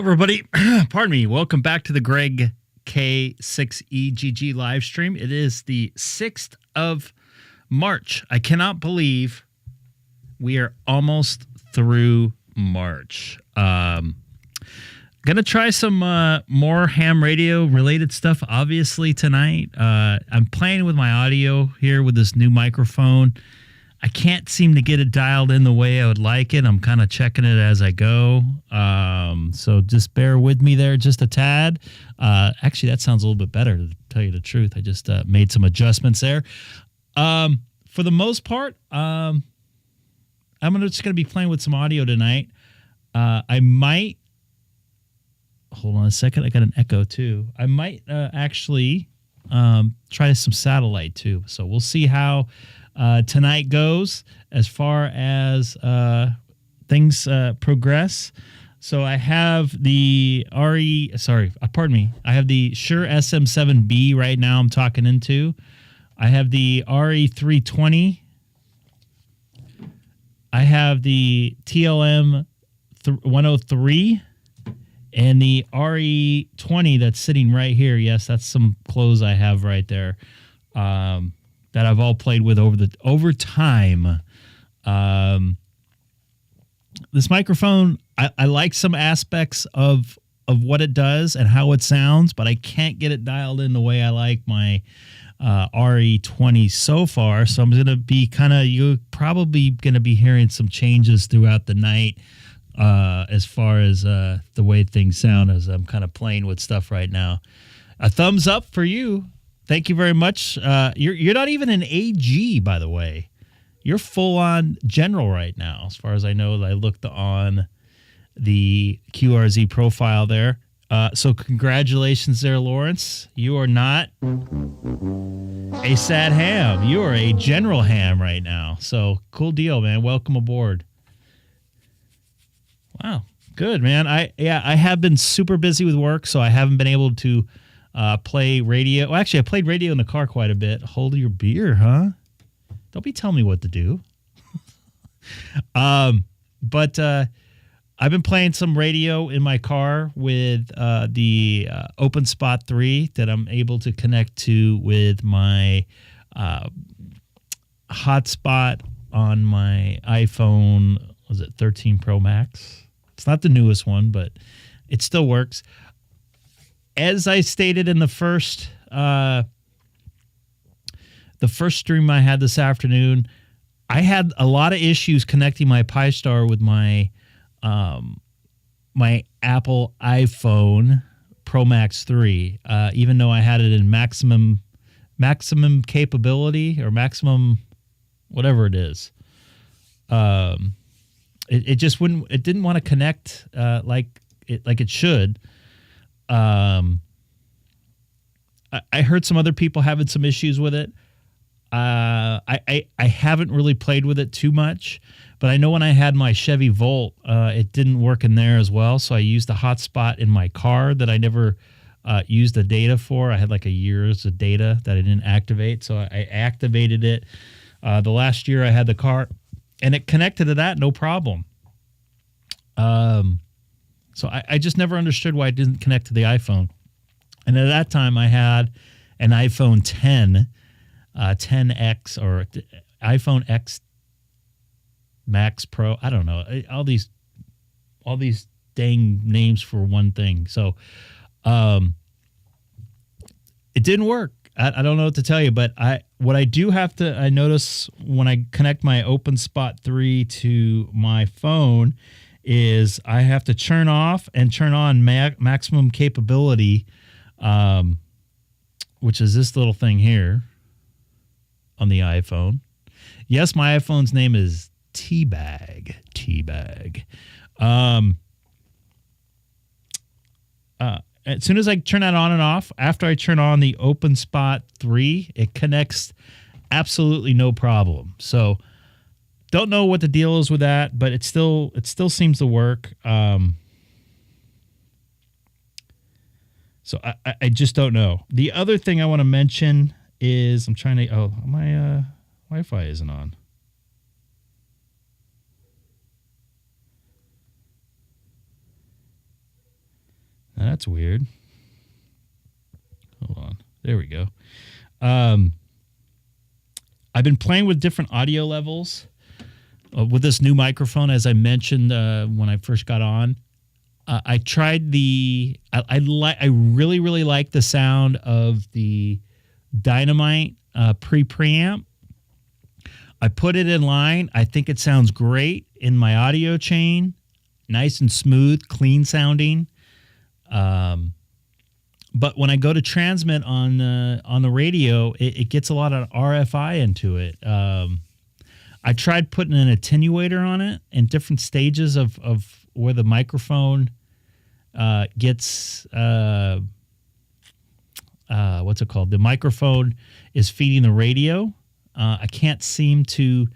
everybody. Pardon me. Welcome back to the Greg K6EGG live stream. It is the 6th of March. I cannot believe we are almost through March. Gonna try some more ham radio related stuff obviously tonight. I'm playing with my audio here with this new microphone. I can't seem to get it dialed in the way I would like it. I'm kind of checking it as I go. So just bear with me there just a tad. Actually, that sounds a little bit better, to tell you the truth. I just made some adjustments there. For the most part, I'm just going to be playing with some audio tonight. I might... Hold on a second. I got an echo, too. I might actually try some satellite, too. So we'll see how... tonight goes as far as things progress. So I have the I have the Shure SM7B right now I'm talking into. I have the RE320. I have the TLM 103 and the RE20 that's sitting right here. Yes, that's some clothes I have right there. That I've all played with over time. This microphone, I like some aspects of what it does and how it sounds, but I can't get it dialed in the way I like my RE20 so far. So I'm going to be you're probably going to be hearing some changes throughout the night as far as the way things sound as I'm kind of playing with stuff right now. A thumbs up for you. Thank you very much. You're not even an AG, by the way. You're full on general right now, as far as I know. I looked on the QRZ profile there. So congratulations there, Lawrence. You are not a sad ham. You are a general ham right now. So cool deal, man. Welcome aboard. Wow, good, man. I have been super busy with work, so I haven't been able to play radio. Well, actually, I played radio in the car quite a bit. Hold your beer, huh? Don't be telling me what to do. But I've been playing some radio in my car with the openspot 3 that I'm able to connect to with my hotspot on my iPhone. Was it 13 Pro Max? It's not the newest one, but it still works. As I stated in the first stream I had this afternoon, I had a lot of issues connecting my Pi-Star with my my Apple iPhone Pro Max 3, even though I had it in maximum capability or maximum whatever it is. It just wouldn't. It didn't want to connect like it should. I heard some other people having some issues with it. I haven't really played with it too much, but I know when I had my Chevy Volt, it didn't work in there as well. So I used a hotspot in my car that I never used the data for. I had like a year's of data that I didn't activate, so I activated it. The last year I had the car, and it connected to that no problem. So I just never understood why it didn't connect to the iPhone. And at that time, I had an iPhone 10, 10X, or iPhone X Max Pro. I don't know. All these dang names for one thing. So it didn't work. I don't know what to tell you, but what I do have to, I notice when I connect my openspot 3 to my phone is I have to turn off and turn on maximum capability, which is this little thing here on the iPhone. Yes, my iPhone's name is Teabag. As soon as I turn that on and off, after I turn on the openspot 3, it connects absolutely no problem. So don't know what the deal is with that, but it still seems to work. So I just don't know. The other thing I want to mention is I'm trying to... Oh, my Wi-Fi isn't on. That's weird. Hold on. There we go. I've been playing with different audio levels with this new microphone, as I mentioned when I first got on. I tried the. I really really like the sound of the Dynamite preamp. I put it in line. I think it sounds great in my audio chain, nice and smooth, clean sounding. But when I go to transmit on the radio, it gets a lot of RFI into it. I tried putting an attenuator on it in different stages of where the microphone gets what's it called? The microphone is feeding the radio. I can't seem to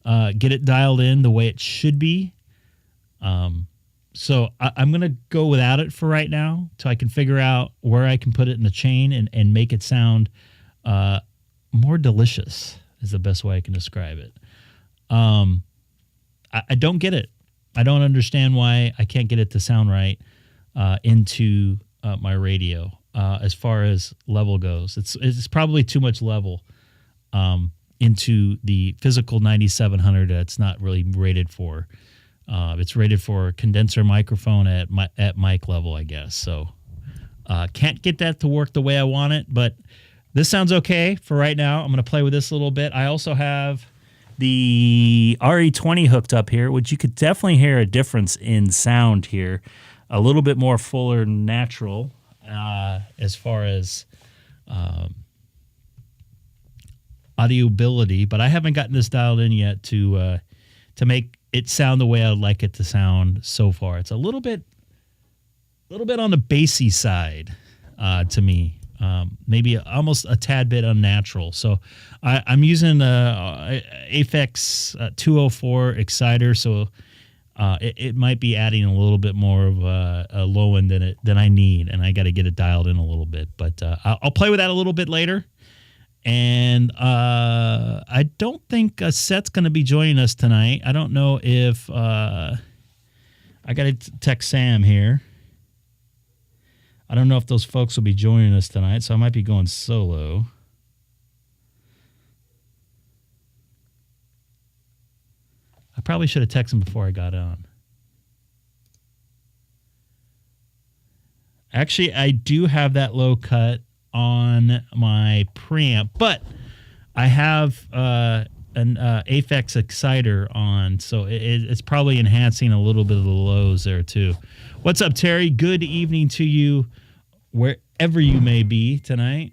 get it dialed in the way it should be. So I'm going to go without it for right now till I can figure out where I can put it in the chain and make it sound more delicious is the best way I can describe it. I don't get it. I don't understand why I can't get it to sound right into my radio as far as level goes. It's probably too much level into the physical 9700 that's not really rated for. It's rated for condenser microphone at mic level, I guess. So can't get that to work the way I want it, but this sounds okay for right now. I'm going to play with this a little bit. I also have the RE20 hooked up here, which you could definitely hear a difference in sound here. A little bit more fuller and natural as far as audioability, but I haven't gotten this dialed in yet to make it sound the way I'd like it to sound so far. It's a little bit on the bassy side to me, maybe almost a tad bit unnatural. So I'm using Aphex 204 exciter, so it might be adding a little bit more of a low end than I need, and I got to get it dialed in a little bit. But I'll play with that a little bit later. And I don't think Seth's going to be joining us tonight. I don't know if I got to text Sam here. I don't know if those folks will be joining us tonight, so I might be going solo. I probably should have texted him before I got on. Actually, I do have that low cut on my preamp, but I have an Aphex exciter on, so it's probably enhancing a little bit of the lows there too. What's up, Terry? Good evening to you wherever you may be tonight.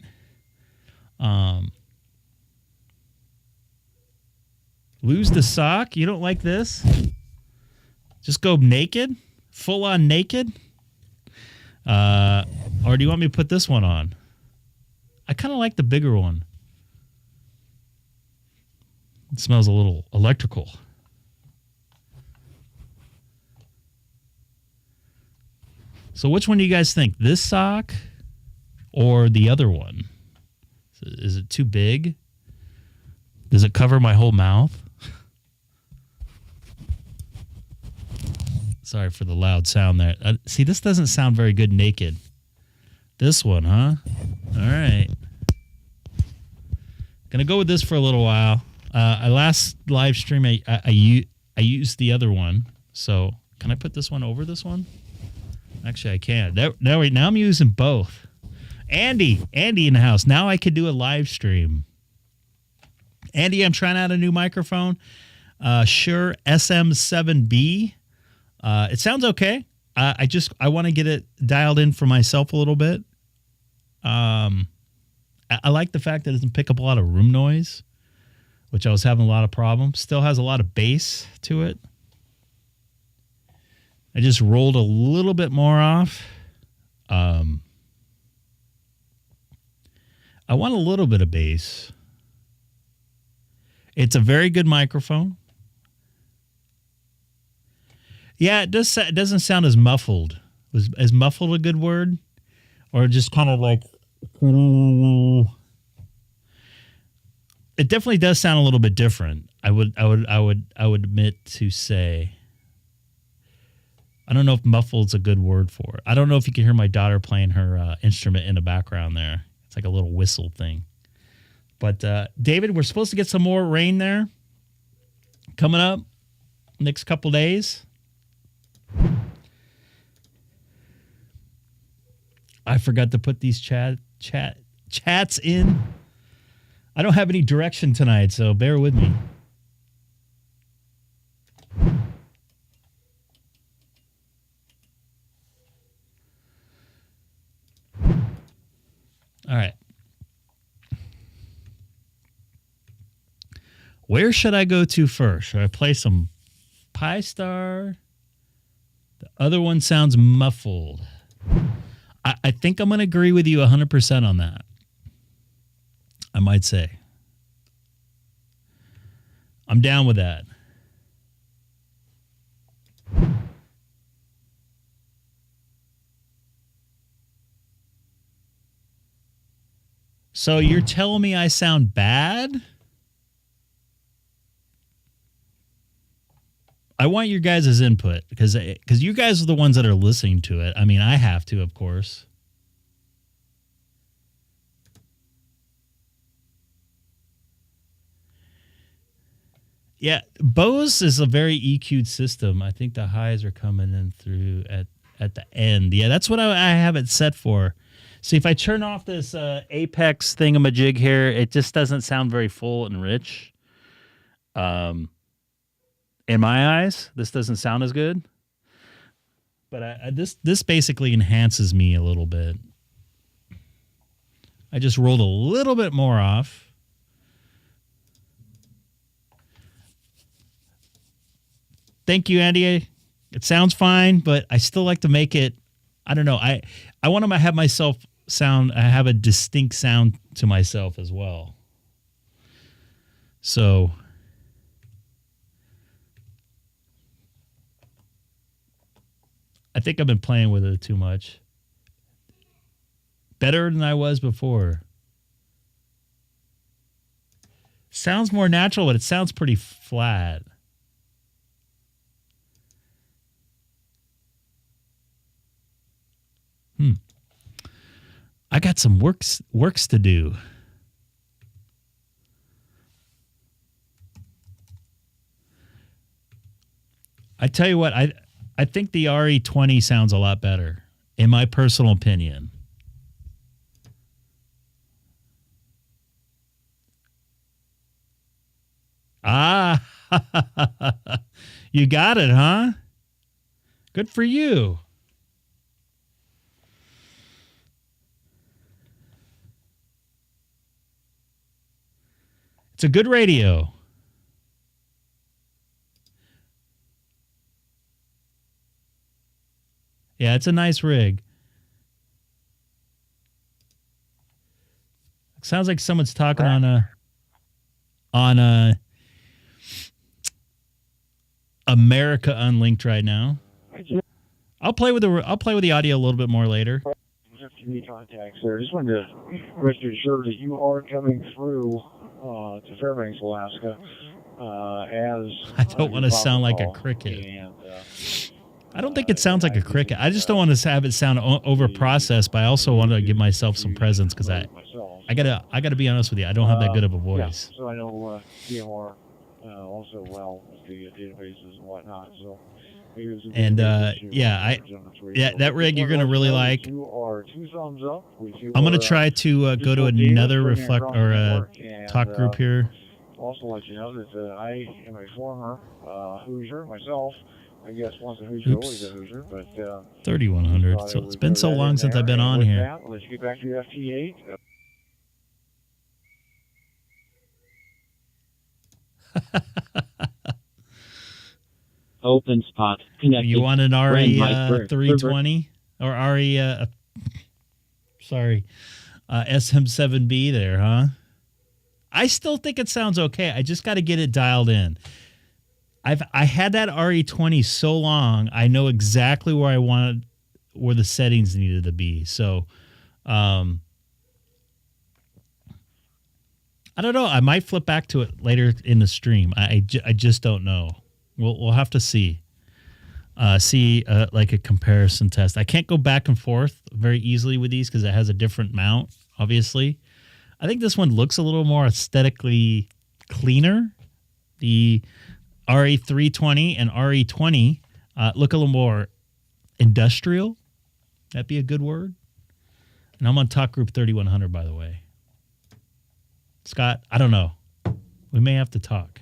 Lose the sock? You don't like this? Just go naked? Full on naked? Or do you want me to put this one on? I kind of like the bigger one. It smells a little electrical. So which one do you guys think? This sock or the other one? Is it too big? Does it cover my whole mouth? Sorry for the loud sound there. See, this doesn't sound very good naked. This one, huh? All right. Gonna go with this for a little while. I last live stream I used the other one. So can I put this one over this one? Actually, I can. Now I'm using both. Andy in the house. Now I could do a live stream. Andy, I'm trying out a new microphone. Shure SM7B. It sounds okay. I want to get it dialed in for myself a little bit. I like the fact that it doesn't pick up a lot of room noise, which I was having a lot of problems. Still has a lot of bass to it. I just rolled a little bit more off. I want a little bit of bass. It's a very good microphone. Yeah, it doesn't sound as muffled. Is muffled a good word? Or just kind of like... It definitely does sound a little bit different. I would admit to say. I I don't know if muffled's a good word for it. I don't know if you can hear my daughter playing her instrument in the background there. It's like a little whistle thing. But, David, we're supposed to get some more rain there coming up next couple days. I forgot to put these chats in. I don't have any direction tonight, so bear with me. All right. Where should I go to first? Should I play some Pi-Star? The other one sounds muffled. I think I'm going to agree with you 100% on that. I might say. I'm down with that. So you're telling me I sound bad? I want your guys' input because you guys are the ones that are listening to it. I mean, I have to, of course. Yeah, Bose is a very EQ'd system. I think the highs are coming in through at the end. Yeah, that's what I have it set for. See, if I turn off this Apex thingamajig here, it just doesn't sound very full and rich. In my eyes, this doesn't sound as good. But this basically enhances me a little bit. I just rolled a little bit more off. Thank you, Andy. It sounds fine, but I still like to make it, I don't know. I want to have myself sound, I have a distinct sound to myself as well. So I think I've been playing with it too much. Better than I was before. Sounds more natural, but it sounds pretty flat. I got some works to do. I tell you what, I think the RE20 sounds a lot better, in my personal opinion. Ah, you got it, huh? Good for you. It's a good radio. Yeah, it's a nice rig. It sounds like someone's talking on a America Unlinked right now. I'll play with the audio a little bit more later. Contacts there. Just wanted to rest assured that you are coming through to Fairbanks, Alaska. I don't want to sound like a cricket. And, I don't think it sounds like a cricket. I just don't want to have it sound over processed, but I also want to give myself some presence because I gotta be honest with you. I don't have that good of a voice. Yeah, so I know DMR also well with the databases and whatnot. So. And that rig you're gonna really like. I'm gonna try to go to another reflect or talk group here. Also let you know that I am a former Hoosier myself. I guess once a Hoosier, always a Hoosier. But 3100. So it's been so long since I've been on here. Let's get back to FT8. openspot connected. You want an RE 320 or RE SM7B there, huh? I still think it sounds okay. I just got to get it dialed in. I had that RE20 so long, I know exactly where I wanted, where the settings needed to be. So, I don't know. I might flip back to it later in the stream. I just don't know. We'll have to see. see like a comparison test. I can't go back and forth very easily with these because it has a different mount, obviously. I think this one looks a little more aesthetically cleaner. The RE320 and RE20 look a little more industrial. That'd be a good word. And I'm on Talk Group 3100, by the way. Scott, I don't know. We may have to talk.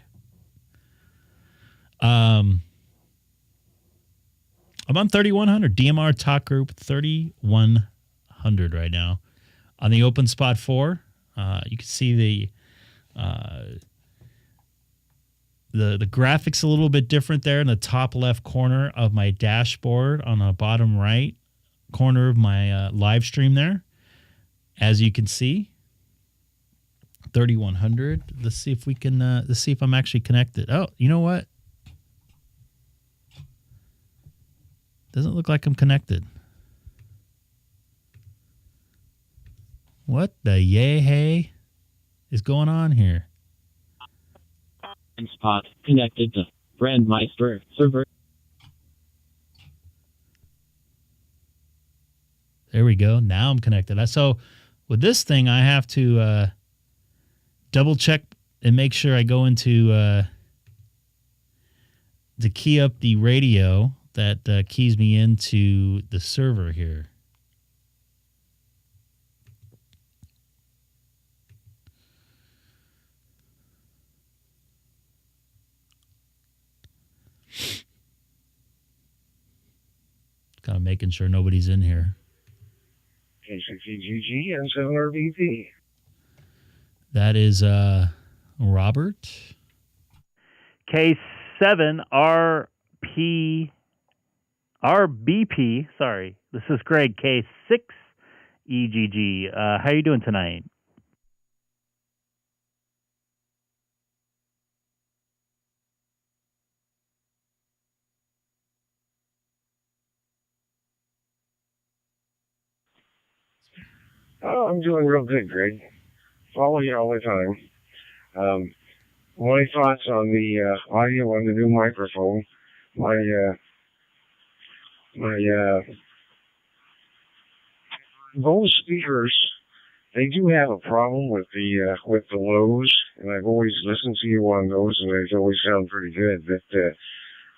I'm on 3100, DMR Talk Group 3100 right now. On the openspot 4, you can see the graphics a little bit different there in the top left corner of my dashboard on the bottom right corner of my live stream there. As you can see, 3100. Let's see if we can, let's see if I'm actually connected. Oh, you know what? Doesn't look like I'm connected. What the yay is going on here? Spot connected to Brandmeister server. There we go. Now I'm connected. So with this thing, I have to double check and make sure I go into to key up the radio that keys me into the server here. Kind of making sure nobody's in here. K6EGG and 7RBP. That is Robert. K7RBP. Sorry, this is Greg. K6EGG. How are you doing tonight? Oh, I'm doing real good, Greg. Follow you all the time. My thoughts on the audio on the new microphone. Those speakers, they do have a problem with the lows, and I've always listened to you on those, and they always sound pretty good. But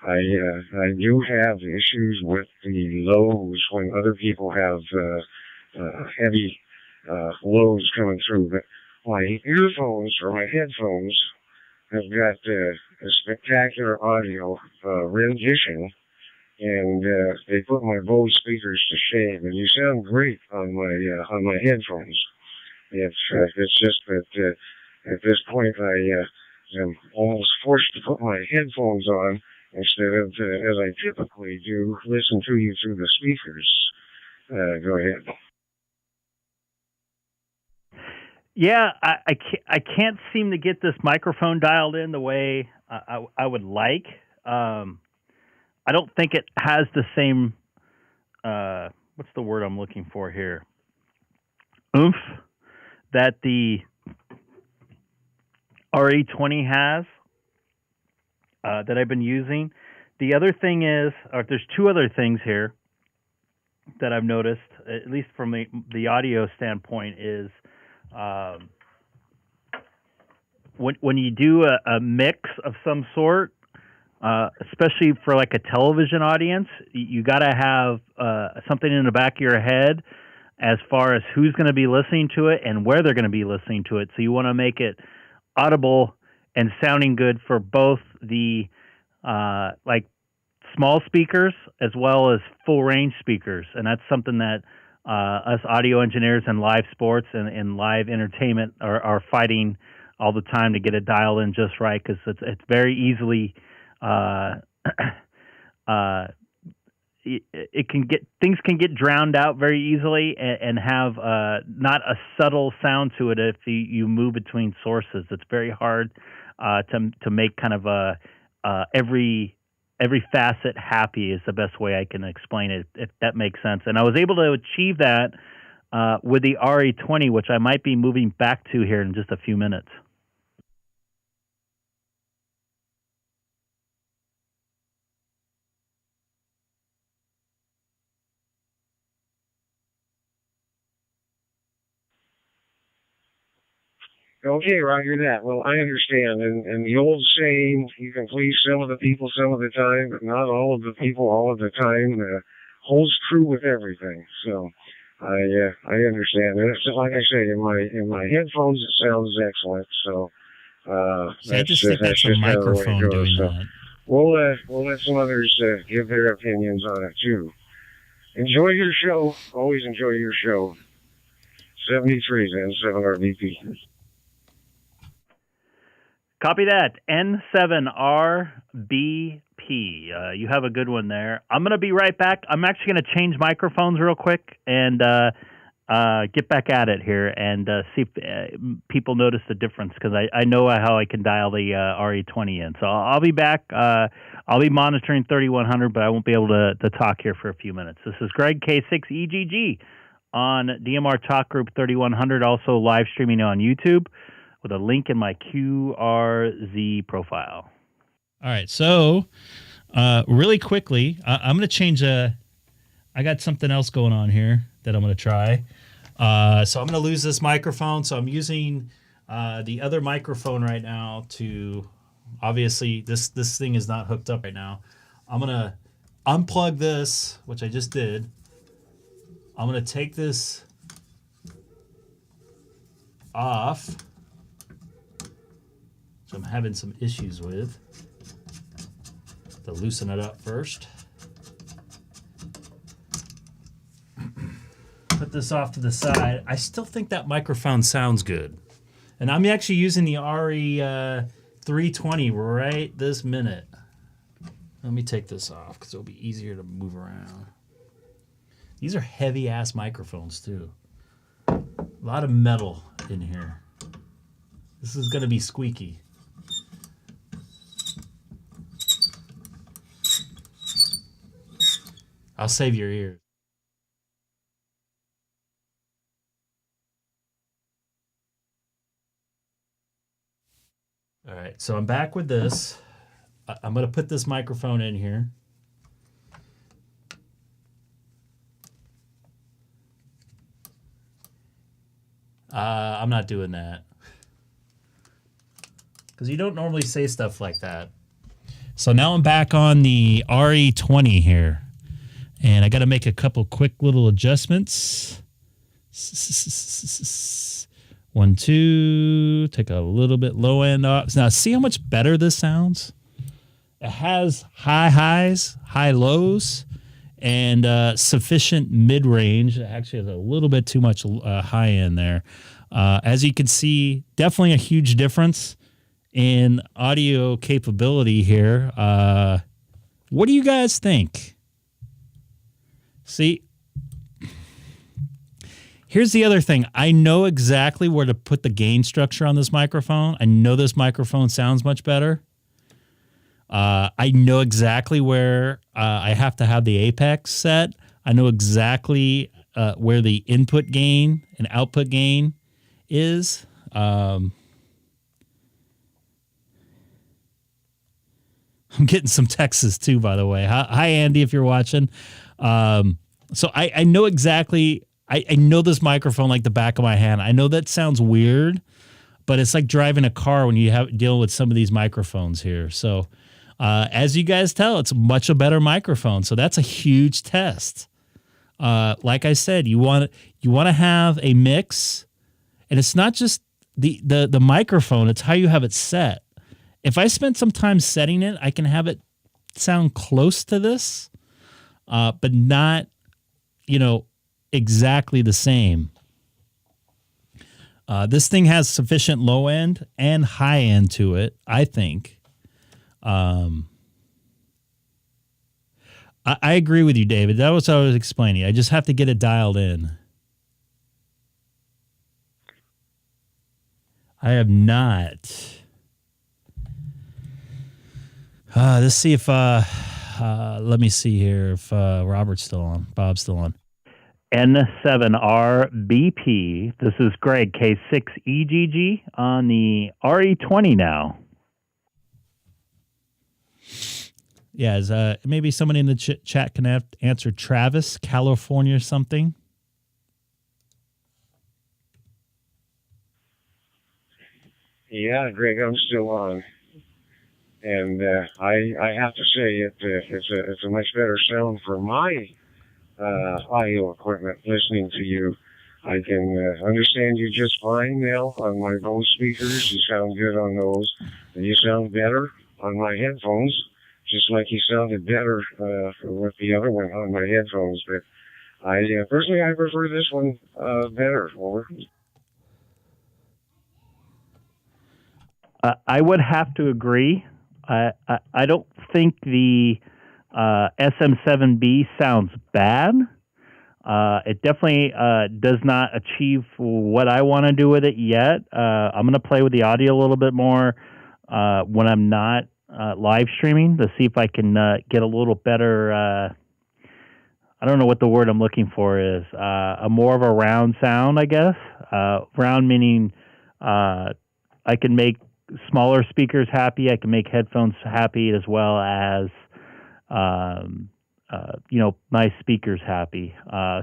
I do have issues with the lows when other people have heavy lows coming through. But my earphones or my headphones have got a spectacular audio rendition, and they put my Bose speakers to shame. And you sound great on my headphones. It's just that at this point I am almost forced to put my headphones on instead of, as I typically do, listen to you through the speakers. Go ahead. Yeah, I can't seem to get this microphone dialed in the way I would like. I don't think it has the same, what's the word I'm looking for here? Oomph that the RE20 has that I've been using. The other thing is, or there's two other things here that I've noticed, at least from the audio standpoint, is when you do a mix of some sort, especially for like a television audience, you got to have something in the back of your head as far as who's going to be listening to it and where they're going to be listening to it. So you want to make it audible and sounding good for both the like small speakers as well as full range speakers. And that's something that us audio engineers and live sports and live entertainment are fighting all the time to get a dial in just right, because it's very easily things can get drowned out very easily and have not a subtle sound to it if you move between sources. It's very hard to make kind of every facet happy is the best way I can explain it, if that makes sense. And I was able to achieve that with the RE20, which I might be moving back to here in just a few minutes. Okay, Roger that. Well, I understand. And the old saying, you can please some of the people some of the time, but not all of the people all of the time, holds true with everything. So I understand. And it's like I say, in my headphones, it sounds excellent. So See, I just think that's a microphone doing that. We'll let some others give their opinions on it too. Enjoy your show. Always enjoy your show. 73 then 7RVP. Copy that. N7RBP. You have a good one there. I'm going to be right back. I'm actually going to change microphones real quick and get back at it here and see if people notice the difference, because I know how I can dial the RE20 in. So I'll be back. I'll be monitoring 3100, but I won't be able to talk here for a few minutes. This is Greg, K6EGG on DMR Talk Group 3100, also live streaming on YouTube, with a link in my QRZ profile. All right, so really quickly, I'm going to change I got something else going on here that I'm going to try. So I'm going to lose this microphone, so I'm using the other microphone right now to, obviously, this thing is not hooked up right now. I'm going to unplug this, which I just did. I'm going to take this off, I'm having some issues with. To loosen it up first. Put this off to the side. I still think that microphone sounds good. And I'm actually using the RE320 right this minute. Let me take this off because it'll be easier to move around. These are heavy-ass microphones, too. A lot of metal in here. This is going to be squeaky. I'll save your ears. All right, so I'm back with this. I'm going to put this microphone in here. I'm not doing that, because you don't normally say stuff like that. So now I'm back on the RE20 here. And I got to make a couple quick little adjustments. 1, 2. Take a little bit low end off. Now, see how much better this sounds? It has high highs, high lows, and sufficient mid range. It actually has a little bit too much high end there. As you can see, definitely a huge difference in audio capability here. What do you guys think? See, here's the other thing. I know exactly where to put the gain structure on this microphone. I know this microphone sounds much better. I know exactly where I have to have the apex set. I know exactly where the input gain and output gain is. I'm getting some texts too, by the way. Hi, Andy, if you're watching. So I know exactly, I know this microphone like the back of my hand. I know that sounds weird, but it's like driving a car when you have deal with some of these microphones here. So as you guys tell, it's much a better microphone. So that's a huge test. Like I said, you want to have a mix, and it's not just the microphone, it's how you have it set. If I spend some time setting it, I can have it sound close to this, but not, exactly the same. This thing has sufficient low end and high end to it, I think. I agree with you, David. That was what I was explaining. I just have to get it dialed in. I have not. Let's see if, let me see here if Robert's still on, Bob's still on. N7RBP. This is Greg, K6EGG on the RE20 now. Yeah, maybe somebody in the chat can answer Travis, California or something. Yeah, Greg, I'm still on. And I have to say it's a much better sound for my audio equipment listening to you. I can understand you just fine now on my Bose speakers. You sound good on those. And you sound better on my headphones, just like you sounded better with the other one on my headphones. But personally, I prefer this one better. Over. I would have to agree. I don't think the SM7B sounds bad. It definitely does not achieve what I want to do with it yet. I'm going to play with the audio a little bit more when I'm not live streaming to see if I can get a little better. I don't know what the word I'm looking for is. A more of a round sound, I guess. Round meaning I can make smaller speakers happy. I can make headphones happy as well as nice speakers happy.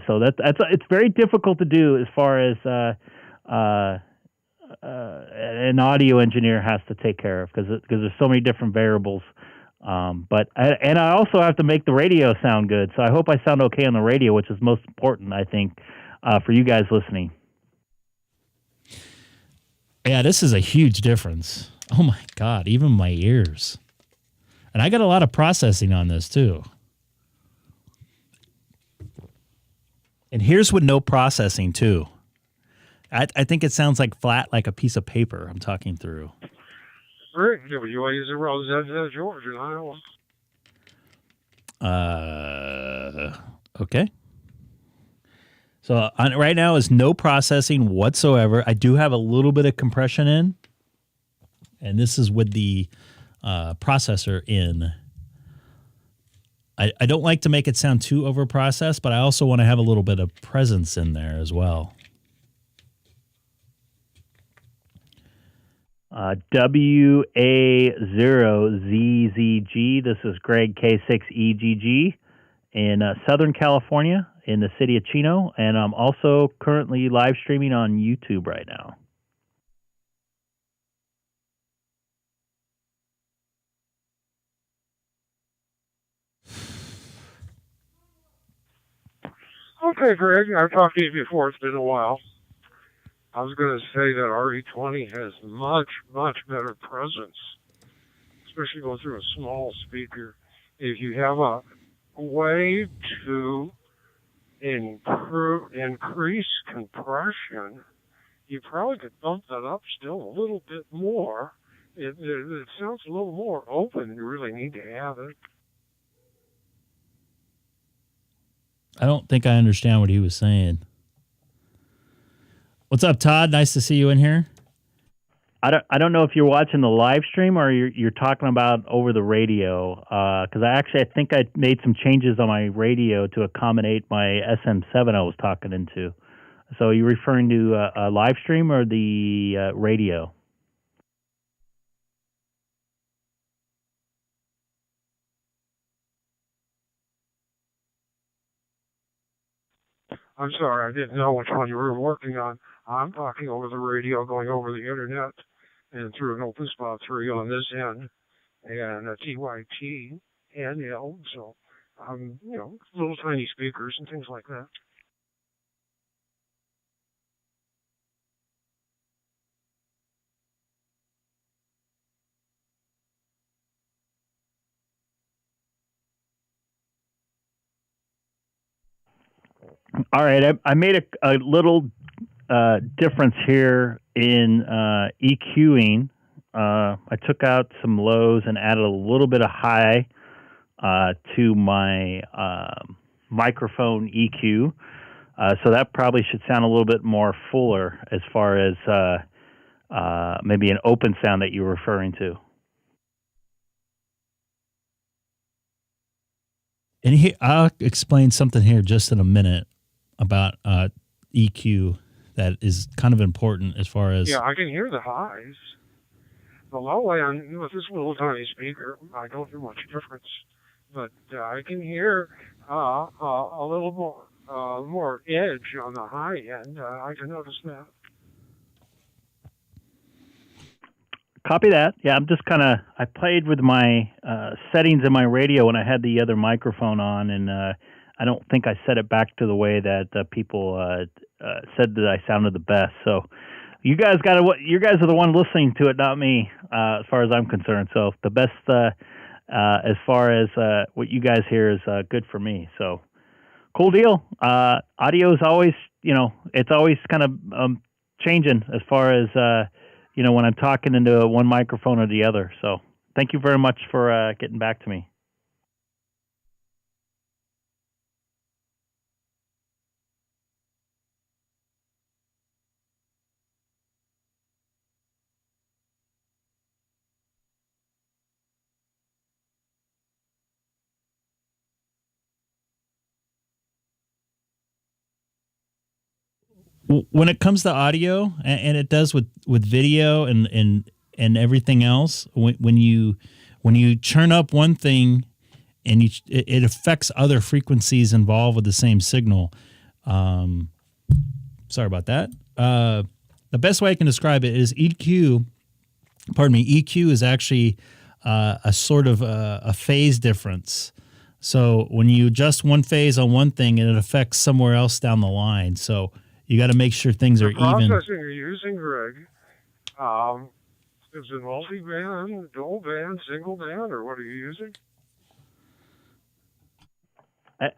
So it's very difficult to do as far as an audio engineer has to take care of because there's so many different variables. But I also have to make the radio sound good. So I hope I sound okay on the radio, which is most important, I think, for you guys listening. Yeah, this is a huge difference. Oh my God, even my ears. And I got a lot of processing on this too. And here's with no processing too. I think it sounds like flat, like a piece of paper I'm talking through. Rick, WAZ Georgia, Iowa. Okay. So right now is no processing whatsoever. I do have a little bit of compression in, and this is with the processor in. I don't like to make it sound too over-processed, but I also want to have a little bit of presence in there as well. WA0ZZG. This is Greg K6EGG in Southern California in the city of Chino, and I'm also currently live streaming on YouTube right now. Okay, Greg, I've talked to you before. It's been a while. I was going to say that RE20 has much, much better presence, especially going through a small speaker. If you have a way to increase compression, you probably could bump that up still a little bit more. It sounds a little more open. You really need to have it. I don't think I understand what he was saying. What's up, Todd? Nice to see you in here. I don't know if you're watching the live stream or you're talking about over the radio. Because I think I made some changes on my radio to accommodate my SM7 I was talking into. So are you referring to a live stream or the radio? I'm sorry, I didn't know which one you were working on. I'm talking over the radio, going over the internet, and through an openspot 3 on this end, and a TYT and L, so, little tiny speakers and things like that. All right, I made a little difference here in EQing. I took out some lows and added a little bit of high to my microphone EQ. So that probably should sound a little bit more fuller as far as maybe an open sound that you're referring to. And I'll explain something here just in a minute about EQ that is kind of important as far as... Yeah, I can hear the highs. The low end, with this little tiny speaker, I don't hear much difference. But I can hear a little more edge on the high end. I can notice that. Copy that. Yeah, I'm just I played with my settings in my radio when I had the other microphone on, and I don't think I set it back to the way that people said that I sounded the best. So you guys you guys are the one listening to it, not me, as far as I'm concerned. So the best as far as what you guys hear is good for me. So cool deal. Audio is always, it's always kind of changing as far as when I'm talking into one microphone or the other. So thank you very much for getting back to me. When it comes to audio, and it does with video and everything else, when you churn up one thing and it affects other frequencies involved with the same signal. Sorry about that. The best way I can describe it is EQ. Pardon me. EQ is actually a sort of a phase difference. So when you adjust one phase on one thing, and it affects somewhere else down the line. So you got to make sure things are even. The processing you're using, Greg, is it multi-band, dual band, single band, or what are you using?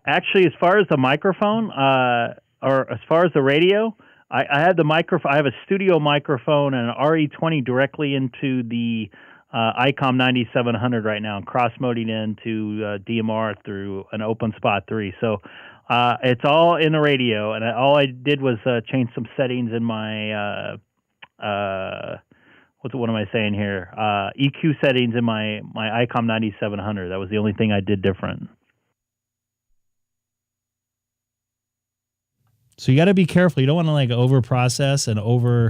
Actually, as far as the microphone, or as far as the radio, I have the microphone. I have a studio microphone and an RE20 directly into the Icom 9700 right now. I'm cross-moding into DMR through an openspot 3. So it's all in the radio, and all I did was change some settings in my what am I saying here? EQ settings in my Icom 9700. That was the only thing I did different. So you got to be careful. You don't want to like over process and overdo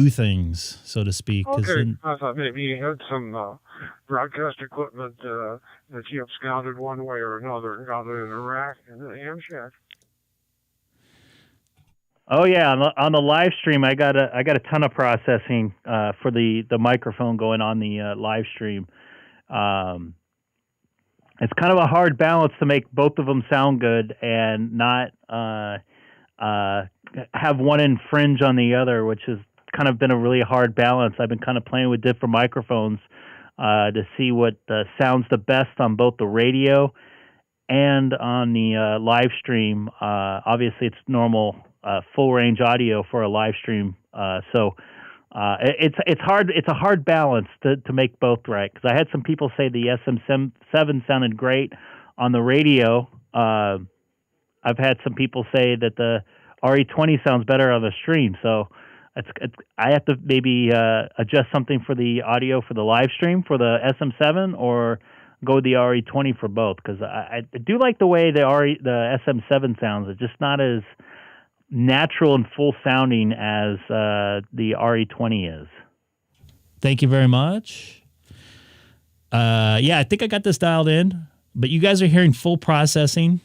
things, so to speak. Okay, I thought maybe you had some broadcast equipment that you absconded one way or another and got it in a rack in the ham shack. Oh yeah, on the live stream, I got a ton of processing for the microphone going on the live stream. It's kind of a hard balance to make both of them sound good and not have one infringe on the other, which has kind of been a really hard balance. I've been kind of playing with different microphones to see what sounds the best on both the radio and on the live stream. Obviously, it's normal full range audio for a live stream, so it's hard. It's a hard balance to make both right, because I had some people say the SM7 sounded great on the radio. I've had some people say that the RE20 sounds better on the stream. So I have to maybe adjust something for the audio for the live stream for the SM7, or go with the RE20 for both, because I do like the way the SM7 sounds. It's just not as natural and full sounding as the RE20 is. Thank you very much. Yeah, I think I got this dialed in, but you guys are hearing full processing.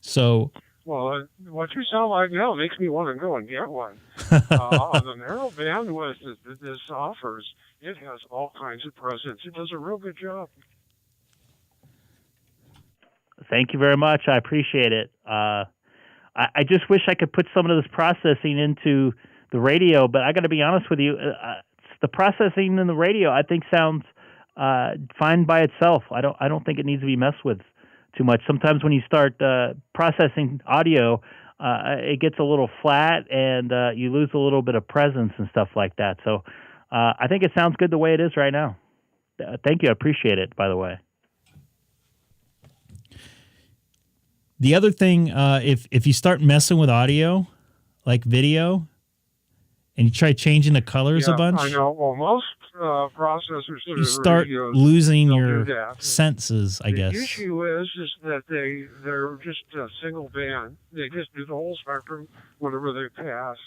So, well, what you sound like now makes me want to go and get one. On the narrow bandwidth that this offers, it has all kinds of presence. It does a real good job. Thank you very much. I appreciate it. I just wish I could put some of this processing into the radio, but I got to be honest with you, the processing in the radio I think sounds fine by itself. I don't think it needs to be messed with too much. Sometimes when you start processing audio, it gets a little flat and you lose a little bit of presence and stuff like that. So I think it sounds good the way it is right now. Thank you. I appreciate it, by the way. The other thing, if you start messing with audio, like video, and you try changing the colors a bunch, I know. Well, most processors you start losing your senses, I guess. The issue is that they're just a single band. They just do the whole spectrum whenever they pass.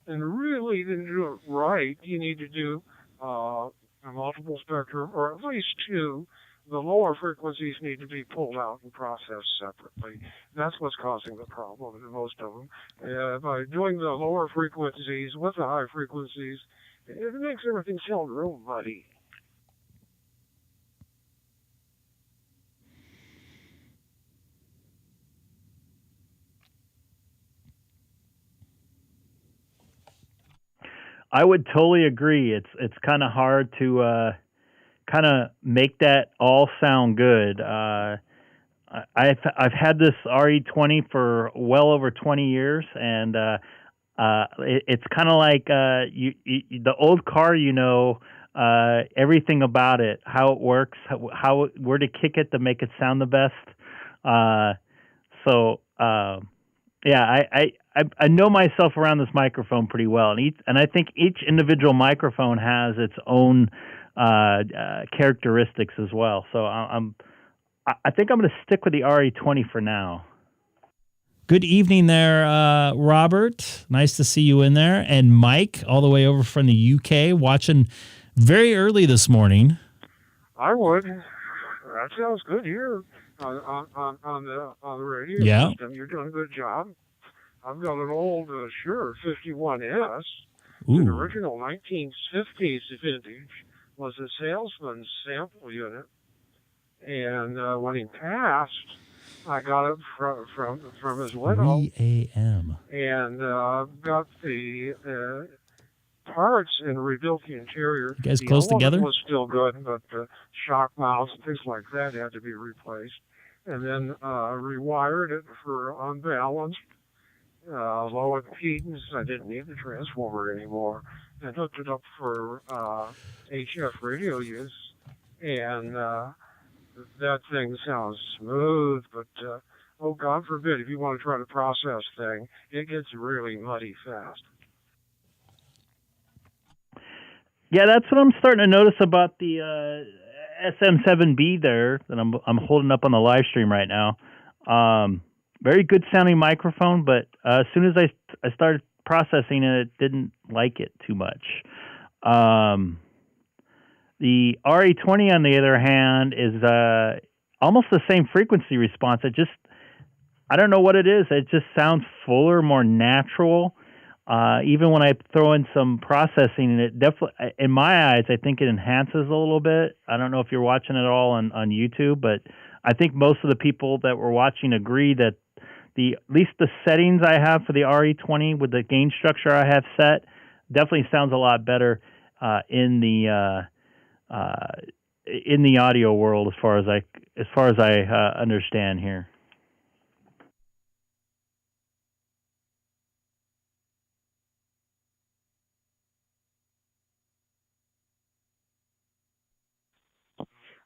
And really, to do it right, you need to do a multiple spectrum, or at least two, the lower frequencies need to be pulled out and processed separately. That's what's causing the problem in most of them. By doing the lower frequencies with the high frequencies, it makes everything sound real muddy. I would totally agree. It's kind of hard to kind of make that all sound good. I've had this RE20 for well over 20 years, and it's kind of like the old car. Everything about it, how it works, where to kick it to make it sound the best. Yeah, I know myself around this microphone pretty well, and I think each individual microphone has its own characteristics as well. So I think I'm going to stick with the RE20 for now. Good evening there, Robert. Nice to see you in there. And Mike, all the way over from the UK, watching very early this morning. I would. That sounds good here on the radio system. You're doing a good job. I've got an old Shure 51S. An original 1950s vintage. Was a salesman's sample unit. And when he passed, I got it from his widow. 3 a.m. And got the parts and rebuilt the interior. You guys close together? The was still good, but the shock mounts and things like that had to be replaced. And then rewired it for unbalanced, low impedance. I didn't need the transformer anymore. And hooked it up for HF radio use. And that thing sounds smooth, but oh, God forbid, if you want to try to process thing, it gets really muddy fast. Yeah, that's what I'm starting to notice about the SM7B there that I'm holding up on the live stream right now. Very good sounding microphone, but as soon as I started processing it, didn't like it too much. The RE20, on the other hand, is almost the same frequency response. I don't know what it is. It just sounds fuller, more natural. Even when I throw in some processing, it definitely, in my eyes, I think it enhances a little bit. I don't know if you're watching it all on YouTube, but I think most of the people that were watching agree that at least the settings I have for the RE20 with the gain structure I have set definitely sounds a lot better in the audio world as far as I understand here.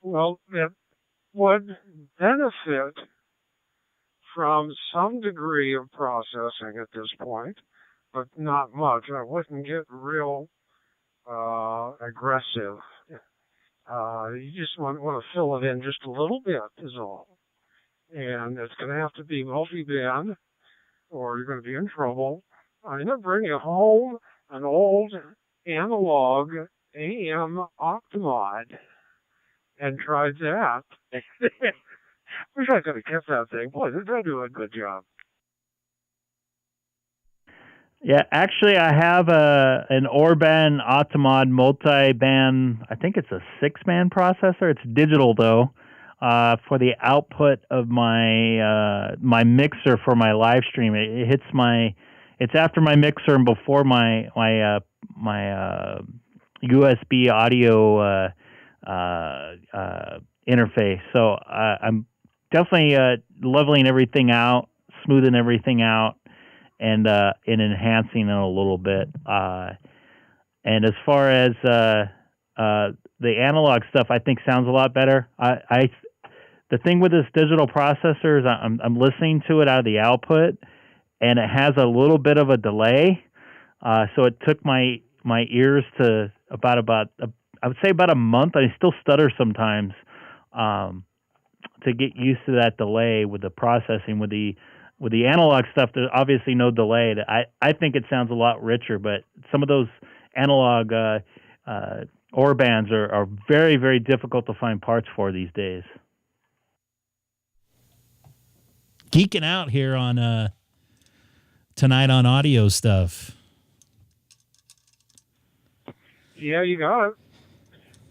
Well, it would benefit from some degree of processing at this point, but not much. I wouldn't get real aggressive. You just want to fill it in just a little bit is all. And it's going to have to be multi-band or you're going to be in trouble. I'm going to bring you home an old analog AM Octomod and tried that. Wish I could have kept that thing. Boy, they're doing a good job. Yeah, actually, I have an Orban Octomod multi-band. I think it's a 6-band processor. It's digital though. For the output of my my mixer for my live stream, it hits it's after my mixer and before my USB audio interface. So I'm definitely leveling everything out, smoothing everything out, and enhancing it a little bit. And as far as the analog stuff, I think sounds a lot better. The thing with this digital processor is I'm listening to it out of the output, and it has a little bit of a delay. So it took my ears to about I would say about a month. I still stutter sometimes to get used to that delay with the processing. With the analog stuff, there's obviously no delay. I think it sounds a lot richer, but some of those analog or bands are very, very difficult to find parts for these days. Geeking out here on tonight on audio stuff. Yeah, you got it.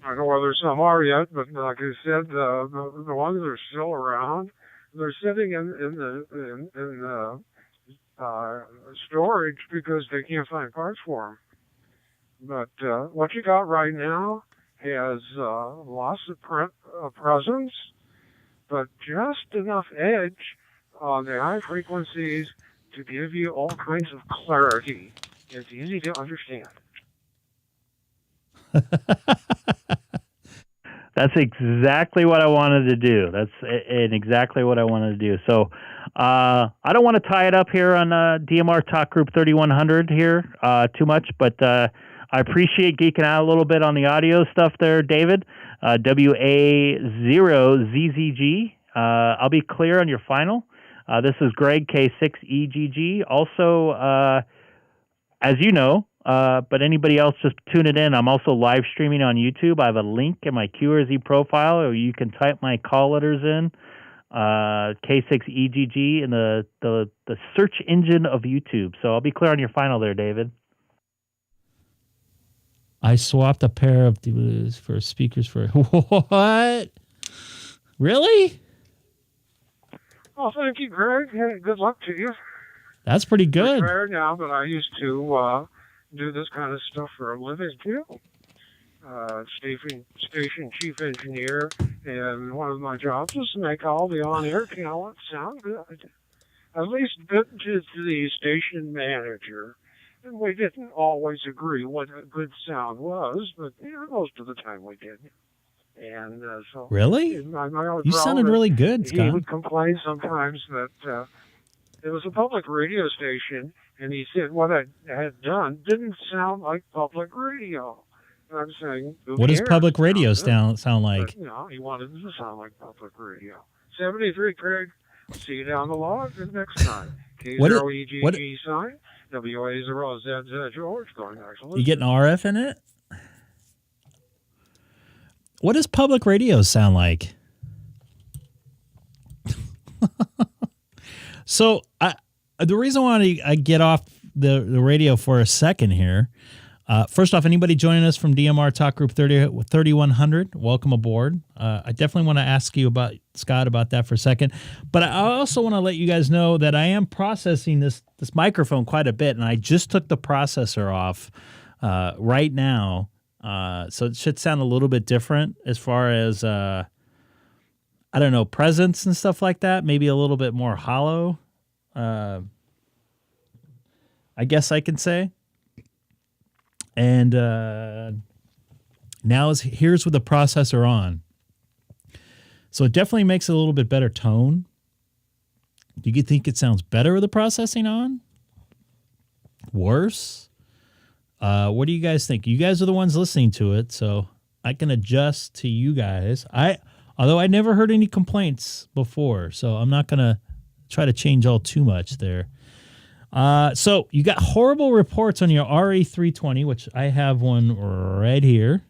I don't know whether some are yet, but like I said, the ones that are still around, they're sitting in storage because they can't find parts for them. But what you got right now has lots of presence, but just enough edge on the high frequencies to give you all kinds of clarity. It's easy to understand. That's exactly what I wanted to do. That's exactly what I wanted to do. So I don't want to tie it up here on DMR Talk Group 3100 here too much, but I appreciate geeking out a little bit on the audio stuff there, David. WA0ZZG. I'll be clear on your final. This is Greg, K6EGG. Also, as you know, but anybody else just tune it in. I'm also live streaming on YouTube. I have a link in my QRZ profile, or you can type my call letters in, K6EGG, in the search engine of YouTube. So I'll be clear on your final there, David. I swapped a pair of for speakers for what? Really? Oh, thank you, Greg. Hey, good luck to you. That's pretty good. Retired now, but I used to do this kind of stuff for a living too. Station chief engineer, and one of my jobs was to make all the on-air talent sound good. At least to the station manager. And we didn't always agree what a good sound was, but most of the time we did. And so really, you sounded really good, Scott. He would complain sometimes that it was a public radio station, and he said what I had done didn't sound like public radio. And I'm saying, what does public radio sound like? But, he wanted it to sound like public radio. 73, Craig. See you down the log next time. K6EGG sign. WA0ZZ George going actually. You getting RF in it? What does public radio sound like? So the reason why I get off the radio for a second here, first off, anybody joining us from DMR Talk Group 3100, welcome aboard. I definitely want to ask you about, Scott, about that for a second. But I also want to let you guys know that I am processing this microphone quite a bit, and I just took the processor off right now. So it should sound a little bit different as far as, I don't know, presence and stuff like that. Maybe a little bit more hollow, I guess I can say. And here's with the processor on. So it definitely makes a little bit better tone. Do you think it sounds better with the processing on? Worse? What do you guys think? You guys are the ones listening to it, so I can adjust to you guys. Although I never heard any complaints before, so I'm not going to try to change all too much there. So you got horrible reports on your RE320, which I have one right here.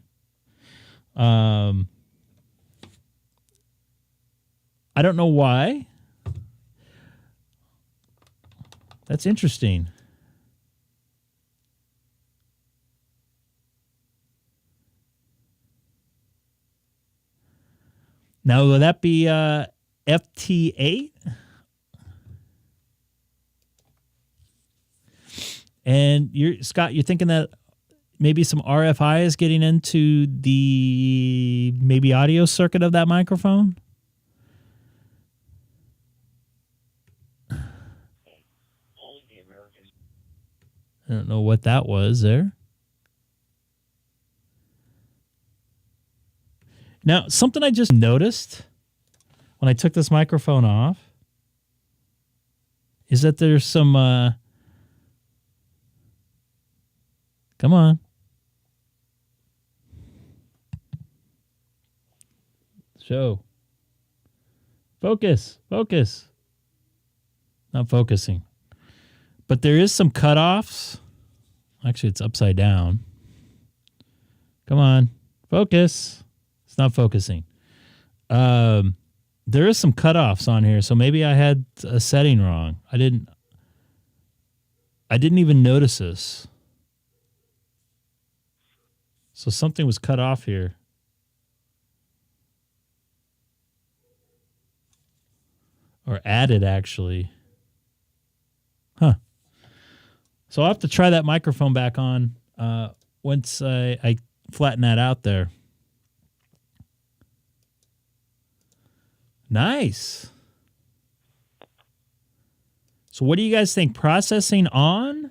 I don't know why. That's interesting. Now, will that be FT8? And Scott, you're thinking that maybe some RFI is getting into the maybe audio circuit of that microphone? I don't know what that was there. Now, something I just noticed when I took this microphone off is that there's some... come on. Show. Focus. Focus. Not focusing. But there is some cutoffs. Actually, it's upside down. Come on. Focus. It's not focusing. There is some cutoffs on here, so maybe I had a setting wrong. I didn't even notice this. So something was cut off here. Or added, actually. Huh. So I'll have to try that microphone back on once I flatten that out there. Nice. So what do you guys think? Processing on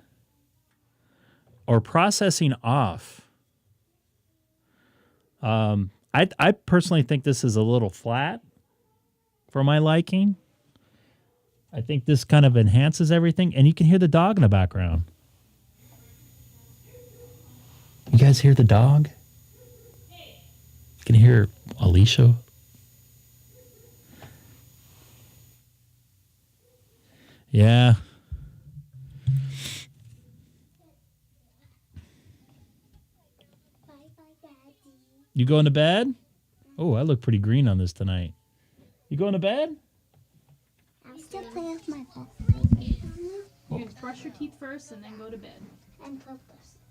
or processing off? I personally think this is a little flat for my liking. I think this kind of enhances everything, and you can hear the dog in the background. You guys hear the dog? You can hear Alicia. Yeah. You going to bed? Oh, I look pretty green on this tonight. You going to bed? I still play with my phone. You can brush your teeth first and then go to bed. And focus.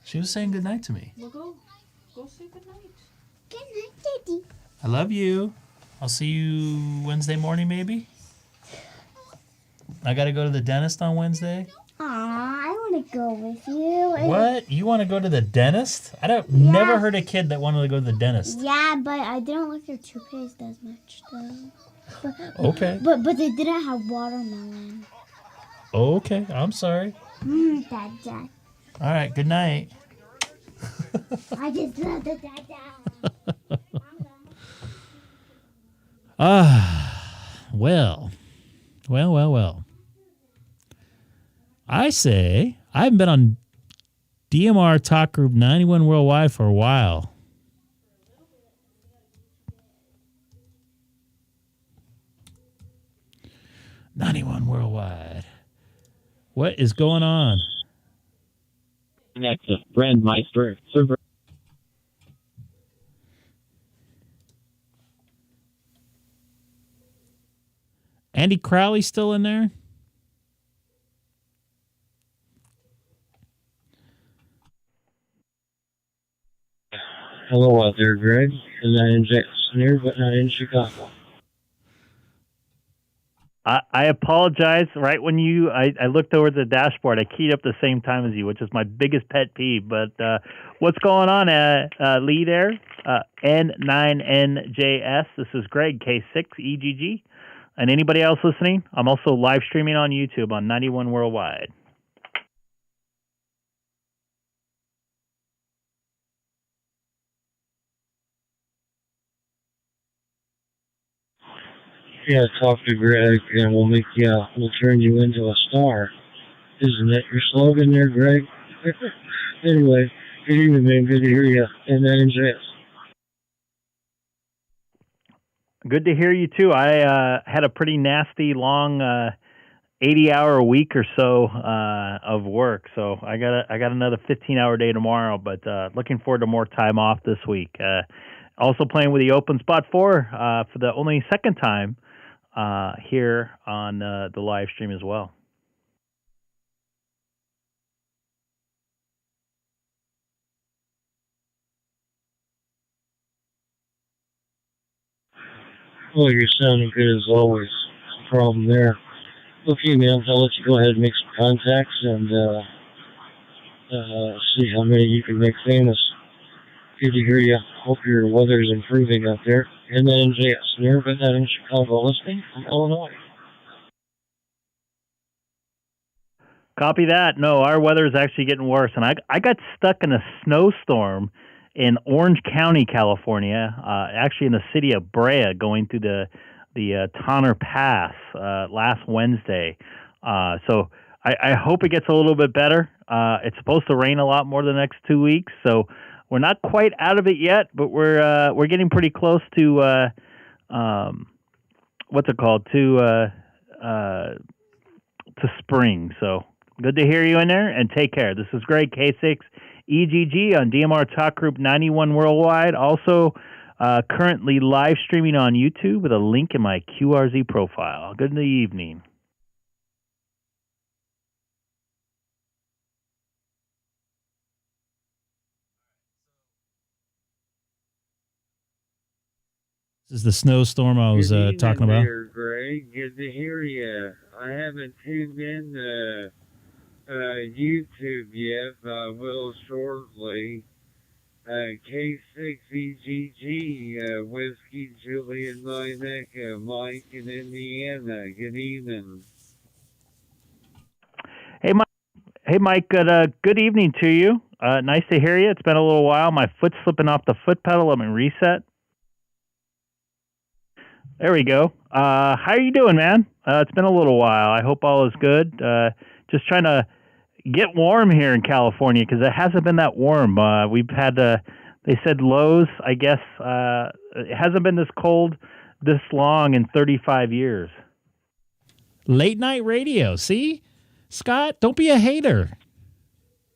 She was saying goodnight to me. Well, go say goodnight. Good night, Daddy. I love you. I'll see you Wednesday morning, maybe. I got to go to the dentist on Wednesday. Aw, I want to go with you. What? You want to go to the dentist? Never heard a kid that wanted to go to the dentist. Yeah, but I didn't like their toothpaste as much, though. Okay. But they didn't have watermelon. Okay. I'm sorry. Dad. All right. Good night. I just love the dad. Well. I say I haven't been on DMR Talk Group 91 Worldwide for a while. '91 Worldwide. What is going on? Connect to Brandmeister server. Andy Crowley still in there? Hello out there, Greg. And I'm Jackson here, but not in Chicago. I apologize. Right when I looked over the dashboard, I keyed up the same time as you, which is my biggest pet peeve. But what's going on, Lee there? N9NJS. This is Greg, K6EGG. And anybody else listening, I'm also live streaming on YouTube on 91 Worldwide. Yeah, talk to Greg, and we'll turn you into a star. Isn't that your slogan there, Greg? Anyway, good evening, man. Good to hear you. And that is it. Good to hear you too. I had a pretty nasty long 80-hour week or so of work, so I got another 15-hour day tomorrow. But looking forward to more time off this week. Also playing with the openspot 4 for the only second time here on the live stream as well. Well, you're sounding good as always. No problem there. Okay, man, I'll let you go ahead and make some contacts and see how many you can make famous. Good to hear you. Hope your weather's improving out there. And then JS here, but not in Chicago, listening from Illinois. Copy that. No, our weather is actually getting worse, and I got stuck in a snowstorm in Orange County, California, actually in the city of Brea, going through the Tonner Pass last Wednesday. So I hope it gets a little bit better. It's supposed to rain a lot more the next 2 weeks, so we're not quite out of it yet, but we're getting pretty close to what's it called, to spring. So good to hear you in there, and take care. This is Greg, K6 K6EGG on DMR Talk Group 91 worldwide. Also, currently live streaming on YouTube with a link in my QRZ profile. Good evening. This is the snowstorm I was talking about. There, Greg. Good to hear you. I haven't tuned in YouTube yet, but I will shortly. K6EGG, Whiskey Julian 9 Echo, Mike in Indiana. Good evening. Hey, Mike. Good evening to you. Nice to hear you. It's been a little while. My foot's slipping off the foot pedal. Let me reset. There we go. How are you doing, man? It's been a little while. I hope all is good. Just trying to get warm here in California because it hasn't been that warm. We've had, they said lows, I guess. It hasn't been this cold this long in 35 years. Late night radio. See? Scott, don't be a hater.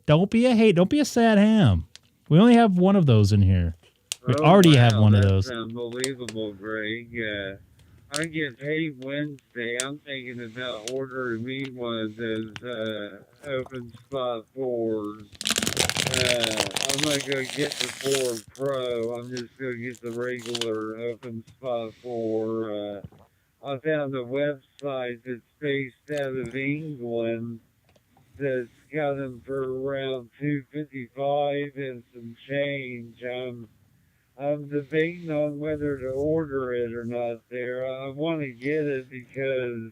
Don't be a sad ham. We only have one of those in here. We already have one of those. That's unbelievable, Greg. I get paid Wednesday. I'm thinking about ordering me one of those openspot 4s. I'm not going to get the 4 Pro. I'm just going to get the regular openspot 4. I found a website that's based out of England that's got them for around $255 and some change. I'm debating on whether to order it or not there. I want to get it because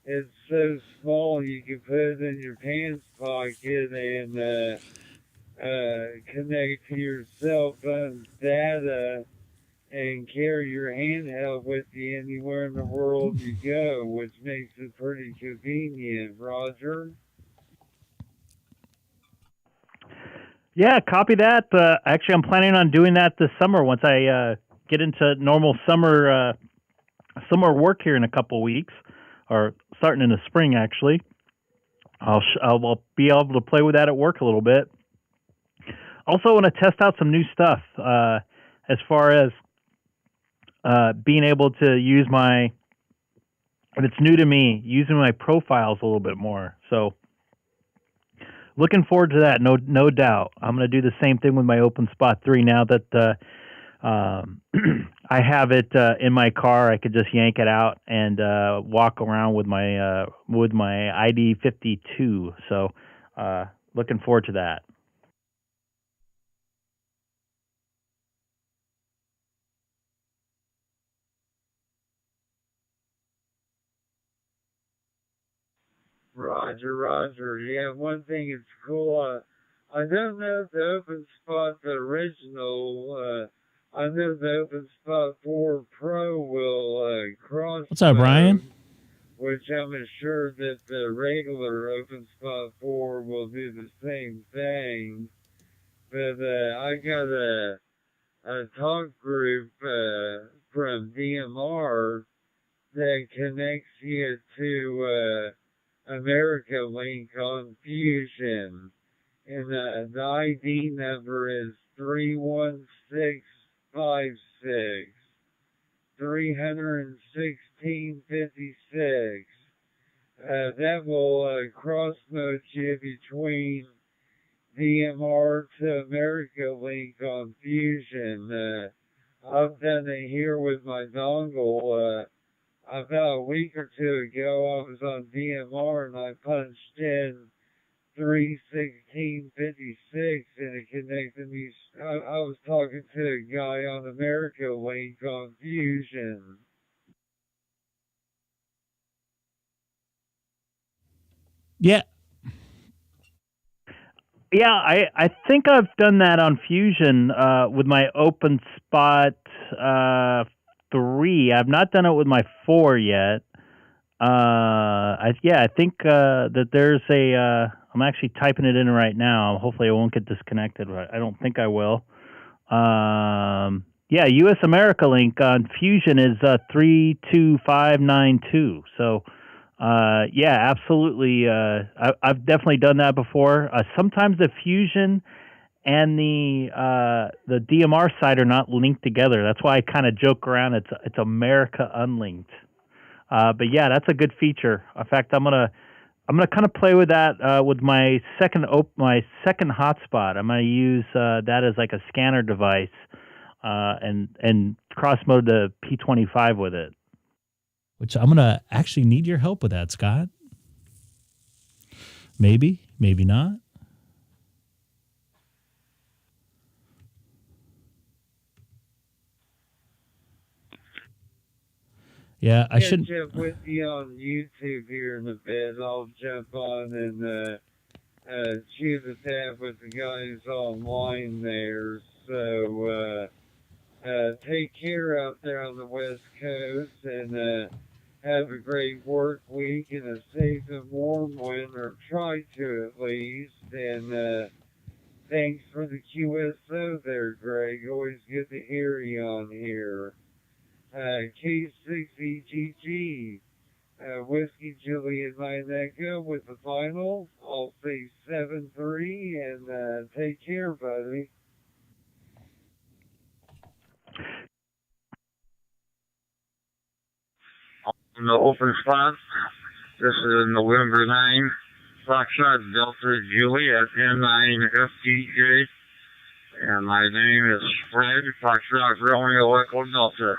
it's so small you can put it in your pants pocket and connect to your cell phone's data and carry your handheld with you anywhere in the world you go, which makes it pretty convenient. Roger? Yeah, copy that. Actually, I'm planning on doing that this summer once I get into normal summer work here in a couple weeks, or starting in the spring, actually. I'll be able to play with that at work a little bit. Also, want to test out some new stuff as far as being able to use if it's new to me, using my profiles a little bit more. So looking forward to that, no doubt. I'm going to do the same thing with my OpenSpot 3 now that I have it in my car. I could just yank it out and walk around with my ID52. So looking forward to that. Roger. Yeah, one thing is cool. I don't know if the OpenSpot original, I know the OpenSpot 4 Pro will cross. What's up, Brian? Which I'm sure that the regular OpenSpot 4 will do the same thing. But I got a talk group from DMR that connects you to America Link on Fusion, and the ID number is 31656 31656. That will cross-mode you between DMR to America Link on Fusion. I've done it here with my dongle. About a week or two ago, I was on DMR and I punched in 31656 and it connected me. I was talking to a guy on America Link on Fusion. Yeah. Yeah, I think I've done that on Fusion with my OpenSpot 3. I've not done it with my 4 yet. I think that there's I'm actually typing it in right now. Hopefully I won't get disconnected, but I don't think I will. US America Link on Fusion is 32592. So, absolutely. I've definitely done that before. Sometimes the Fusion and the DMR side are not linked together. That's why I kind of joke around. It's America unlinked. But yeah, that's a good feature. In fact, I'm gonna kind of play with that with my second hotspot. I'm gonna use that as like a scanner device and cross mode the P25 with it. Which I'm gonna actually need your help with that, Scott. Maybe, maybe not. Yeah, I shouldn't. Catch up with you on YouTube here in a bit. I'll jump on and choose a tab with the guys online there. So take care out there on the West Coast and have a great work week and a safe and warm one, or try to at least. And thanks for the QSO there, Greg. Always good to hear you on here. K6EGG, Whiskey Juliet Mike Echo with the final. I'll say 7-3, and take care, buddy. On the open spot, this is November 9, Foxtrot Delta Juliet M9FTJ, and my name is Fred, Foxtrot Romeo Echo Delta.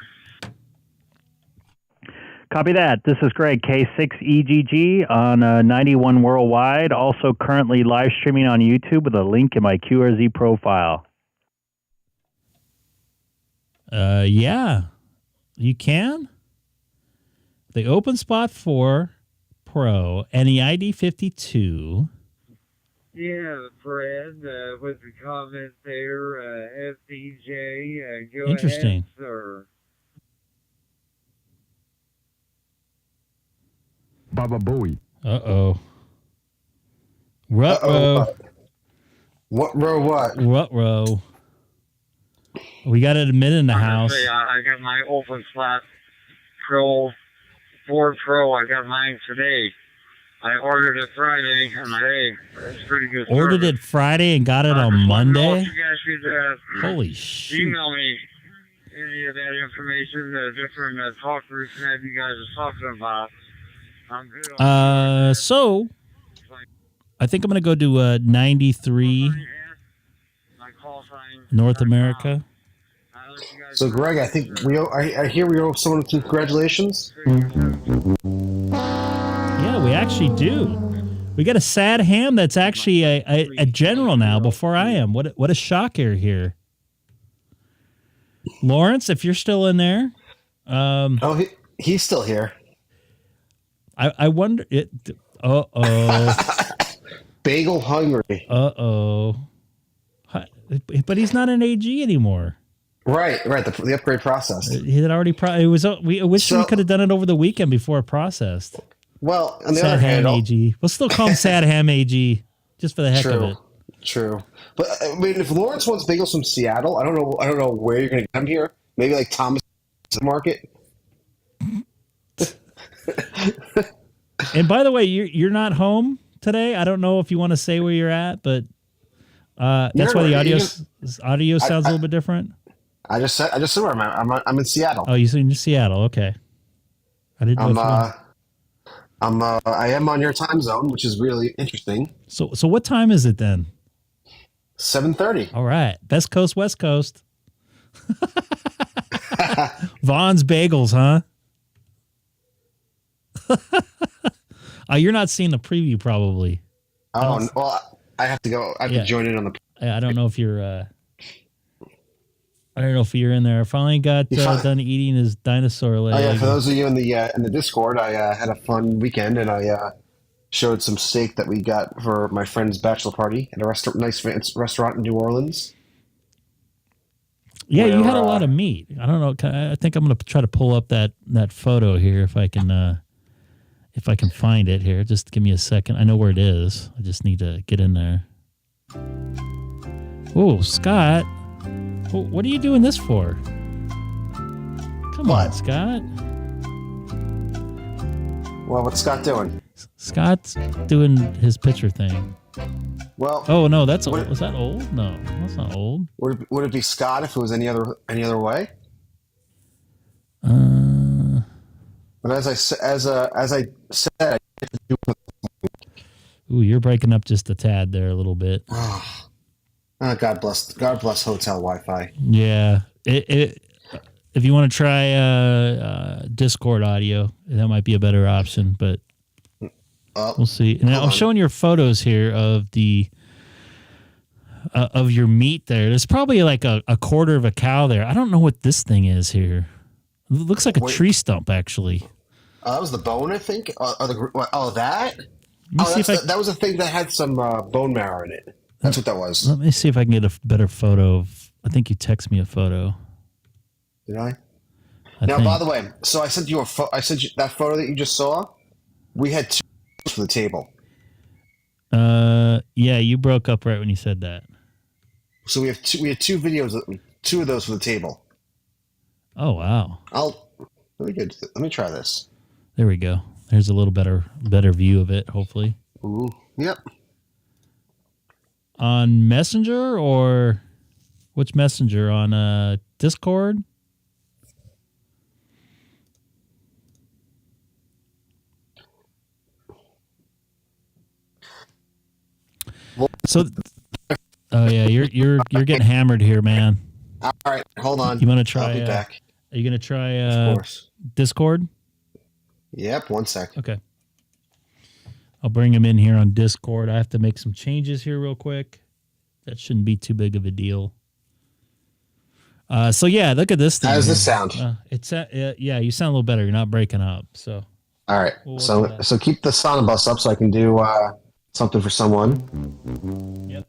Copy that. This is Greg, K6EGG on 91 Worldwide. Also currently live streaming on YouTube with a link in my QRZ profile. Yeah, you can. The OpenSpot 4 Pro and the ID52. Yeah, Fred, with the comment there, FDJ, go Interesting. ahead, sir. Baba Booey. Uh-oh. Rut-row. What row what? Rut-row. We got it admitted in the house. I got my OpenSpot Pro 4 Pro. I got mine today. I ordered it Friday, and hey, it's pretty good. Ordered service. it Friday and got it on Monday? You guys should Holy shit. email me any of that information, different talk groups that you guys are talking about. I'm good on So I think I'm going to go to 93 North America. So, Greg, I think I hear we owe someone congratulations. Yeah, we actually do. We got a sad ham that's actually a general now before I am. What a shocker here. Lawrence, if you're still in there. He's still here. I wonder it. Uh-oh. Bagel hungry. Uh-oh. But he's not an AG anymore. Right. The upgrade process. He had already. I wish we could have done it over the weekend before it processed. Well, on the Sad other hand, Ham AG. We'll still call him Sad Ham AG, just for the heck of it. True. But I mean, if Lawrence wants bagels from Seattle, I don't know where you're going to come here. Maybe like Thomas Market. And by the way, you're not home today. I don't know if you want to say where you're at, but that's why the audio sounds a little bit different. I just said where I'm at. I'm in Seattle. Oh, you're in Seattle. Okay. I didn't know. I am on your time zone, which is really interesting. So what time is it then? 7:30. All right. Best Coast, West Coast. Vaughn's Bagels, huh? You're not seeing the preview, probably. Oh, well, I have to go. I have to join in on the. I don't know if you're. I don't know if you're in there. I finally got done eating his dinosaur leg. Oh yeah, for those of you in the Discord, I had a fun weekend and I showed some steak that we got for my friend's bachelor party at a nice restaurant in New Orleans. Yeah, you had a lot of meat. I don't know. I think I'm going to try to pull up that photo here if I can find it here. Just give me a second. I know where it is. I just need to get in there. Oh, Scott. What are you doing this for? Come on, Scott. Well, what's Scott doing? Scott's doing his picture thing. Well, Oh no, that's old. Was that old? No, that's not old. would it be Scott if it was any other way? But as I said, Ooh, you're breaking up just a tad there, a little bit. God bless hotel Wi-Fi. Yeah, if you want to try Discord audio, that might be a better option, but we'll see. And I'm showing your photos here of the of your meat there. There's probably like a quarter of a cow there. I don't know what this thing is here. It looks like a tree stump, actually. That was the bone, I think. That. That was a thing that had some bone marrow in it. That's what that was. Let me see if I can get a better photo. I think you text me a photo. Did I? Now, by the way, so I sent you I sent you that photo that you just saw. We had two for the table. Yeah, you broke up right when you said that. So we had two videos, two of those for the table. Oh wow! Let me try this. There we go. There's a little better view of it. Hopefully. Ooh. Yep. On Messenger or which Messenger? On Discord? So, oh yeah, you're getting hammered here, man. All right, hold on. You want to try? I'll be back. Are you gonna try of course. Discord? Yep. 1 sec. Okay. I'll bring him in here on Discord. I have to make some changes here real quick. That shouldn't be too big of a deal. So yeah, look at this thing. How does this sound? Yeah, you sound a little better. You're not breaking up. So. All right. So keep the SonoBus up so I can do something for someone. Yep.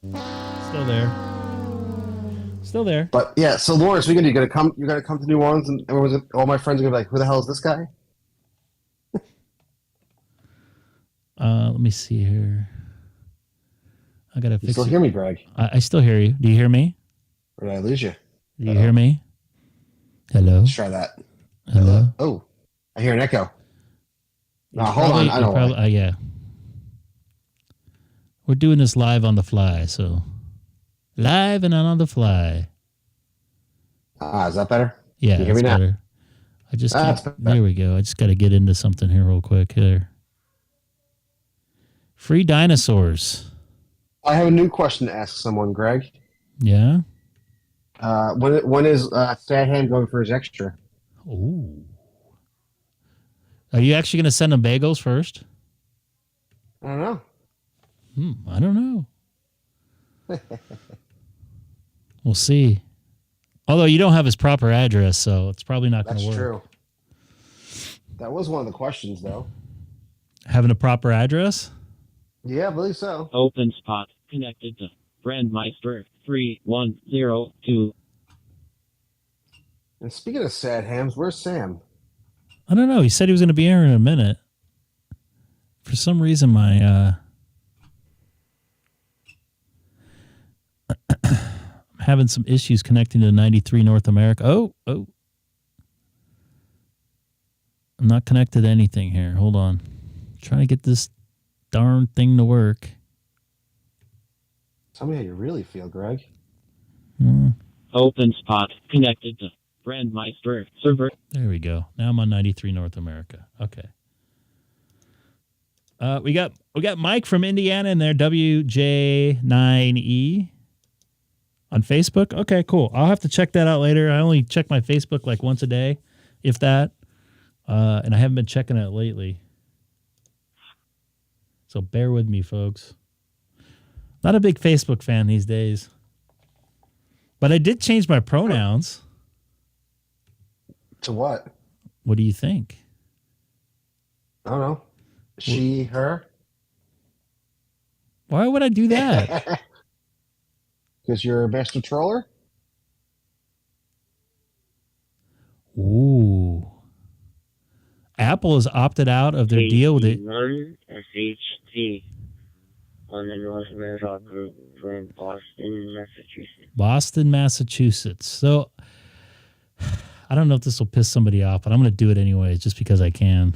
Still there. But yeah, so Lawrence, you're gonna come to New Orleans, and all my friends are gonna be like, "Who the hell is this guy?" Let me see here. I gotta fix. You still hear me, Greg? I still hear you. Do you hear me? Or did I lose you? Do you hear me? Hello. Let's try that. Hello. Oh, I hear an echo. No, hold on. I don't know. Yeah. We're doing this live on the fly, so live and on the fly. Is that better? Yeah, can you hear me better. now? I just there we go. I just got to get into something here real quick. Here. Free dinosaurs. I have a new question to ask someone, Greg. Yeah. When is Sad Ham going for his extra? Ooh. Are you actually going to send them bagels first? I don't know. I don't know. We'll see. Although you don't have his proper address, so it's probably not going to work. That's true. That was one of the questions, though. Having a proper address? Yeah, I believe so. openspot connected to Brandmeister 3102. And speaking of Sad Hams, where's Sam? I don't know. He said he was going to be here in a minute. For some reason, my I'm having some issues connecting to 93 North America. Oh. I'm not connected to anything here. Hold on. Trying to get this darn thing to work. Tell me how you really feel, Greg. openspot connected to Brandmeister server. There we go. Now I'm on 93 North America. Okay. We got Mike from Indiana in there, WJ9E on Facebook. Okay, cool. I'll have to check that out later. I only check my Facebook like once a day, if that. And I haven't been checking it lately. So bear with me, folks. Not a big Facebook fan these days. But I did change my pronouns. To what? What do you think? I don't know. She, her? Why would I do that? Because you're a master troller? Ooh. Apple has opted out of their deal with it. SHT on the North America group from Boston, Massachusetts. Boston, Massachusetts. So I don't know if this will piss somebody off, but I'm going to do it anyway, just because I can.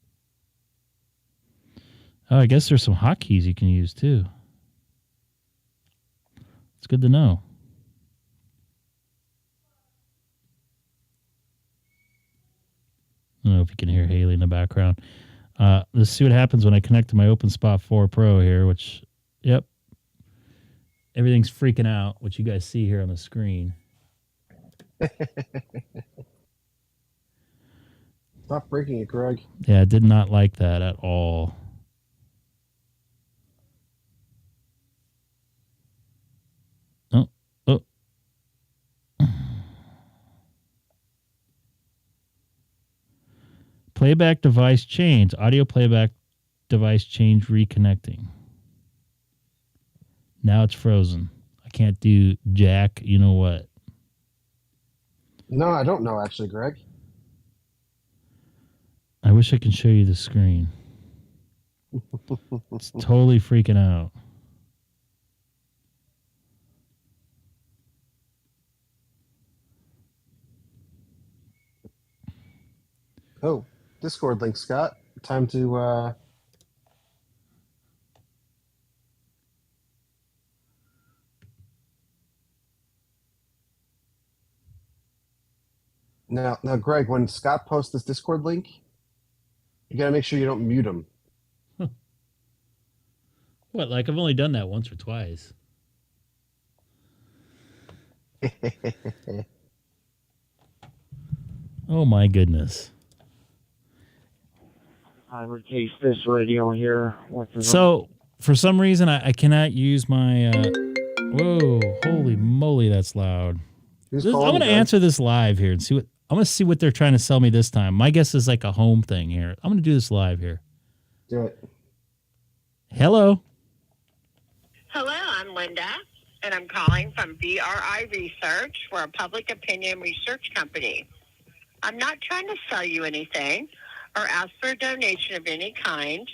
Oh, I guess there's some hotkeys you can use too. It's good to know. I don't know if you can hear Haley in the background. Let's see what happens when I connect to my openspot 4 Pro here, which, yep. Everything's freaking out, which you guys see here on the screen. Stop breaking it, Greg. Yeah, I did not like that at all. Oh. Playback device change. Audio playback device change reconnecting. Now it's frozen. I can't do jack, you know what. No, I don't know, actually, Greg. I wish I could show you the screen. It's totally freaking out. Oh, Discord link, Scott. Time to... Now, Greg, when Scott posts this Discord link, you got to make sure you don't mute him. What? Like I've only done that once or twice. Oh my goodness. I would case this radio here. So for some reason I cannot use my whoa, holy moly, that's loud. I'm gonna answer this live here and see what I'm gonna see what they're trying to sell me this time. My guess is like a home thing here. I'm gonna do this live here. Do it. Hello. Hello, I'm Linda, and I'm calling from BRI Research. We're a public opinion research company. I'm not trying to sell you anything or ask for a donation of any kind.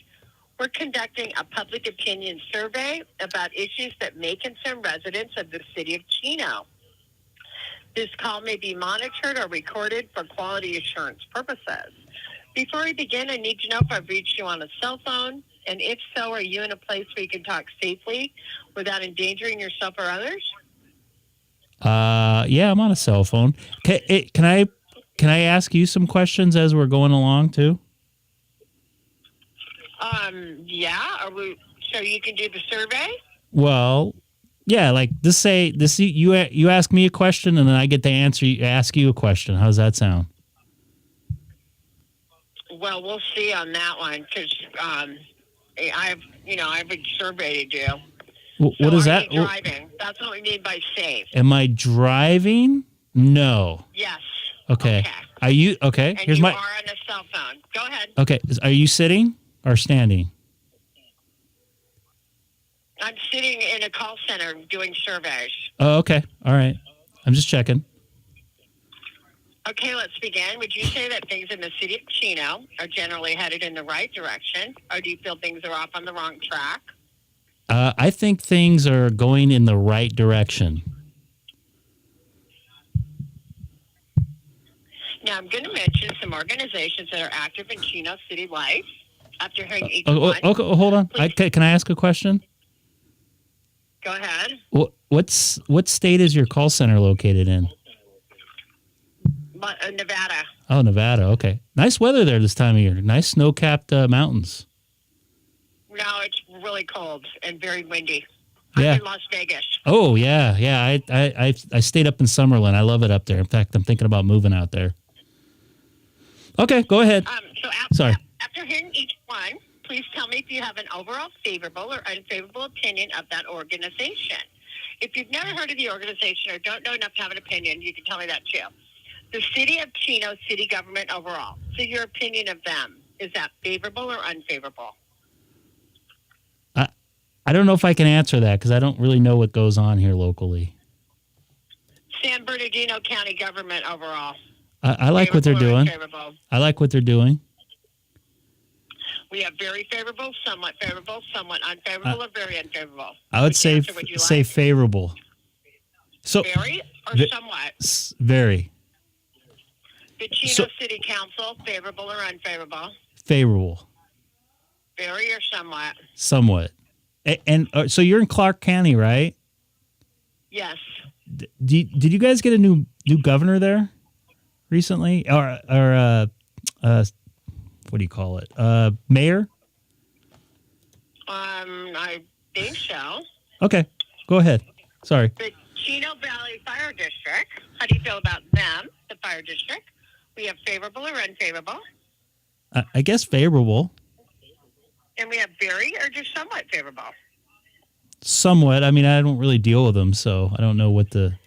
We're conducting a public opinion survey about issues that may concern residents of the city of Chino. This call may be monitored or recorded for quality assurance purposes. Before we begin, I need to know if I've reached you on a cell phone, and if so, are you in a place where you can talk safely without endangering yourself or others? Yeah, I'm on a cell phone. Can I ask you some questions as we're going along too? Yeah. So you can do the survey? Well, yeah, like you ask me a question and then I get to ask you a question. How's that sound? Well, we'll see on that one because I have a survey to do. What is that? Are you driving? That's what we mean by safe. Am I driving? No. Yes. Okay. Are you okay? And Here's you my. are on a cell phone. Go ahead. Okay. Are you sitting or standing? I'm sitting in a call center doing surveys. Oh, okay. All right. I'm just checking. Okay, let's begin. Would you say that things in the city of Chino are generally headed in the right direction, or do you feel things are off on the wrong track? I think things are going in the right direction. Now, I'm going to mention some organizations that are active in Chino city life. After hearing each one. Okay, hold on. Can I ask a question? Go ahead. What state is your call center located in? Nevada. Oh, Nevada. Okay. Nice weather there this time of year. Nice snow-capped mountains. No, it's really cold and very windy. Yeah. I'm in Las Vegas. Oh, yeah. Yeah, I stayed up in Summerlin. I love it up there. In fact, I'm thinking about moving out there. Okay, go ahead. Sorry. After hearing each one, please tell me if you have an overall favorable or unfavorable opinion of that organization. If you've never heard of the organization or don't know enough to have an opinion, you can tell me that too. The city of Chino city government overall. So your opinion of them, is that favorable or unfavorable? I don't know if I can answer that because I don't really know what goes on here locally. San Bernardino County government overall. I like what they're doing. I like what they're doing. We have very favorable, somewhat unfavorable, or very unfavorable. I would say favorable. So very or somewhat? Very. The Chino City Council, favorable or unfavorable? Favorable. Very or somewhat? Somewhat. And so you're in Clark County, right? Yes. Did you guys get a new governor there recently, or what do you call it? Mayor? I think so. Okay, go ahead. Sorry. The Chino Valley Fire District. How do you feel about them, the fire district? We have favorable or unfavorable. I guess favorable. And we have very or just somewhat favorable. Somewhat. I mean, I don't really deal with them, so I don't know what to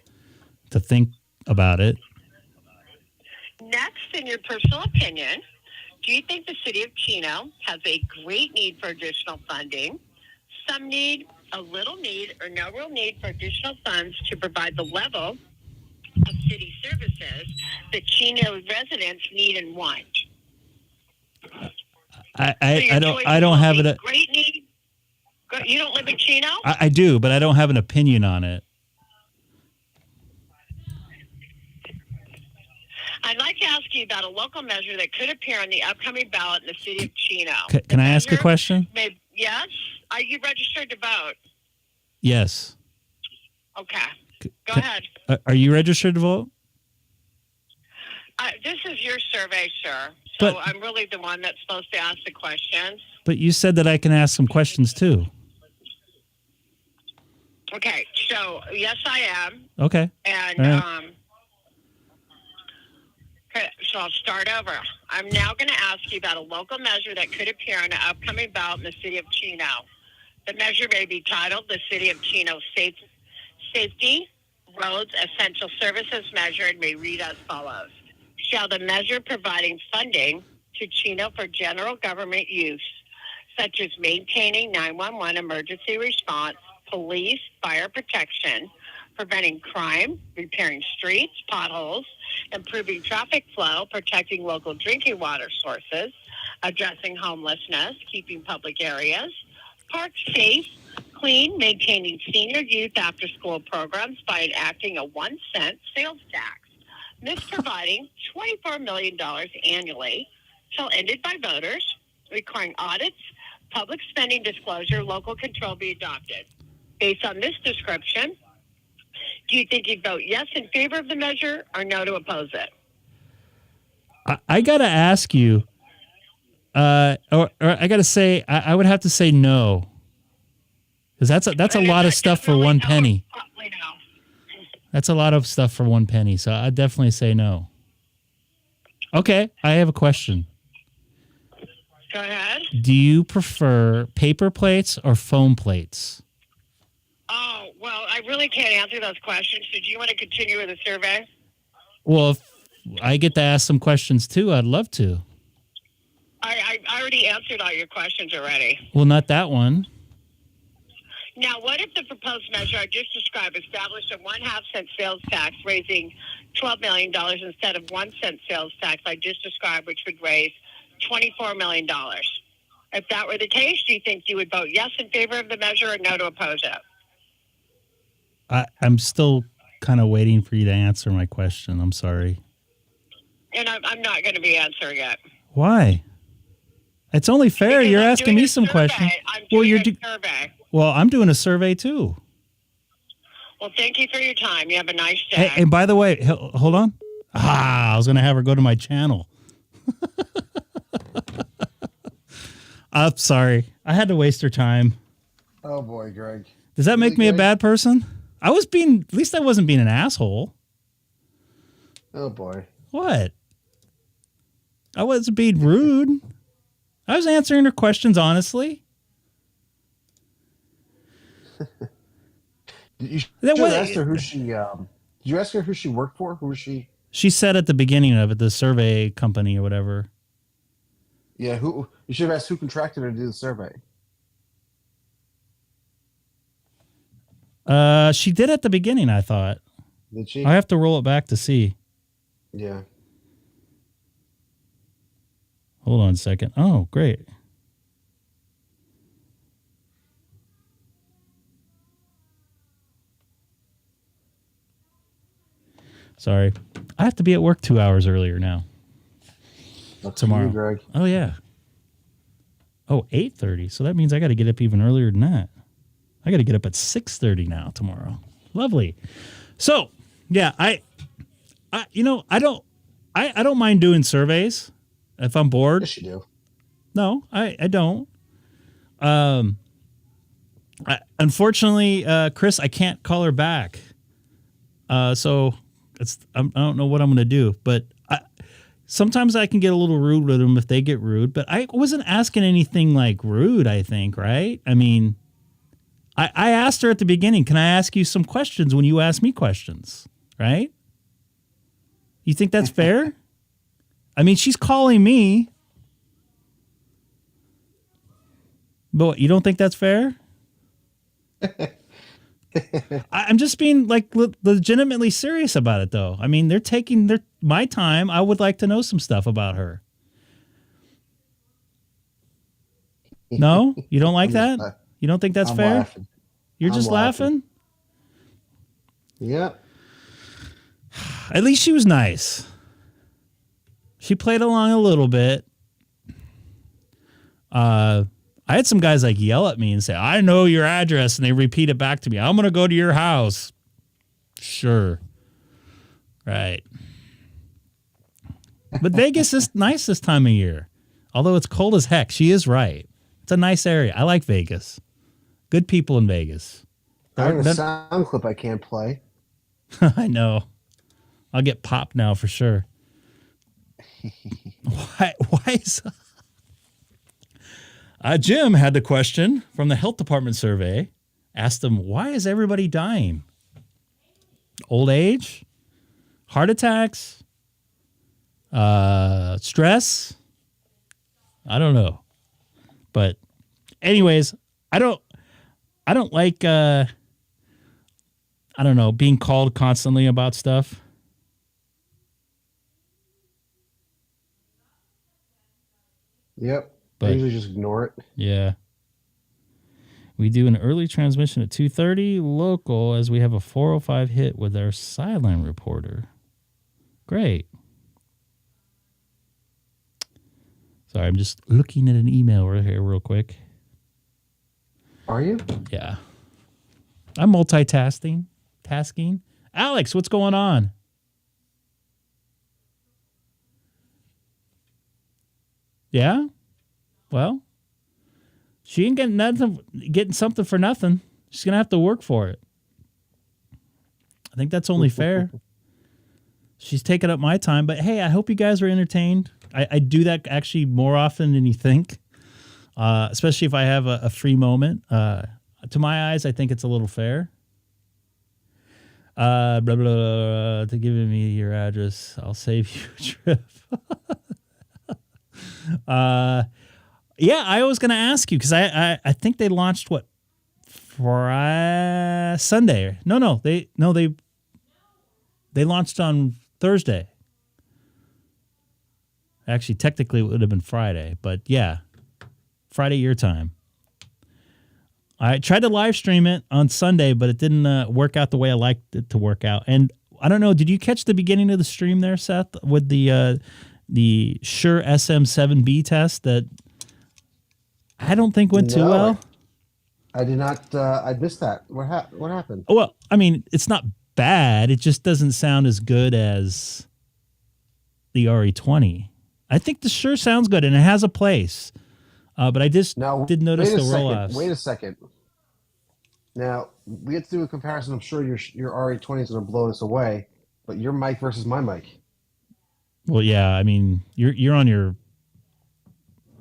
think about it. Next, in your personal opinion, do you think the city of Chino has a great need for additional funding, some need, a little need, or no real need for additional funds to provide the level of city services that Chino residents need and want? I don't have it. Great need. You don't live in Chino? I do, but I don't have an opinion on it. I'd like to ask you about a local measure that could appear on the upcoming ballot in the city of Chino. Can I ask a question? Yes? Are you registered to vote? Yes. Okay. Go ahead. Are you registered to vote? This is your survey, sir. So I'm really the one that's supposed to ask the questions. But you said that I can ask some questions too. Okay. So, yes, I am. Okay. And, right. Okay, so I'll start over. I'm now going to ask you about a local measure that could appear on an upcoming ballot in the city of Chino. The measure may be titled the City of Chino Safety Roads Essential Services Measure and may read as follows. Shall the measure providing funding to Chino for general government use, such as maintaining 911 emergency response, police, fire protection, preventing crime, repairing streets, potholes, improving traffic flow, protecting local drinking water sources, addressing homelessness, keeping public areas, parks safe, clean, maintaining senior youth after-school programs by enacting a 1-cent sales tax, misproviding $24 million annually till ended by voters, requiring audits, public spending disclosure, local control be adopted. Based on this description, do you think you'd vote yes in favor of the measure or no to oppose it? I got to ask you, or I got to say, I would have to say no. Because that's a lot of stuff for one penny. That's a lot of stuff for one penny, so I'd definitely say no. Okay, I have a question. Go ahead. Do you prefer paper plates or foam plates? Oh, well, I really can't answer those questions. So do you want to continue with the survey? Well, if I get to ask some questions too, I'd love to. I already answered all your questions already. Well, not that one. Now, what if the proposed measure I just described established a 1/2-cent sales tax, raising $12 million instead of 1-cent sales tax I just described, which would raise $24 million? If that were the case, do you think you would vote yes in favor of the measure or no to oppose it? I'm still kind of waiting for you to answer my question. I'm sorry. And I'm not going to be answering it. Why? It's only fair. Because You're I'm asking doing me a some survey. questions. I'm doing a survey. Well, I'm doing a survey too. Well, thank you for your time. You have a nice day. Hey, and by the way, hold on. I was going to have her go to my channel. I'm sorry. I had to waste her time. Oh, boy, Greg. Does that make me a bad person? At least I wasn't being an asshole. Oh, boy. What? I wasn't being rude. I was answering her questions honestly. Did you ask her who she? Did you ask her who she worked for? Who was she? She said at the beginning of it, the survey company or whatever. Yeah, who? You should have asked who contracted her to do the survey. She did at the beginning, I thought. Did she? I have to roll it back to see. Yeah. Hold on a second. Oh, great. Sorry. I have to be at work 2 hours earlier now. That's tomorrow. You, Greg. Oh, yeah. Oh, 8:30. So that means I got to get up even earlier than that. I got to get up at 6:30 now tomorrow. Lovely. So, yeah, I don't mind doing surveys if I'm bored. Yes, you do. No, I don't. Unfortunately, Chris, I can't call her back. So I don't know what I'm going to do, but sometimes I can get a little rude with them if they get rude, but I wasn't asking anything like rude, I think, right? I mean, I asked her at the beginning, can I ask you some questions when you ask me questions, right? You think that's fair? I mean, she's calling me. But you don't think that's fair? I'm just being like legitimately serious about it, though. I mean, they're taking my time. I would like to know some stuff about her. No, you don't like that? You don't think that's fair? Laughing. You're just laughing? Yeah. At least she was nice. She played along a little bit. I had some guys like yell at me and say, I know your address, and they repeat it back to me. I'm going to go to your house. Sure. Right. But Vegas is nice this time of year. Although it's cold as heck. She is right. It's a nice area. I like Vegas. Good people in Vegas. I have a sound clip I can't play. I know. I'll get popped now for sure. Why is... Jim had the question from the health department survey. Asked them, why is everybody dying? Old age? Heart attacks? Stress? I don't know. But anyways, I don't like, I don't know, being called constantly about stuff. Yep. But, I usually just ignore it. Yeah. We do an early transmission at 2:30 local as we have a 405 hit with our silent reporter. Great. Sorry, I'm just looking at an email right here real quick. Are you? Yeah. I'm multitasking. Alex, what's going on? Yeah? Well, she ain't getting something for nothing. She's going to have to work for it. I think that's only fair. She's taking up my time, but hey, I hope you guys are entertained. I do that actually more often than you think, especially if I have a free moment. To my eyes, I think it's a little fair. Blah, blah, blah, to giving me your address, I'll save you a trip. Yeah, I was going to ask you because I think they launched what Sunday. No, they launched on Thursday. Actually, technically, it would have been Friday, but yeah, Friday your time. I tried to live stream it on Sunday, but it didn't work out the way I liked it to work out. And I don't know, did you catch the beginning of the stream there, Seth, with the Shure SM7B test that I don't think went too well? I did not. I missed that. What happened? Well, I mean, it's not bad. It just doesn't sound as good as the RE20. I think the Shure sounds good, and it has a place. But I just did notice the roll-offs. Wait a second. Now, we have to do a comparison. I'm sure your RE20 is going to blow this away, but your mic versus my mic. Well, yeah. I mean, you're on your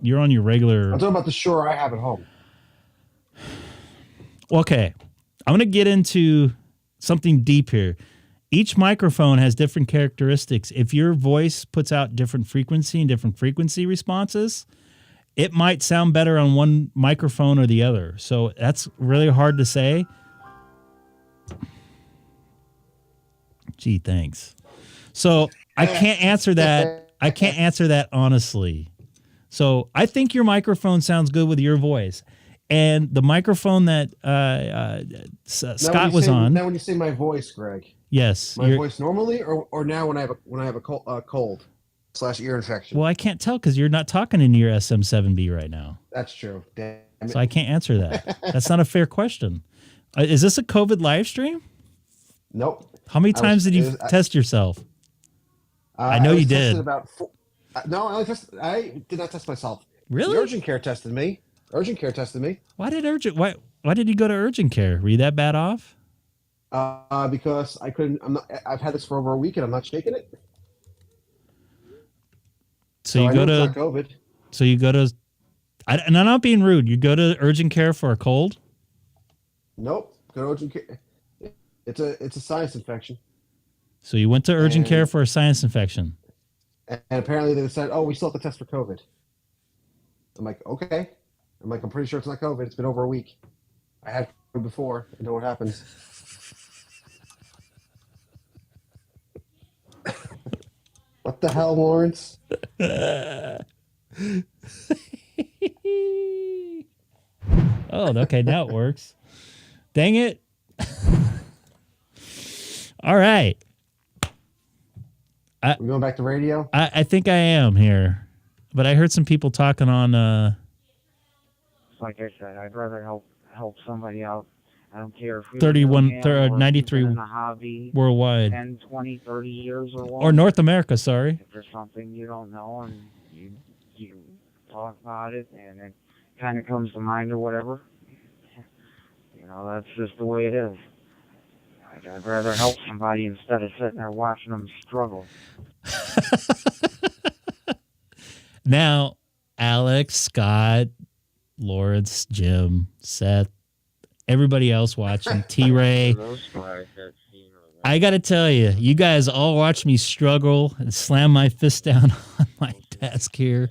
regular. I'm talking about the Shure I have at home. Okay, I'm going to get into something deep here. Each microphone has different characteristics. If your voice puts out different frequency and different frequency responses, it might sound better on one microphone or the other. So that's really hard to say. Gee, thanks. So I can't answer that. I can't answer that honestly. So I think your microphone sounds good with your voice. And the microphone that Scott was on. Now, when you say my voice, Greg. Yes. My voice normally, or now when I have a cold. /ear infection. Well, I can't tell because you're not talking into your SM7B right now. That's true. Damn it. So I can't answer that. That's not a fair question. Is this a COVID live stream? Nope. How many times did you test yourself? I know you did. No, I did not test myself. Really? The urgent care tested me. Urgent care tested me. Why did you go to urgent care? Were you that bad off? Because I couldn't. I've had this for over a week and I'm not shaking it. So you go to COVID. So you go to. And I'm not being rude. You go to urgent care for a cold? Nope. Go to urgent care. It's a sinus infection. So you went to urgent care for a sinus infection. And apparently they decided, we still have to test for COVID. I'm like, okay. I'm pretty sure it's not COVID. It's been over a week. I had COVID before. I know what happens. What the hell, Lawrence? Oh, okay. Now it works. Dang it. All right. We going back to radio? I think I am here. But I heard some people talking on... Like I said, I'd rather help somebody out. I don't care if you're 93 in the hobby worldwide. 10, 20, 30 years or longer. Or North America, sorry. If there's something you don't know and you talk about it and it kind of comes to mind or whatever, that's just the way it is. I'd rather help somebody instead of sitting there watching them struggle. Now, Alex, Scott, Lawrence, Jim, Seth, everybody else watching, T-Ray. I got to tell you, you guys all watch me struggle and slam my fist down on my desk here.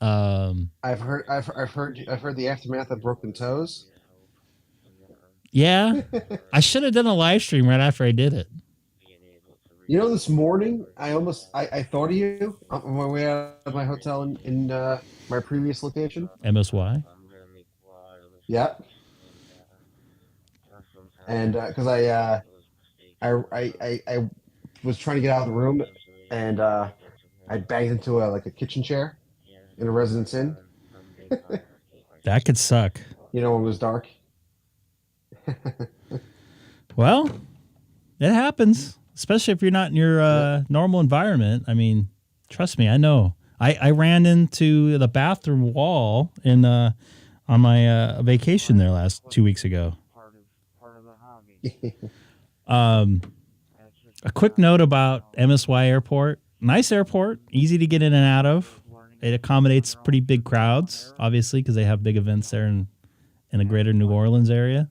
I've heard the aftermath of broken toes. Yeah, I should have done a live stream right after I did it. This morning I thought of you on my way out of my hotel in my previous location. MSY. Yeah. And because I was trying to get out of the room, and I banged into a kitchen chair in a Residence Inn. That could suck. When it was dark. Well, it happens, especially if you're not in your normal environment. I mean, trust me, I know. I ran into the bathroom wall on my vacation there 2 weeks ago. A quick note about MSY Airport. Nice airport, easy to get in and out of. It accommodates pretty big crowds, obviously, because they have big events there in the greater New Orleans area.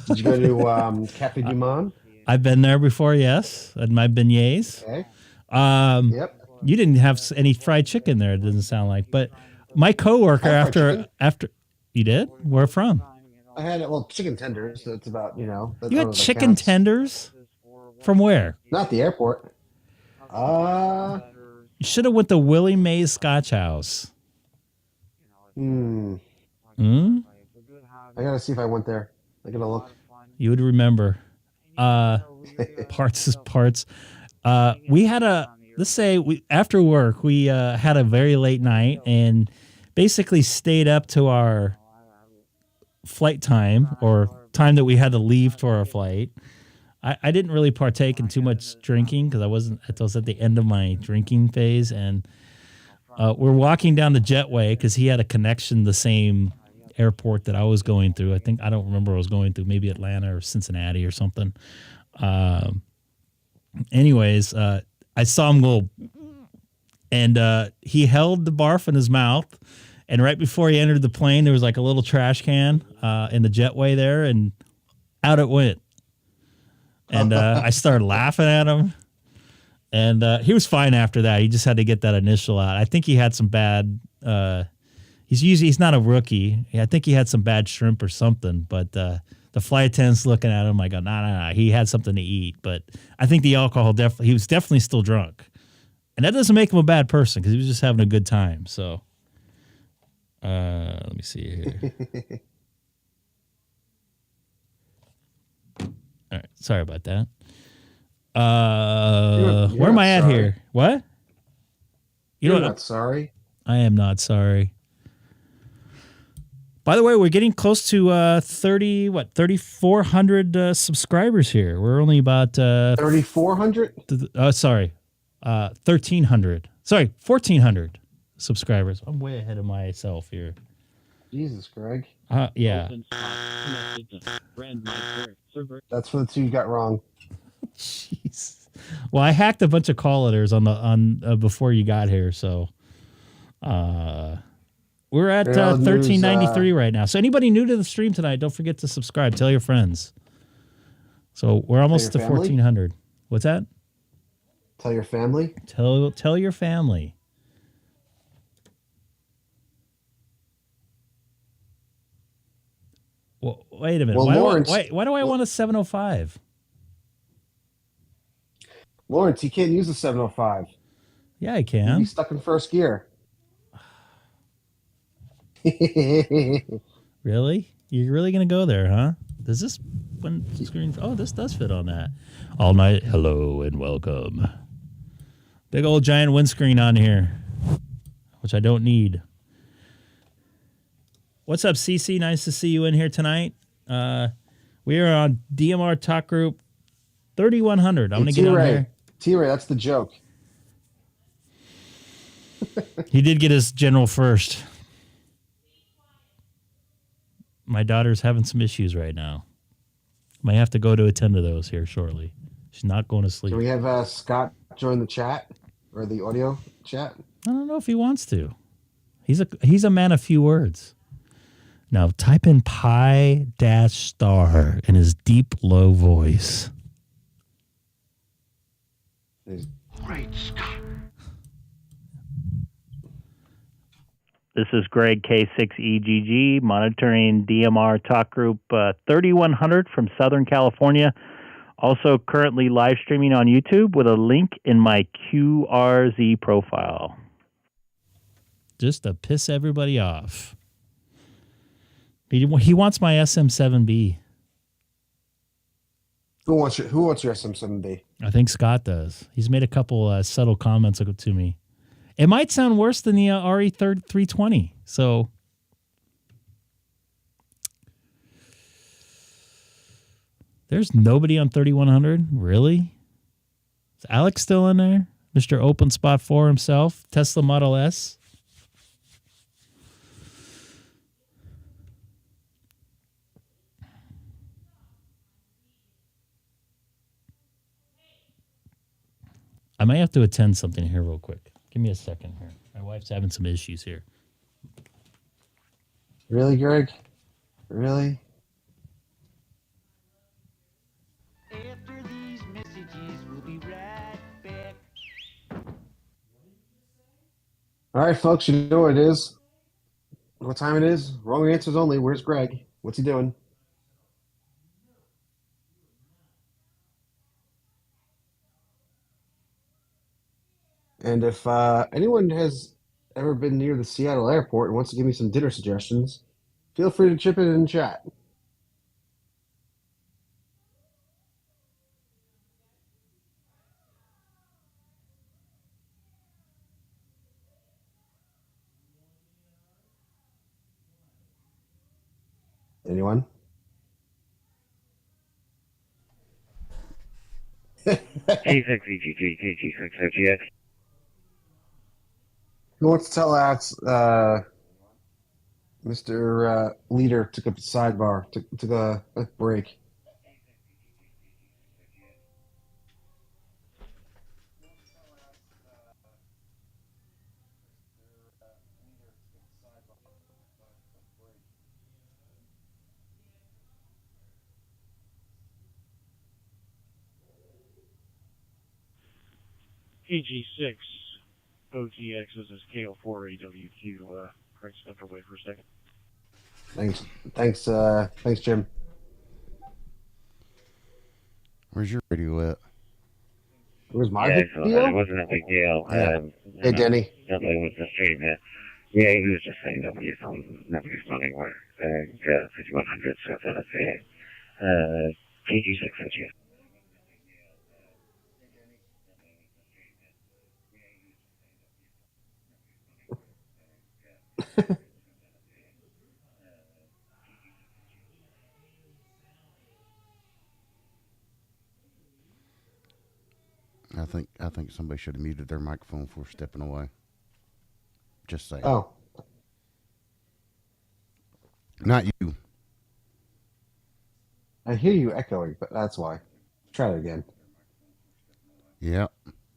Did you go to Cafe Du Monde? I've been there before, yes. Had my beignets. Okay. Yep. You didn't have any fried chicken there, it doesn't sound like. But my coworker after you did? Where from? I had chicken tenders. So it's about You had chicken tenders? From where? Not the airport. You should have went to Willie Mae's Scotch House. I gotta see if I went there. I gotta look. You would remember. Parts is parts. We had after work, we had a very late night and basically stayed up to our flight time or time that we had to leave for our flight. I didn't really partake in too much drinking because I was at the end of my drinking phase, and we're walking down the jetway because he had a connection the same airport that I was going through. I don't remember what I was going through, maybe Atlanta or Cincinnati or something. Anyways, I saw him go, and he held the barf in his mouth, and right before he entered the plane, there was like a little trash can in the jetway there, and out it went. And I started laughing at him, and he was fine after that. He just had to get that initial out. I think he had some bad. He's not a rookie. I think he had some bad shrimp or something. But the flight attendant's looking at him. I go, nah. He had something to eat, but I think the alcohol he was definitely still drunk, and that doesn't make him a bad person because he was just having a good time. So, let me see here. All right, sorry about that. Where am I at here? What? You're not sorry. I am not sorry. By the way, we're getting close to 3,400 subscribers here. We're only about 3,400. Sorry, 1,300. Sorry, 1,400 subscribers. I'm way ahead of myself here. Jesus, Greg. Yeah. Connected to Brandmeister server. That's what the two you got wrong. Jeez. Well, I hacked a bunch of call letters on before you got here, so we're at 1393 right now. So anybody new to the stream tonight, don't forget to subscribe. Tell your friends. So we're almost to 1,400. What's that? Tell your family. Tell your family. Well, wait a minute. Well, why do I want a 705? Lawrence, you can't use the 705. Yeah, I You'll can. be stuck in first gear. Really? You're really going to go there, huh? Does this screen... Oh, this does fit on that. All night, hello and welcome. Big old giant windscreen on here, which I don't need. What's up, CC? Nice to see you in here tonight. We are on DMR Talk Group 3,100. I'm going to get on there. T-Ray, that's the joke. He did get his general first. My daughter's having some issues right now. Might have to go to attend to those here shortly. She's not going to sleep. Can we have Scott join the chat or the audio chat? I don't know if he wants to. He's a man of few words. Now type in Pi-Star in his deep, low voice. Great Scott. This is Greg K6EGG monitoring DMR Talk Group 3,100 from Southern California. Also currently live streaming on YouTube with a link in my QRZ profile. Just to piss everybody off. He wants my SM7B. Who wants your SM7B? I think Scott does. He's made a couple subtle comments to me. It might sound worse than the RE320. So there's nobody on 3,100? Really? Is Alex still in there? Mr. OpenSpot 4 himself? Tesla Model S? I might have to attend something here real quick. Give me a second here. My wife's having some issues here. Really, Greg? Really? After these messages, we'll be right back. All right, folks, you know what it is. What time it is? Wrong answers only. Where's Greg? What's he doing? And if anyone has ever been near the Seattle airport and wants to give me some dinner suggestions, feel free to chip in chat. Anyone? K6EGG. Who wants to tell us Mr. Leader took a sidebar, took a break? KG6 OTX, this is KO4AWQ. Crank step away for a second. Thanks, Jim. Where's your radio at? Where's my So, video? it wasn't a big deal. Yeah. Hey, Denny. Nothing with the stream. Yeah, he was just saying nobody's running where 5100, so I thought I'd say KG6 OTX. I think somebody should have muted their microphone before stepping away. Just saying. Oh, Not you. I hear you echoing, but that's why. Try it again. Yeah.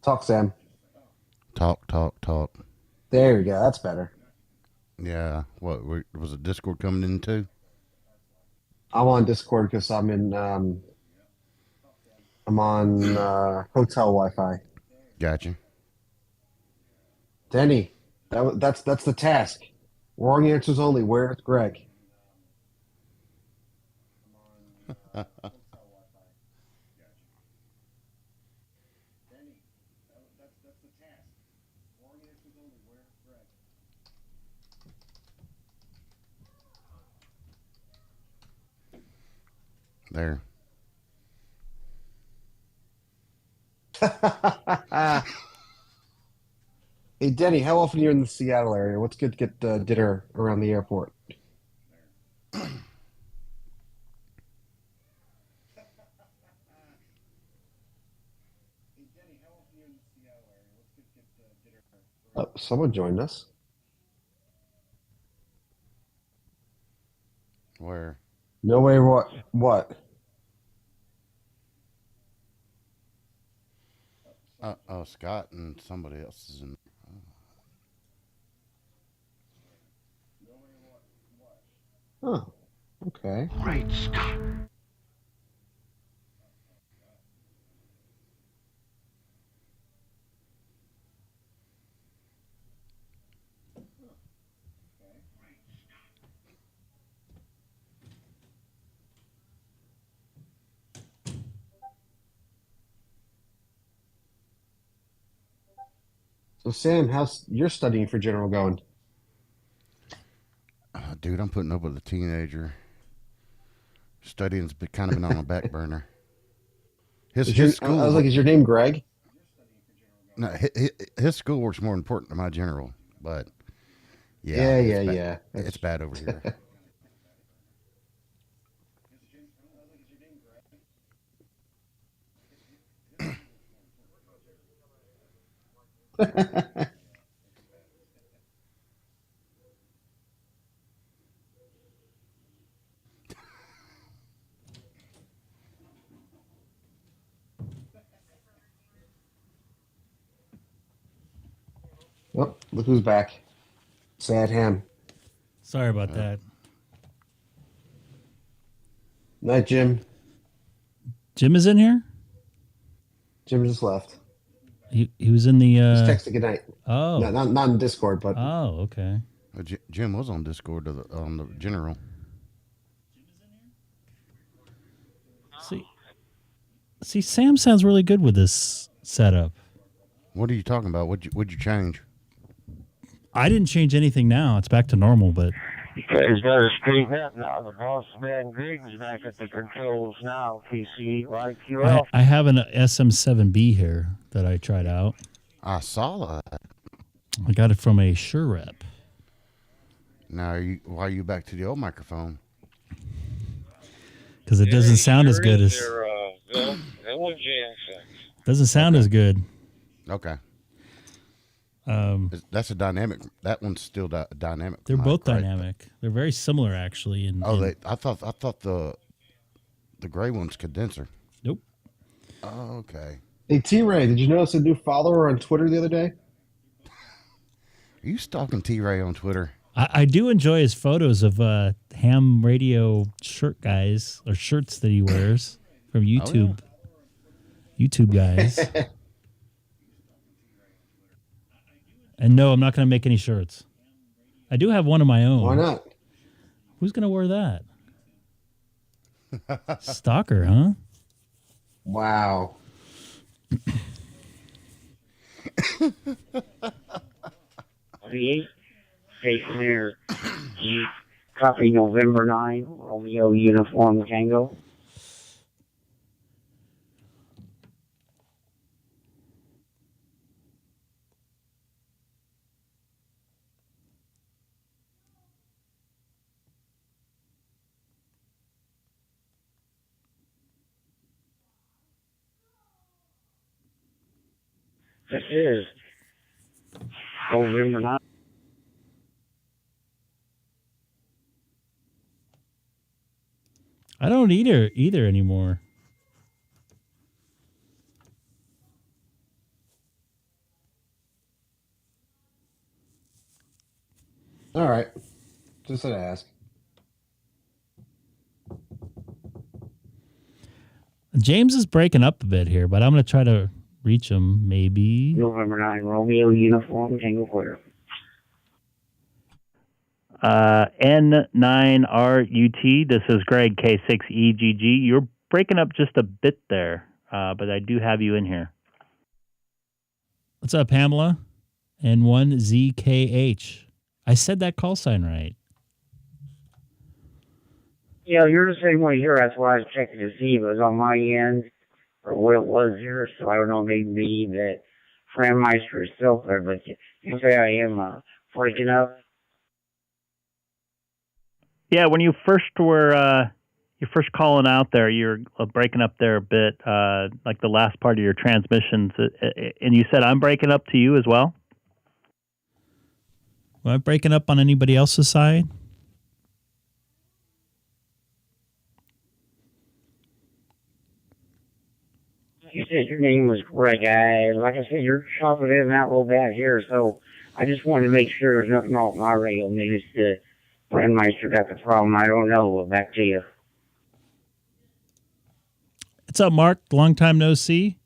Talk, Sam. Talk. There we go. That's better. Yeah. What was it? Discord coming in too? I'm on Discord because I'm on hotel Wi-Fi. Gotcha. Denny, that's the task. Wrong answers only. Where is Greg? There. Hey, Denny, how often are you in the Seattle area? What's good to get dinner around the airport? Oh, someone joined us. Where? No way. What? Oh, Scott and somebody else is in. Oh, okay. Great Scott. So, Sam, how's your studying for general going? Dude, I'm putting up with a teenager. Studying's kind of been on a back burner. His school. I was like, is your name Greg? No, his schoolwork's more important than my general. But Yeah. It's bad over here. Oh, look who's back. Sad ham. Sorry about that. Night, Jim. Jim is in here? Jim just left. He was in the... Just texted good night. Oh. No, not in Discord, but... Oh, okay. Jim was on Discord on the general. See, Sam sounds really good with this setup. What are you talking about? What'd you change? I didn't change anything now. It's back to normal, but... He's got to straighten up now. The boss man Griggs back at the controls now. PC, like you else. I have an SM7B here that I tried out. I saw that. I got it from a Shure rep. Now, why are you back to the old microphone? Because it doesn't sound as good as... Doesn't sound as good. Okay. That's a dynamic. That one's still dynamic. They're both dynamic. They're very similar, actually. I thought the gray one's condenser. Nope. Oh, okay. Hey, T-Ray, did you notice a new follower on Twitter the other day? Are you stalking T-Ray on Twitter? I do enjoy his photos of ham radio shirt guys or shirts that he wears from YouTube. Oh, yeah. YouTube guys. And no, I'm not going to make any shirts. I do have one of my own. Why not? Who's going to wear that? Stalker, huh? Wow. Stay clear. Copy November 9, Romeo Uniform Tango. This is November 9th. I don't either anymore. All right. Just to ask. James is breaking up a bit here, but I'm going to try to reach him, maybe. November 9th, Romeo Uniform Tango Clear. N9RUT. This is Greg, K6EGG. You're breaking up just a bit there, but I do have you in here. What's up, Pamela? N1ZKH. I said that call sign right. Yeah, you're the same way here. That's why I was checking to see if it was on my end or what it was here. So I don't know, maybe that Frameister is still there, but you say I am breaking up. Yeah, when you first were you're first calling out there, you're breaking up there a bit, like the last part of your transmissions, and you said I'm breaking up to you as well. Am I breaking up on anybody else's side? You said your name was Greg. Like I said, you're chopping in and out a little bit here, so I just wanted to make sure there's nothing off my radio. Maybe it's the Brandmeister got the problem. I don't know. Back to you. What's up, Mark? Long time no see.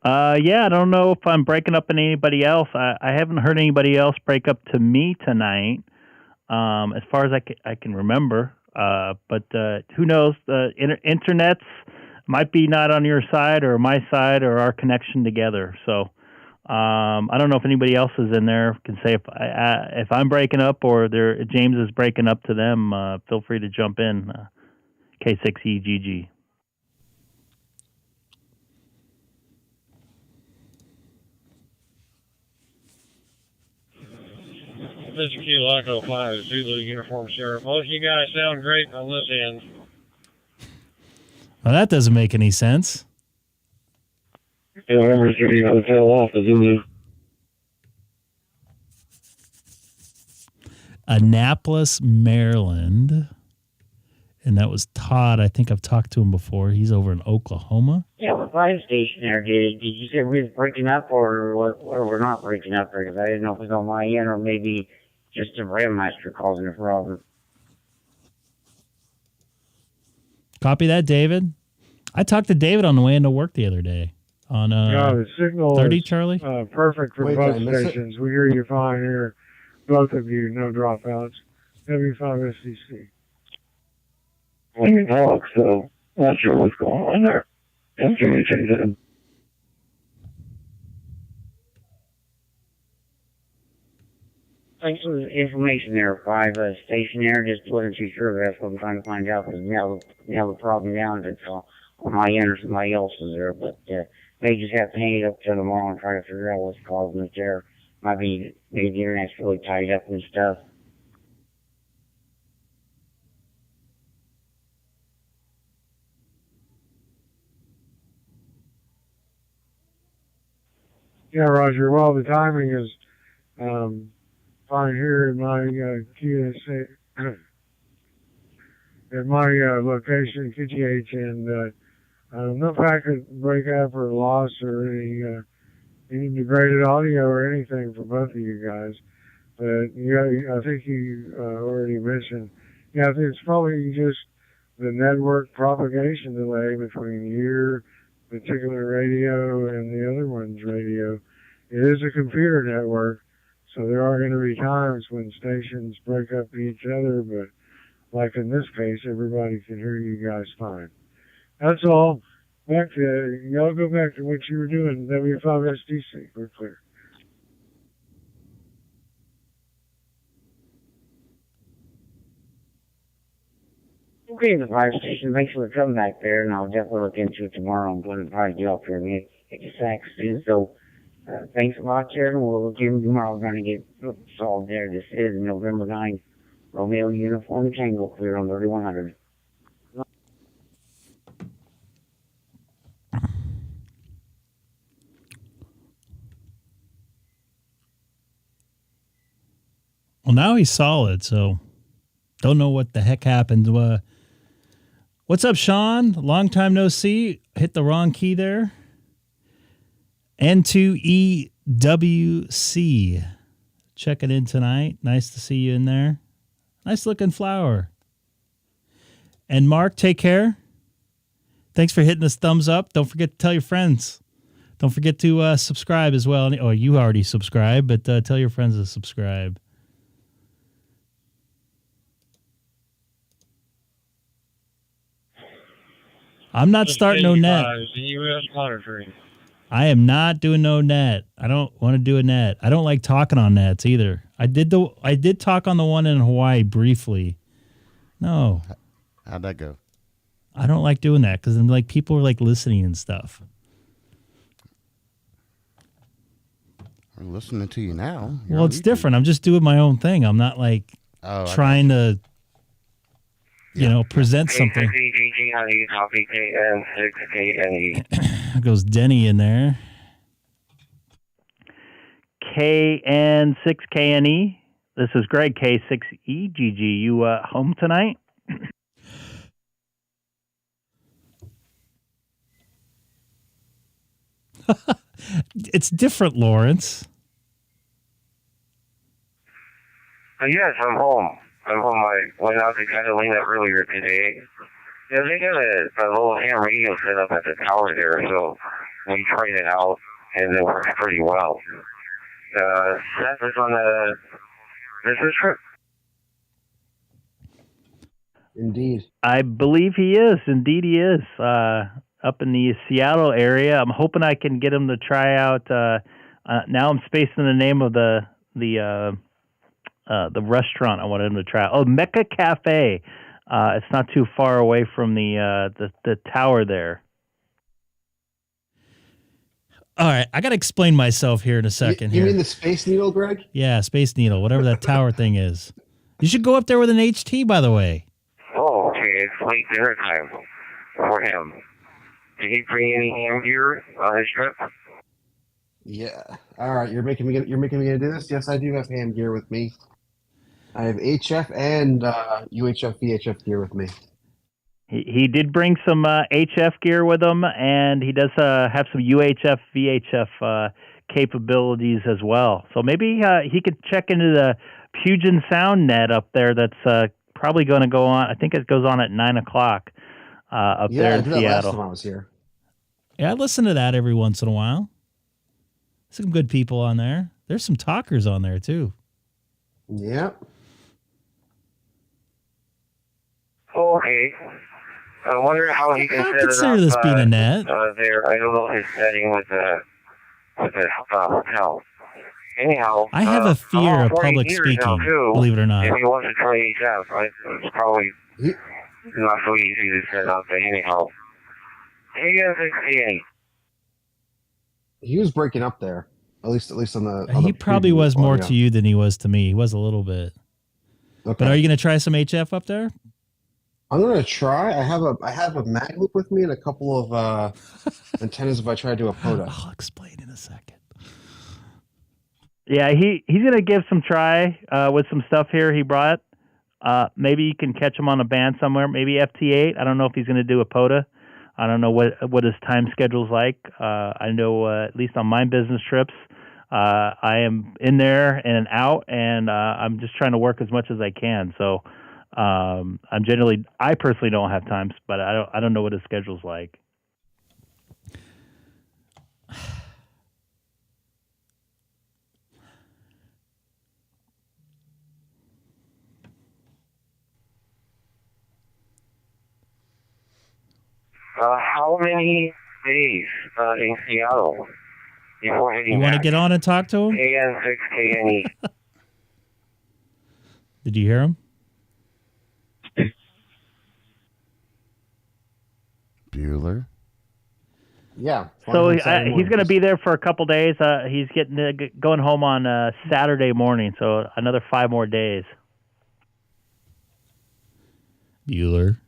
Yeah, I don't know if I'm breaking up on anybody else. I haven't heard anybody else break up to me tonight, as far as I can remember. But who knows? Internets might be not on your side or my side or our connection together. So I don't know if anybody else is in there can say if I'm breaking up or James is breaking up to them. Feel free to jump in. K6EGG. Mr. Q Loco 5 is Zulu Uniform Sheriff. Both you guys sound great on this end. Well, that doesn't make any sense. Yeah, remember City Hotel off the Zulu. Annapolis, Maryland. And that was Todd. I think I've talked to him before. He's over in Oklahoma. Yeah, what fire station there? Did you say we was breaking up or we're not breaking up? Because I didn't know if it was on my end or maybe just a Brandmeister causing a problem. Copy that, David. I talked to David on the way into work the other day. On the signal 30, is, Charlie? Perfect for both stations. We hear you fine here. Both of you, no dropouts. W5SCC. When you talk, so not sure what's going on there. Don't give me anything. Thanks for the information there, 5 station there. Just wasn't too sure. That's what I'm trying to find out because now the problem down that's on my end or somebody else's there. But they just have to hang it up till tomorrow and try to figure out what's causing it there. Might be maybe the internet's really tied up and stuff. Yeah, Roger. Well, the timing is fine here in my QSA, at my location, QTH, and no packet breakup or loss or any degraded audio or anything for both of you guys. But I think you already mentioned, I think it's probably just the network propagation delay between your particular radio and the other one's radio. It is a computer network, so there are going to be times when stations break up each other, but like in this case, everybody can hear you guys fine. That's all. Back to, y'all go back to what you were doing, W5SDC, we're clear. Okay, the fire station. Thanks for coming back there, and I'll definitely look into it tomorrow. I'm going to probably get up here and get the sack soon. So, thanks a lot, Chair. We'll look in tomorrow. We're going to get solved there. This is November 9th, Romeo Uniform Tango Clear on 3100. Well, now he's solid, so don't know what the heck happened. What's up, Sean? Long time no see. Hit the wrong key there. N2EWC. Checking in tonight. Nice to see you in there. Nice looking flower. And Mark, take care. Thanks for hitting us thumbs up. Don't forget to tell your friends. Don't forget to subscribe as well. Oh, you already subscribed, but tell your friends to subscribe. I'm not starting no net. I am not doing no net. I don't want to do a net. I don't like talking on nets either. I did talk on the one in Hawaii briefly. No. How'd that go? I don't like doing that because like people are like listening and stuff. I'm listening to you now. Well, it's different. I'm just doing my own thing. I'm not like trying to, present something. There goes Denny in there. KN6KNE. This is Greg, K6EGG. You home tonight? It's different, Lawrence. Yes, I'm home. I went out to Catalina earlier today. Yeah, they got a little ham radio set up at the tower there, so we tried it out, and it works pretty well. Seth is on a business trip. Indeed. I believe he is. Indeed, he is. Up in the Seattle area. I'm hoping I can get him to try out. Now I'm spacing the name of the restaurant I wanted him to try. Oh, Mecca Cafe. It's not too far away from the tower there. All right, I got to explain myself here in a second. You mean the Space Needle, Greg? Yeah, Space Needle, whatever that tower thing is. You should go up there with an HT, by the way. Oh, okay. It's late dinner time for him. Did he bring any ham gear on his trip? Yeah. All right. You're making me gonna do this. Yes, I do have ham gear with me. I have HF and UHF VHF gear with me. He did bring some HF gear with him, and he does have some UHF VHF capabilities as well. So maybe he could check into the Puget Sound net up there. That's probably going to go on. I think it goes on at 9:00 up there in Seattle. Last time I was here. Yeah, I listen to that every once in a while. Some good people on there. There's some talkers on there too. Yep. Okay. I wonder how he can set it up. Consider this being a net. There, I don't know his setting with the hotel. Anyhow, I have a fear of public speaking, believe it or not. If he wants to try HF, it's probably not so easy to set up. But anyhow, he was breaking up there. At least on the. He probably was more to you than he was to me. He was a little bit. Okay. But are you going to try some HF up there? I'm going to try. I have a mag loop with me and a couple of antennas if I try to do a POTA. I'll explain in a second. Yeah, he's going to give some try with some stuff here he brought. Maybe you can catch him on a band somewhere. Maybe FT8. I don't know if he's going to do a POTA. I don't know what his time schedule's like. I know at least on my business trips, I am in there and out, and I'm just trying to work as much as I can. So I personally don't have times, but I don't know what his schedule's like. How many days in Seattle before heading You want to get on and talk to him? KN6KNE. Did you hear him? Bueller. Yeah. So he's going to be there for a couple days. He's going home on Saturday morning, so another 5 more days. Bueller.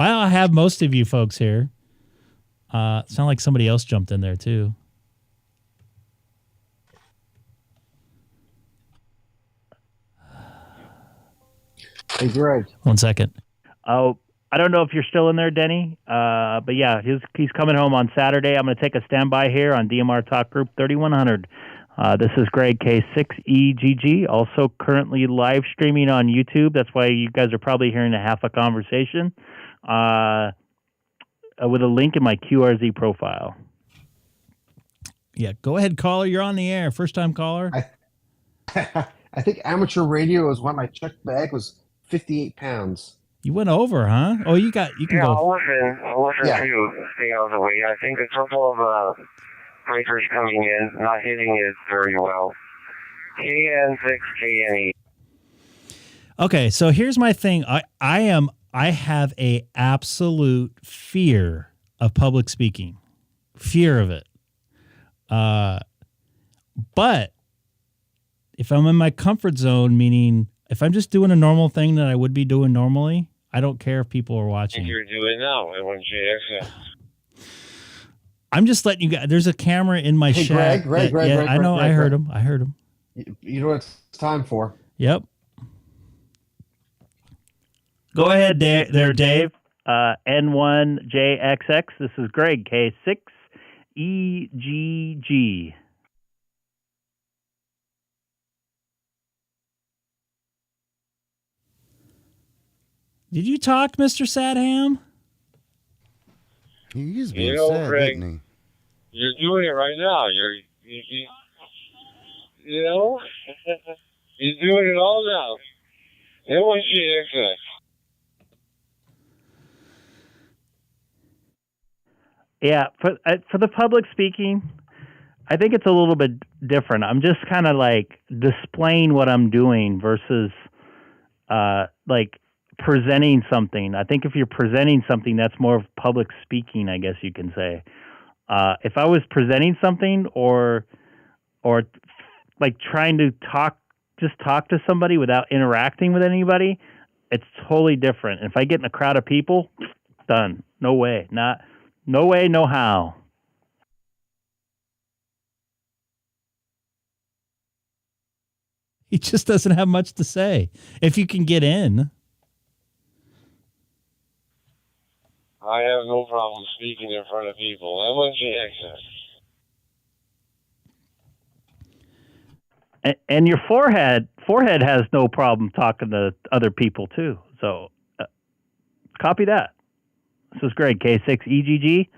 While I have most of you folks here, it sounded like somebody else jumped in there too. Hey, Greg. 1 second. Oh, I don't know if you're still in there, Denny. But yeah, he's coming home on Saturday. I'm going to take a standby here on DMR Talk Group 3100. This is Greg K6EGG, also currently live streaming on YouTube. That's why you guys are probably hearing a half a conversation with a link in my QRZ profile. Yeah, go ahead, caller. You're on the air. First time caller. I think amateur radio was when my check bag was 58 pounds. You went over, huh? Oh, you can Yeah, go. I listen Yeah. to stay out of the way. I think a couple of breakers coming in, not hitting it very well. KN6, KNE. Okay, so here's my thing. I have a absolute fear of public speaking. Fear of it. But if I'm in my comfort zone, meaning if I'm just doing a normal thing that I would be doing normally, I don't care if people are watching. You're doing now. It went JXS. I'm just letting you guys. There's a camera in my Hey, shack. Greg, I know. I heard him. You know what it's time for? Yep. Go ahead there, Dave. N1JXX. This is Greg K6EGG. Did you talk, Mr. Sadham? He's been sad, Greg, didn't you're doing it right now. You know, you're doing it all now. It went JXS. Yeah, for the public speaking, I think it's a little bit different. I'm just kind of like displaying what I'm doing versus like presenting something. I think if you're presenting something, that's more of public speaking, I guess you can say. If I was presenting something or like trying to talk to somebody without interacting with anybody, it's totally different. If I get in a crowd of people, done. No way. No way, no how. He just doesn't have much to say. If you can get in. I have no problem speaking in front of people. I went JXS. And your forehead has no problem talking to other people too. So copy that. This is Greg K6EGG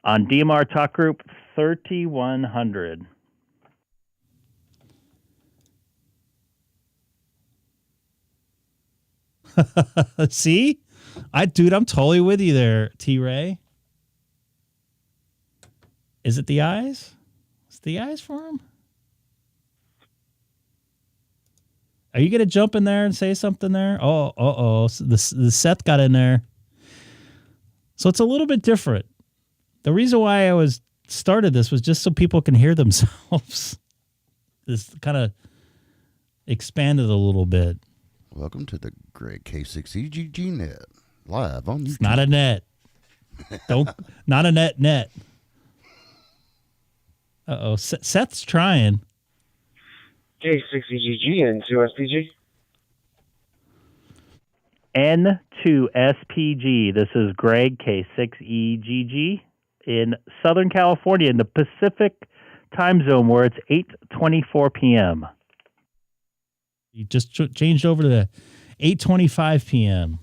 on DMR Talk Group 3100. See? I'm totally with you there, T-Ray. Is it the eyes? Is it the eyes for him? Are you going to jump in there and say something there? Oh. The Seth got in there. So it's a little bit different. The reason why I started this was just so people can hear themselves. This kind of expanded a little bit. Welcome to the Greg K6EGG net. Live on YouTube. It's not a net. Not a net. Uh-oh. Seth's trying. K6EGG and 2SPG. N2SPG. This is Greg K6EGG in Southern California in the Pacific time zone where it's 8:24 p.m. You just changed over to 8:25 p.m.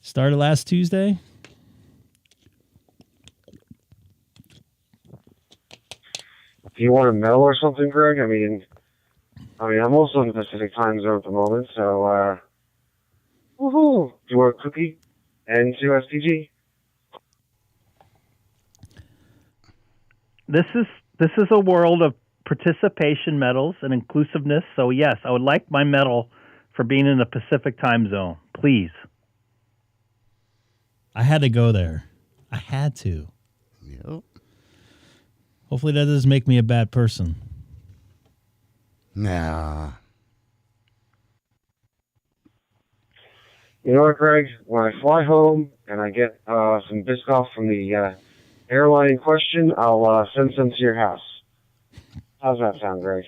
Started last Tuesday. Do you want a medal or something, Greg? I mean, I'm also in the Pacific time zone at the moment, so, woohoo! Do you want a cookie? And 2SPG? This is a world of participation medals and inclusiveness. So yes, I would like my medal for being in the Pacific time zone, please. I had to go there. I had to. Yep. Hopefully that doesn't make me a bad person. Nah. You know what, Greg? When I fly home and I get some disc off from the airline in question, I'll send some to your house. How's that sound, Greg?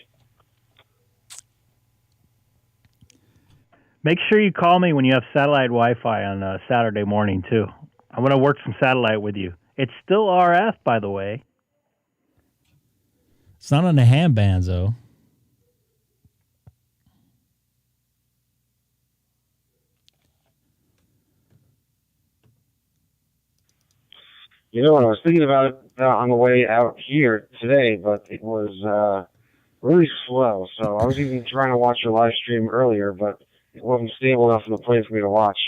Make sure you call me when you have satellite Wi-Fi on Saturday morning, too. I want to work some satellite with you. It's still RF, by the way. It's not on the ham bands, though. You know, I was thinking about it on the way out here today, but it was really slow. So I was even trying to watch your live stream earlier, but it wasn't stable enough in the plane for me to watch.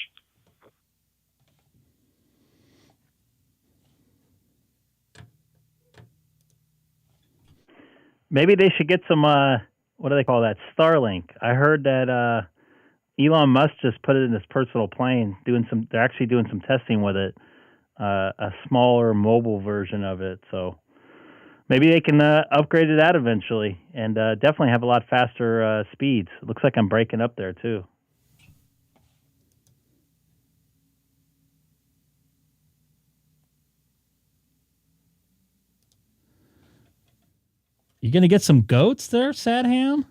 Maybe they should get some, what do they call that, Starlink. I heard that Elon Musk just put it in his personal plane. They're actually doing some testing with it, a smaller mobile version of it. So maybe they can upgrade to that eventually and definitely have a lot faster speeds. It looks like I'm breaking up there, too. You going to get some goats there, Sad Ham?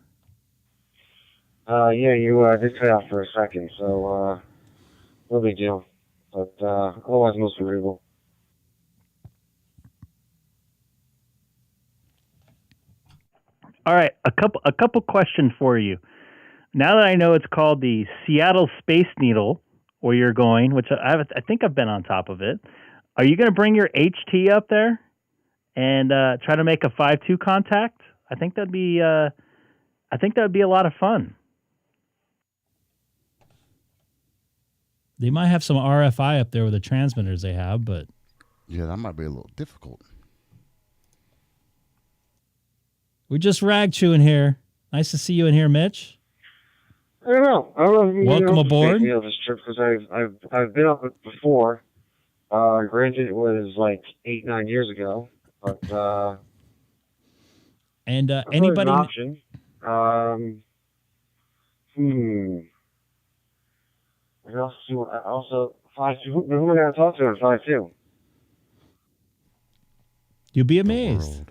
Yeah, you did cut out for a second, so no big deal. But otherwise, mostly readable. All right, a couple questions for you. Now that I know it's called the Seattle Space Needle, where you're going, which I think I've been on top of it. Are you going to bring your HT up there and try to make a 5.2 contact? I think that'd be a lot of fun. They might have some RFI up there with the transmitters they have, but yeah, that might be a little difficult. We just rag chewing here. Nice to see you in here, Mitch. I don't know. Welcome aboard. This trip because I've been up it before. Granted, it was like 8-9 years ago, but and anybody an option. Also 5.2. Who am I going to talk to on 5.2? You'll be amazed.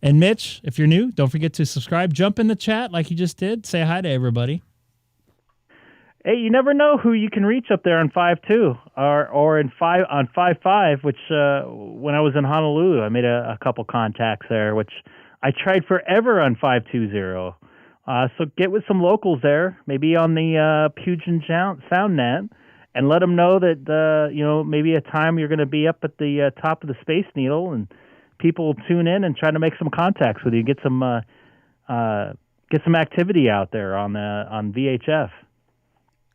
And Mitch, if you're new, don't forget to subscribe. Jump in the chat like you just did. Say hi to everybody. Hey, you never know who you can reach up there on 5.2 or on 5.5, which when I was in Honolulu, I made a couple contacts there, which I tried forever on 5.20. So get with some locals there, maybe on the Puget Sound net, and let them know that maybe a time you're going to be up at the top of the Space Needle, and people will tune in and try to make some contacts with you, get some activity out there on VHF.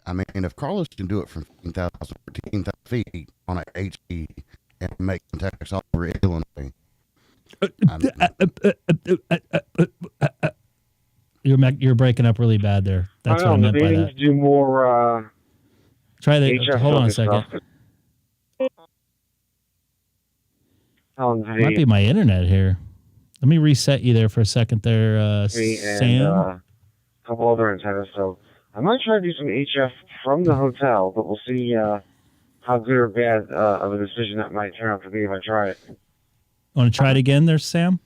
I mean, if Carlos can do it from 14,000 feet on an HE and make contacts all over Illinois, you're breaking up really bad there. That's what I meant by that. To do more. Try the. Hold on a second. Might be my internet here. Let me reset you there for a second there, Sam. A couple other antennas. So I might try to do some HF from the hotel, but we'll see how good or bad of a decision that might turn out to be if I try it. Want to try it again there, Sam?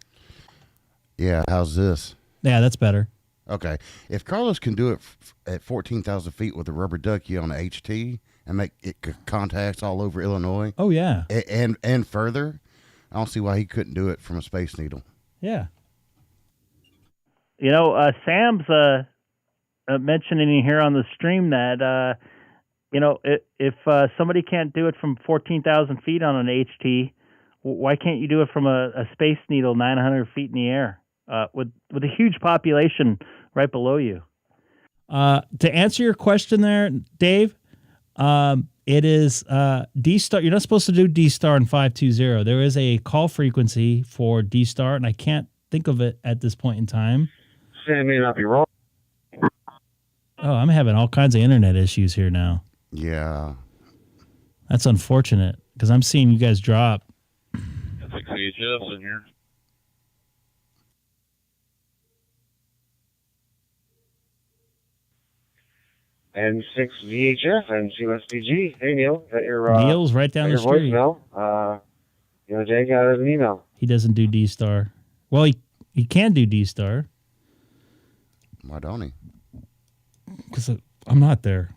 Yeah, how's this? Yeah, that's better. Okay. If Carlos can do it at 14,000 feet with a rubber ducky on a HT and make it contacts all over Illinois. Oh, yeah. And further, I don't see why he couldn't do it from a Space Needle. Yeah. You know, Sam's mentioning here on the stream that, if somebody can't do it from 14,000 feet on an HT, why can't you do it from a Space Needle 900 feet in the air with a huge population right below you? To answer your question there, Dave, it is DStar. You're not supposed to do DStar in 520. There is a call frequency for DStar, and I can't think of it at this point in time. Sam may not be wrong. Oh, I'm having all kinds of internet issues here now. Yeah. That's unfortunate because I'm seeing you guys drop. It's like VHS in here. and 6 VHF and CSPG. Hey, Neil, got your, Neil's right down the street. voicemail. You know, Jay got an email. He doesn't do DStar. Well, he can do DStar. Why don't he? Because I'm not there.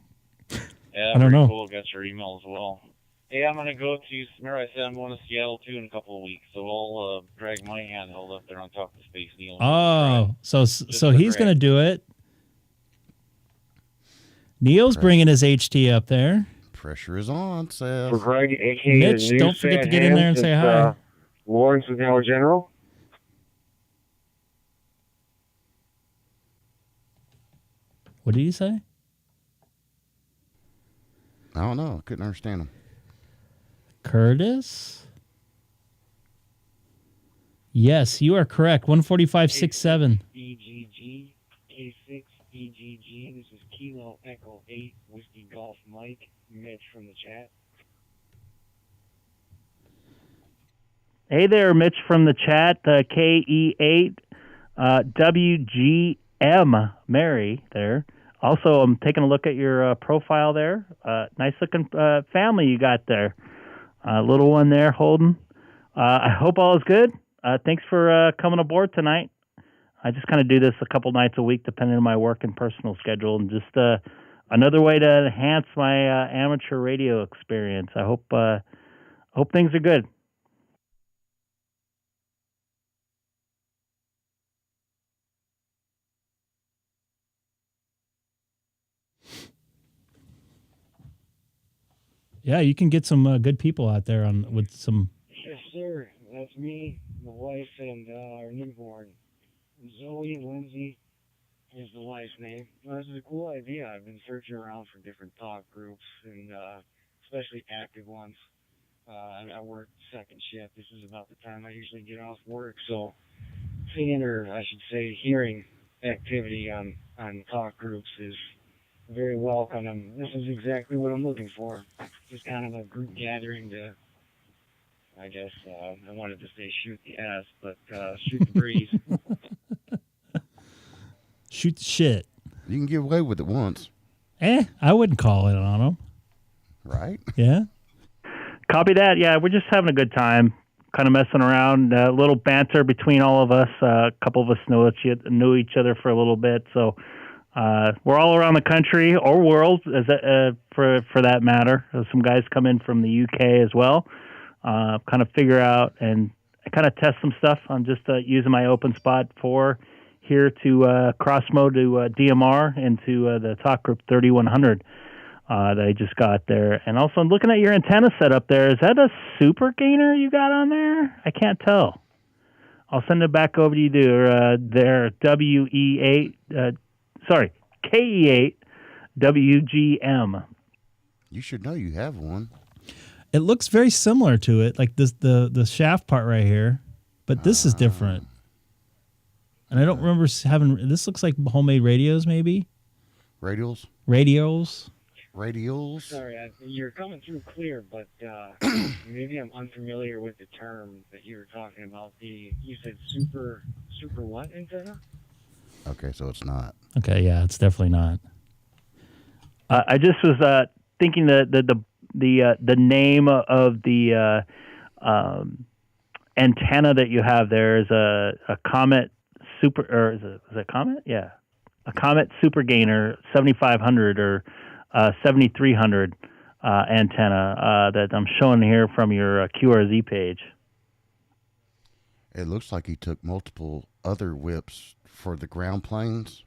Yeah, I don't know. Cool. Got your email as well. Hey, I'm gonna go to. Remember, I said I'm going to Seattle too in a couple of weeks, so I'll drag my handheld up there on top of the Space Needle. Oh, so he's gonna do it. Neil's bringing his HT up there. Pressure is on, Seth. For Greg, a.k.a. Mitch, don't forget to get in there and say hi. Lawrence is now a general. What did he say? I don't know. I couldn't understand him. Curtis? Yes, you are correct. 145.67. EGG, K6EGG. This is Kilo Echo 8, Whiskey Golf Mike, Mitch from the chat. Hey there, Mitch from the chat. KE8, WGM, Mary there. Also, I'm taking a look at your profile there. Nice looking family you got there. Little one there, Holden. I hope all is good. Thanks for coming aboard tonight. I just kind of do this a couple nights a week, depending on my work and personal schedule, and just another way to enhance my amateur radio experience. I hope things are good. Yeah, you can get some good people out there with some. Yes, sir. That's me, my wife, and our newborn. Zoe Lindsay is the wife's name. Well, this is a cool idea. I've been searching around for different talk groups, and especially active ones. I work second shift. This is about the time I usually get off work, so seeing, or I should say hearing activity on talk groups is very welcome, and this is exactly what I'm looking for. Just kind of a group gathering to, I guess, I wanted to say shoot the ass, but shoot the breeze. Shoot the shit. You can get away with it once. I wouldn't call it on them. Right? Yeah. Copy that. Yeah, we're just having a good time, kind of messing around, a little banter between all of us. A couple of us knew each other for a little bit, so we're all around the country or world, for that matter. Some guys come in from the UK as well. Kind of figure out and kind of test some stuff. I'm just using my openspot 4 here to cross mode to DMR into the talk group 3100 that I just got there. And also, I'm looking at your antenna setup there. Is that a super gainer you got on there? I can't tell. I'll send it back over to you there. KE8 WGM. You should know you have one. It looks very similar to it, like this the shaft part right here, but this is different. And I don't remember having. This looks like homemade radios, maybe. Radials. Sorry, you're coming through clear, but maybe I'm unfamiliar with the term that you were talking about. You said super what antenna? Okay, so it's not. Okay, yeah, it's definitely not. I just was thinking the name of the antenna that you have there is a Comet Super, or is it Comet? Yeah, a Comet Super Gainer 7500 or 7300 antenna that I'm showing here from your QRZ page. It looks like he took multiple other whips for the ground planes,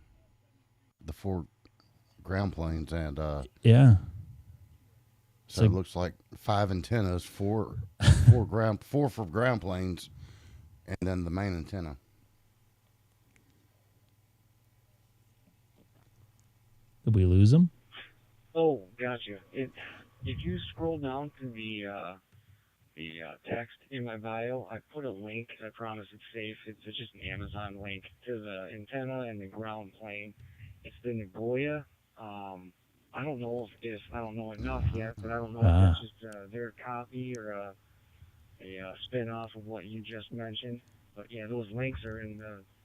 the 4 ground planes, and yeah. So it looks like 5 antennas, 4 for ground planes, and then the main antenna. Did we lose him? Oh, gotcha. If you scroll down to the text in my bio, I put a link. I promise it's safe. It's just an Amazon link to the antenna and the ground plane. It's the Nagoya. I don't know I don't know enough yet, but I don't know if that's just their copy or a spin-off of what you just mentioned. But yeah, those links are in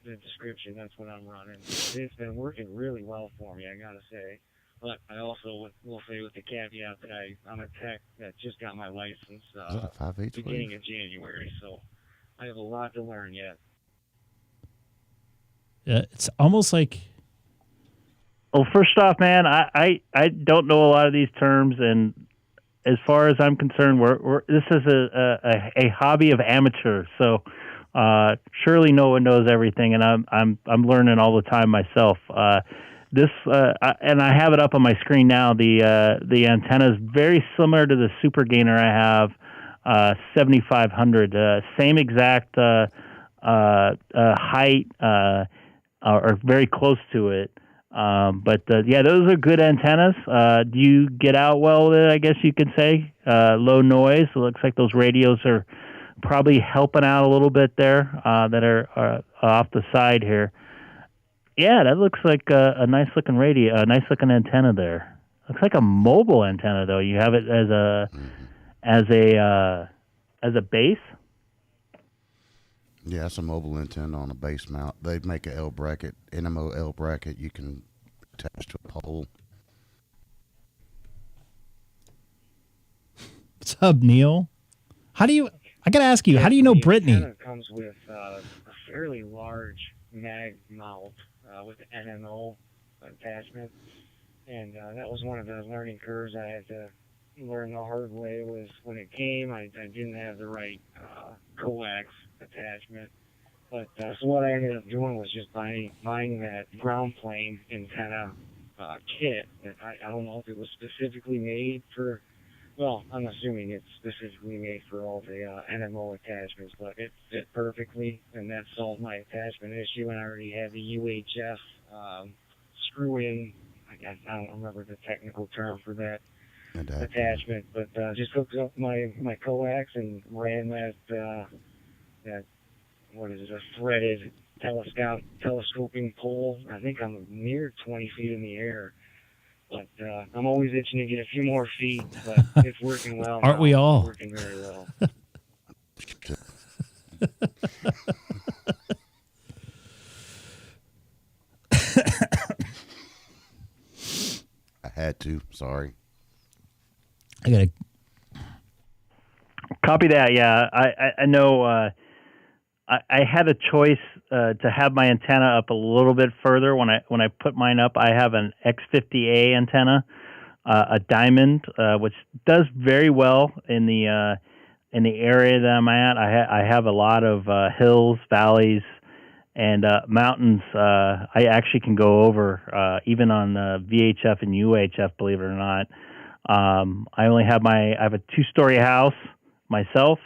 the description. That's what I'm running. It's been working really well for me, I gotta say. But I also will say with the caveat that I'm a tech that just got my license Is that a 5/8 beginning of January, so I have a lot to learn yet. It's almost like. Well, first off, man, I don't know a lot of these terms, and as far as I'm concerned, this is a hobby of amateurs. So surely no one knows everything, and I'm learning all the time myself. And I have it up on my screen now. The antenna is very similar to the super gainer I have, 7500. Same exact height, or very close to it. But yeah, those are good antennas. Do you get out well with it, I guess you could say? Low noise. It looks like those radios are probably helping out a little bit there, that are off the side here. Yeah, that looks like a nice looking radio, a nice looking antenna there. Looks like a mobile antenna though. You have it as a base. Yeah, it's a mobile antenna on a base mount. They make a L bracket, NMO L bracket. You can attach to a pole. What's up, Neil? How do you? I gotta ask you. How do you know Brittany? The antenna comes with a fairly large mag mount with an NMO attachment, and that was one of the learning curves I had to learn the hard way. Was when it came, I didn't have the right coax attachment. But so what I ended up doing was just buying that ground plane antenna kit. That I don't know if it was specifically made for. Well, I'm assuming it's specifically made for all the NMO attachments, but it fit perfectly, and that solved my attachment issue. And I already had the UHF screw-in. I don't remember the technical term for that attachment, but just hooked up my coax and ran that what is it, a threaded telescoping pole. I think I'm near 20 feet in the air. But I'm always itching to get a few more feet, but it's working well. Aren't we all? It's working very well. I had to. Sorry. I gotta copy that. Yeah, I know. I had a choice to have my antenna up a little bit further. When I put mine up, I have an X50A antenna, a diamond, which does very well in the area that I'm at. I have a lot of hills, valleys, and mountains. I actually can go over even on VHF and UHF, believe it or not. I have a 2-story house myself.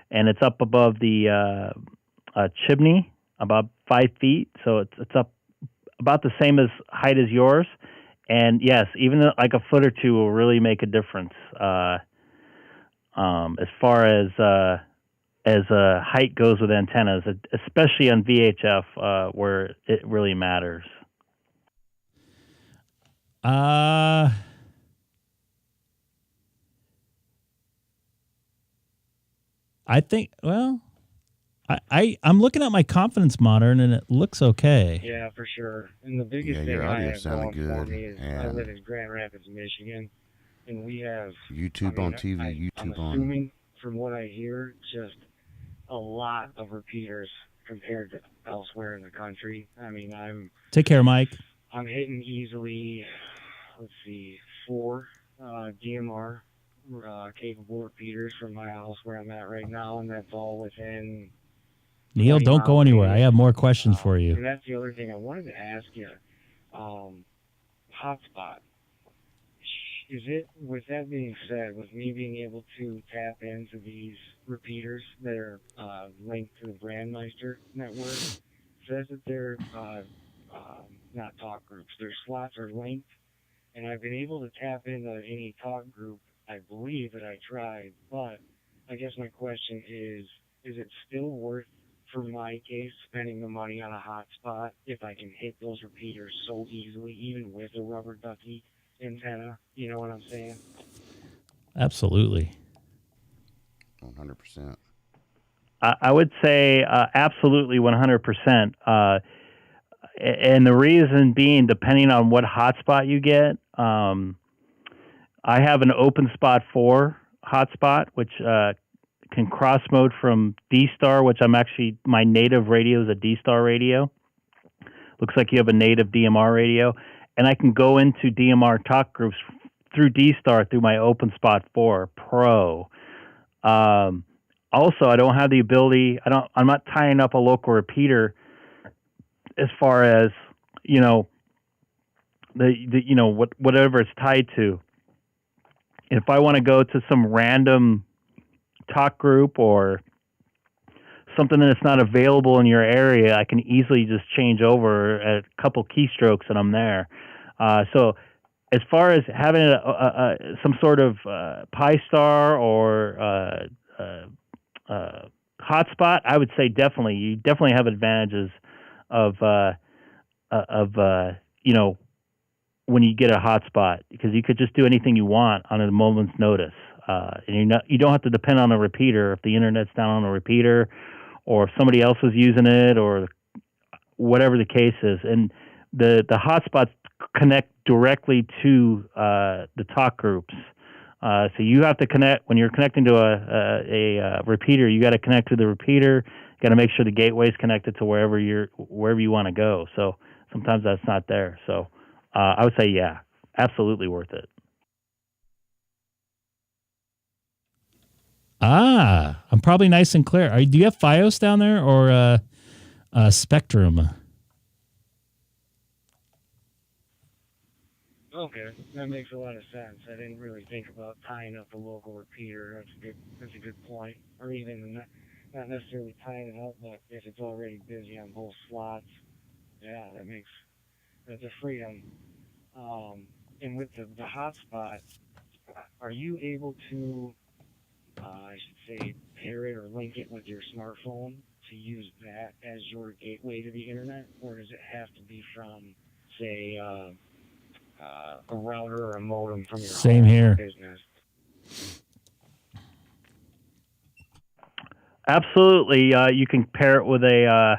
And it's up above the chimney, about 5 feet, so it's up about the same as height as yours. And yes, even like a foot or two will really make a difference as far as height goes with antennas, especially on VHF, where it really matters. I think, well, I'm looking at my confidence monitor and it looks okay. Yeah, for sure. And the biggest thing I have going for me is I live in Grand Rapids, Michigan, and we have YouTube on TV, I'm assuming from what I hear, just a lot of repeaters compared to elsewhere in the country. I mean, Take care, Mike. I'm hitting easily, 4 DMR capable repeaters from my house where I'm at right now, and that's all within. Neil, don't go anywhere. I have more questions for you. And that's the other thing I wanted to ask you. Hotspot. Is it, with that being said, with me being able to tap into these repeaters that are linked to the Brandmeister network, says that they're not talk groups. Their slots are linked, and I've been able to tap into any talk group I believe that I tried, but I guess my question is it still worth, for my case, spending the money on a hotspot if I can hit those repeaters so easily, even with a rubber ducky antenna? You know what I'm saying? Absolutely. 100%. I would say absolutely 100%. And the reason being, depending on what hotspot you get, I have an openspot 4 hotspot, which can cross mode from DStar, which my native radio is a DStar radio. Looks like you have a native DMR radio. And I can go into DMR talk groups through DStar through my openspot 4 Pro. Also, I don't have the ability, I'm not tying up a local repeater as far as, whatever it's tied to. If I want to go to some random talk group or something that's not available in your area, I can easily just change over a couple keystrokes and I'm there. So as far as having some sort of Pi-Star or hotspot, I would say you definitely have advantages of when you get a hotspot, because you could just do anything you want on a moment's notice. And you don't have to depend on a repeater if the internet's down on a repeater, or if somebody else is using it, or whatever the case is. And the hotspots connect directly to the talk groups. So you have to connect when you're connecting to a repeater. You got to connect to the repeater. You got to make sure the gateway is connected to wherever you want to go. So sometimes that's not there. So I would say, yeah, absolutely worth it. I'm probably nice and clear. Do you have Fios down there or Spectrum? Okay, that makes a lot of sense. I didn't really think about tying up a local repeater. That's a good point. Or even not necessarily tying it up, but if it's already busy on both slots, yeah, that's a freedom. And with the hotspot, are you able to, I should say, pair it or link it with your smartphone to use that as your gateway to the internet? Or does it have to be from, say, a router or a modem from your Same home here. business? Absolutely. You can pair it with a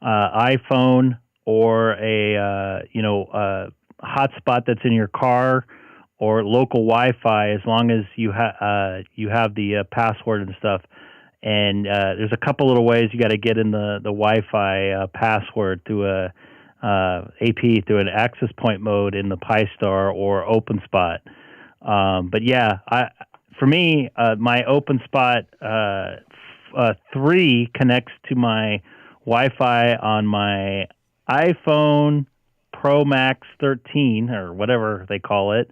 iPhone or a hotspot that's in your car or local Wi-Fi, as long as you have the password and stuff. And there's a couple little ways you got to get in the Wi-Fi password through a AP through an access point mode in the Pi-Star or openspot. But yeah, for me, my openspot 3 connects to my Wi-Fi on my iPhone Pro Max 13 or whatever they call it,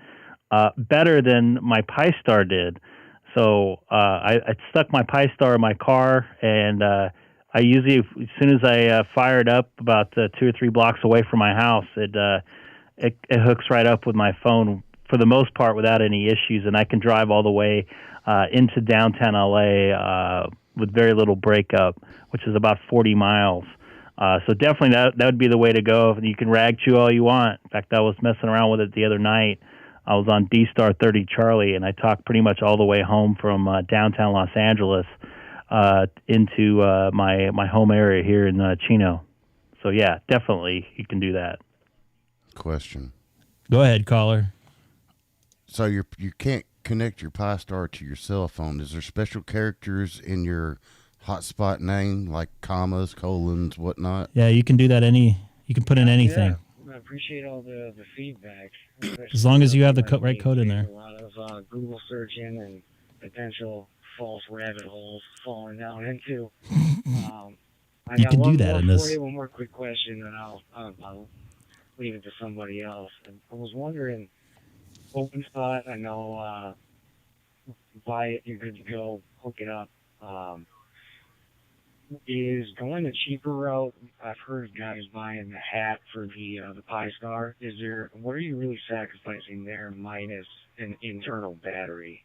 better than my Pi-Star did. So I stuck my Pi-Star in my car, and I usually, as soon as I fire it up about 2 or 3 blocks away from my house, it hooks right up with my phone for the most part without any issues, and I can drive all the way into downtown LA with very little breakup, which is about 40 miles. So definitely that would be the way to go. You can rag chew all you want. In fact, I was messing around with it the other night. I was on DStar 30 Charlie, and I talked pretty much all the way home from downtown Los Angeles into my home area here in Chino. So yeah, definitely you can do that. Question. Go ahead, caller. So you can't connect your Pi-Star to your cell phone. Is there special characters in your hotspot name, like commas, colons, whatnot? Yeah, you can do that. You can put in anything. Yeah, I appreciate all the feedback. As long as you have the right code in there. A lot of Google searching and potential false rabbit holes falling down into. You can do that in this. One more quick question, and I'll leave it to somebody else. I was wondering, openspot, I know, buy it, you're good to go, hook it up. Is going a cheaper route? I've heard of guys buying the hat for the Pi-Star. What are you really sacrificing there minus an internal battery?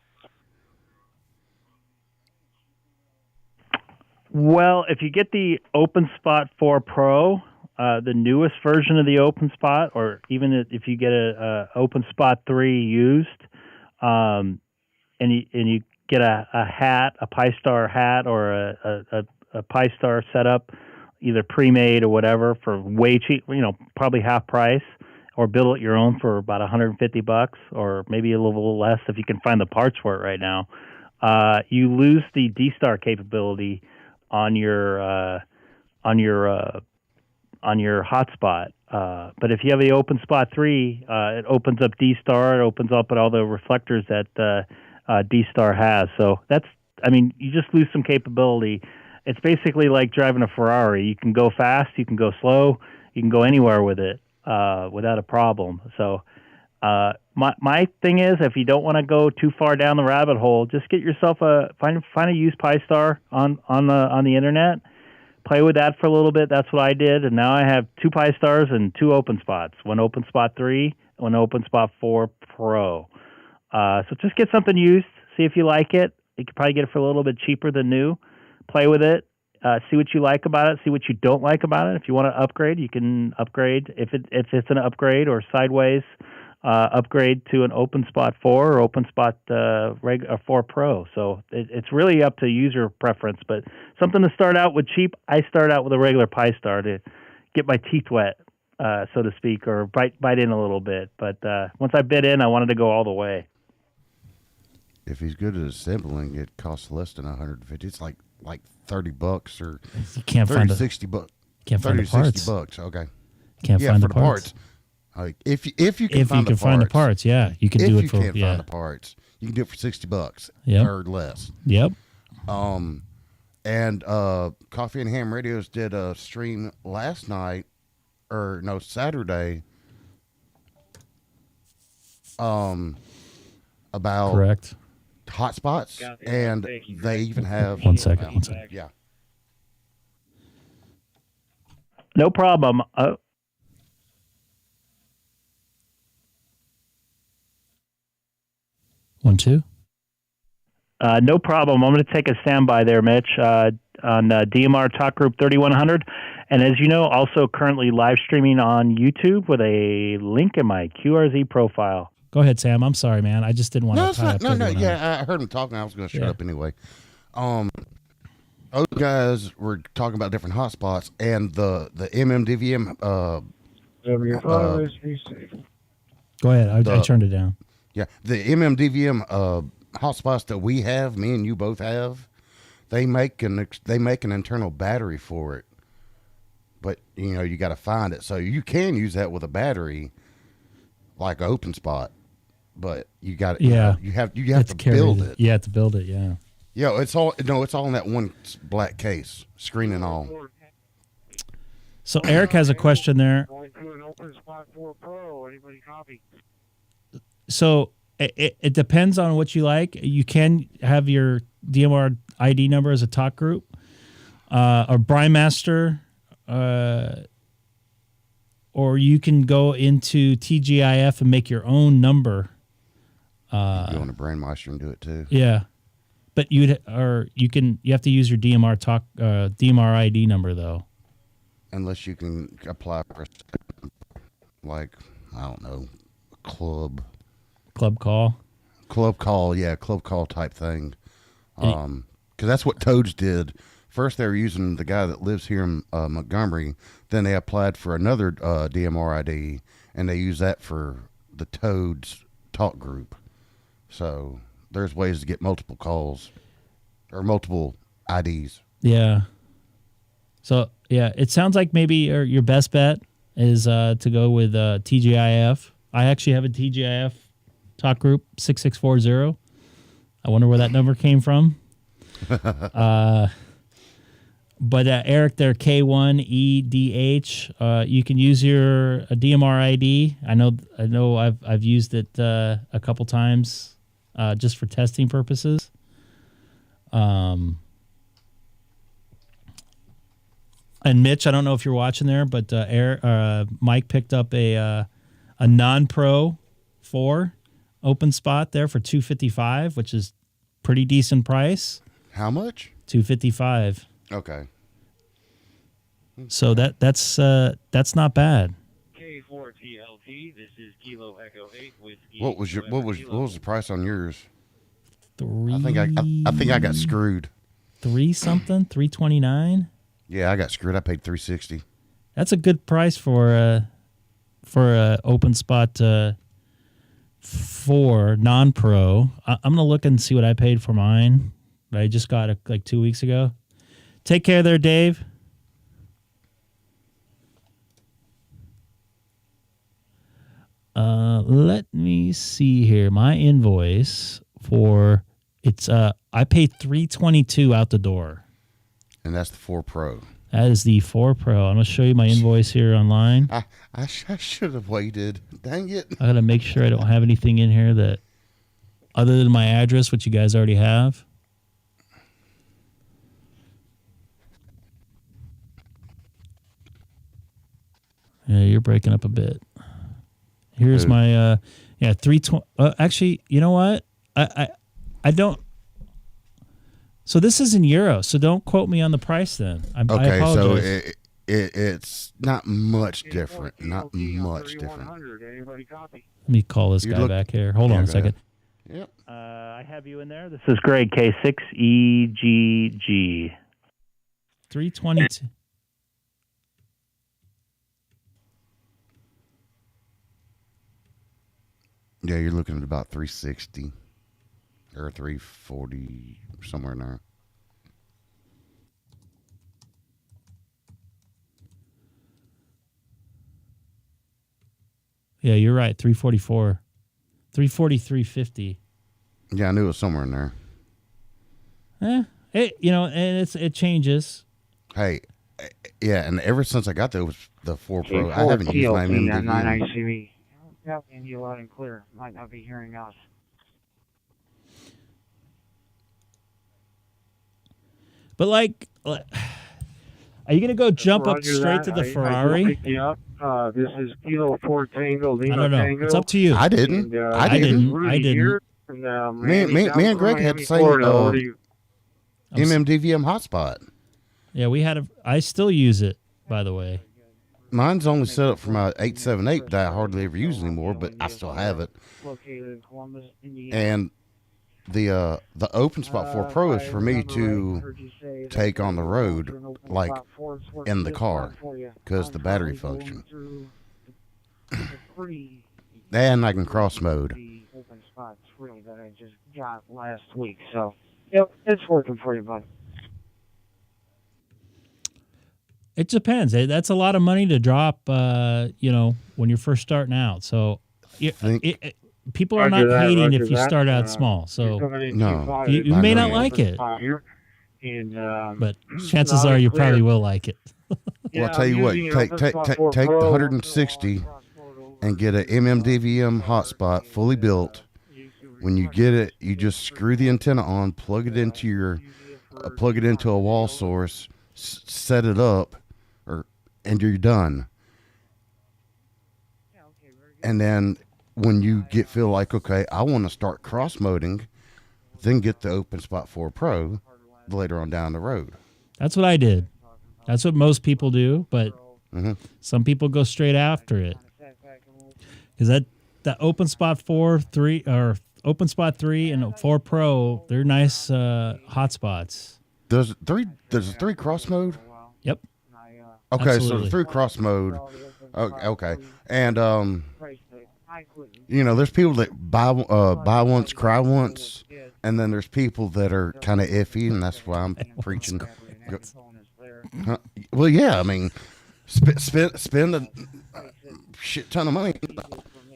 Well, if you get the openspot 4 Pro, the newest version of the openspot, or even if you get a openspot 3 used, and you get a hat, a Pi-Star hat, or a Pi-Star setup, either pre-made or whatever for way cheap, probably half price, or build it your own for about $150 or maybe a little less if you can find the parts for it right now. You lose the DStar capability on your hotspot. But if you have the OpenSpot 3, it opens up DStar. It opens up all the reflectors that DStar has. So you just lose some capability. It's basically like driving a Ferrari. You can go fast, you can go slow, you can go anywhere with it without a problem. So my thing is, if you don't want to go too far down the rabbit hole, just get yourself find a used Pi-Star on the internet. Play with that for a little bit. That's what I did, and now I have 2 Pi-Stars and 2 OpenSpots. One OpenSpot 3, one OpenSpot 4 Pro. So just get something used. See if you like it. You could probably get it for a little bit cheaper than new. Play with it. See what you like about it. See what you don't like about it. If you want to upgrade, you can upgrade. If it's an upgrade or sideways upgrade to an OpenSpot 4 or OpenSpot 4 Pro. So it's really up to user preference. But something to start out with cheap, I start out with a regular Pi-Star to get my teeth wet, so to speak, or bite in a little bit. But once I bit in, I wanted to go all the way. If he's good at assembling, it costs less than $150. It's like $30 or you can't 30 find 60 bucks. Can't find the parts. $60. Okay. Can't find the parts. Like if you can find the parts, yeah, you can do it for. If you can't find the parts, you can do it for $60. Yep. Or less. Yep. And Coffee and Ham Radios did a stream last night, or no, Saturday. About correct hotspots, and they even have one second. Yeah. No problem. 1 2. No problem. I'm going to take a standby there, Mitch, on DMR Talk Group 3100. And as you know, also currently live streaming on YouTube with a link in my QRZ profile. Go ahead, Sam. I'm sorry, man. I just didn't want to tie up. No. Yeah, I heard him talking. I was going to shut up anyway. Those guys were talking about different hotspots, and the MMDVM. Go ahead. I turned it down. Yeah, the MMDVM hotspots that we have, me and you both have, they make an internal battery for it, but you got to find it. So you can use that with a battery, like OpenSpot, but you got you have to build it. You have to build it. Yeah. Yeah, it's all in that one black case, screen and all. So Eric has a question there. So it depends on what you like. You can have your DMR ID number as a talk group, or Brimaster, or you can go into TGIF and make your own number. You go on a Brandmeister and do it too. Yeah, but you have to use your DMR ID number though. Unless you can apply for, like, I don't know, club call type thing. Because that's what Toads did. First they were using the guy that lives here in Montgomery. Then they applied for another DMR ID, and they use that for the Toads talk group. So there's ways to get multiple calls or multiple IDs. Yeah. So yeah, it sounds like maybe your best bet is to go with TGIF. I actually have a TGIF talk group 6640. I wonder where that number came from. But Eric, there K6EGG. You can use your DMR ID. I know. I've used it a couple times just for testing purposes. And Mitch, I don't know if you're watching there, but Mike picked up a non-pro 4 OpenSpot there for $255, which is pretty decent price. How much? $255. Okay. So that's not bad. K4TLT. This is Kilo Echo 8 whiskey. What was the price on yours? $3. I think I got screwed. $3 something, $329. Yeah, I got screwed. I paid $360. That's a good price for openspot 4 non-pro. I'm gonna look and see what I paid for mine. I just got it like 2 weeks ago. Take care there, Dave. Let me see here. My invoice for it's I paid $322 out the door. And that's the 4 Pro. That is the 4 Pro. I'm gonna show you my invoice here online. I should have waited. Dang it. I gotta make sure I don't have anything in here that other than my address, which you guys already have. Yeah, you're breaking up a bit. Here's my 320. Actually, you know what? I don't. So this is in euros. So don't quote me on the price then. I apologize. So it's not much different. Not much different. Let me call this guy back here. Hold on a second. Yep. I have you in there. This is Greg, K6EGG. 322. Yeah, you're looking at about 360 or 340, somewhere in there. Yeah, you're right. 344. 340, 350. Yeah, I knew it was somewhere in there. And it changes. Hey, yeah, and ever since I got the 4 Pro, I haven't used my MDV. Yep, and you loud and clear. Might not be hearing us. But are you gonna go jump up straight to the Ferrari? Yep. This is Kilo 4 Tango. Lima I don't know. Tango. It's up to you. I didn't. I didn't. Me and Greg had the same MMDVM hotspot. Yeah, I still use it, by the way. Mine's only set up for my 878 that I hardly ever use anymore, but I still have it. And the OpenSpot 4 Pro is for me to take on the road, like in the car, because the battery function. And I can cross mode. OpenSpot 3 that I just got last week, so yep, it's working for you, bud. It depends. That's a lot of money to drop, when you're first starting out. So people are not hating if you start out small. So no, you may not like it, but chances are you probably will like it. Well, I'll tell you what, take the 160 and get an MMDVM hotspot fully built. When you get it, you just screw the antenna on, plug it into a wall source, set it up, and you're done. And then when you feel like, okay, I want to start cross-moding, then get the OpenSpot 4 Pro later on down the road. That's what I did. That's what most people do, but some people go straight after it. Because that OpenSpot 3 OpenSpot 3 and 4 Pro, they're nice hotspots. There's a 3 cross mode? Yep. Okay, Absolutely. so the 3 cross mode. Okay. And there's people that buy once, cry once, and then there's people that are kind of iffy, and that's why I'm preaching. Well, yeah, I mean, spend a shit ton of money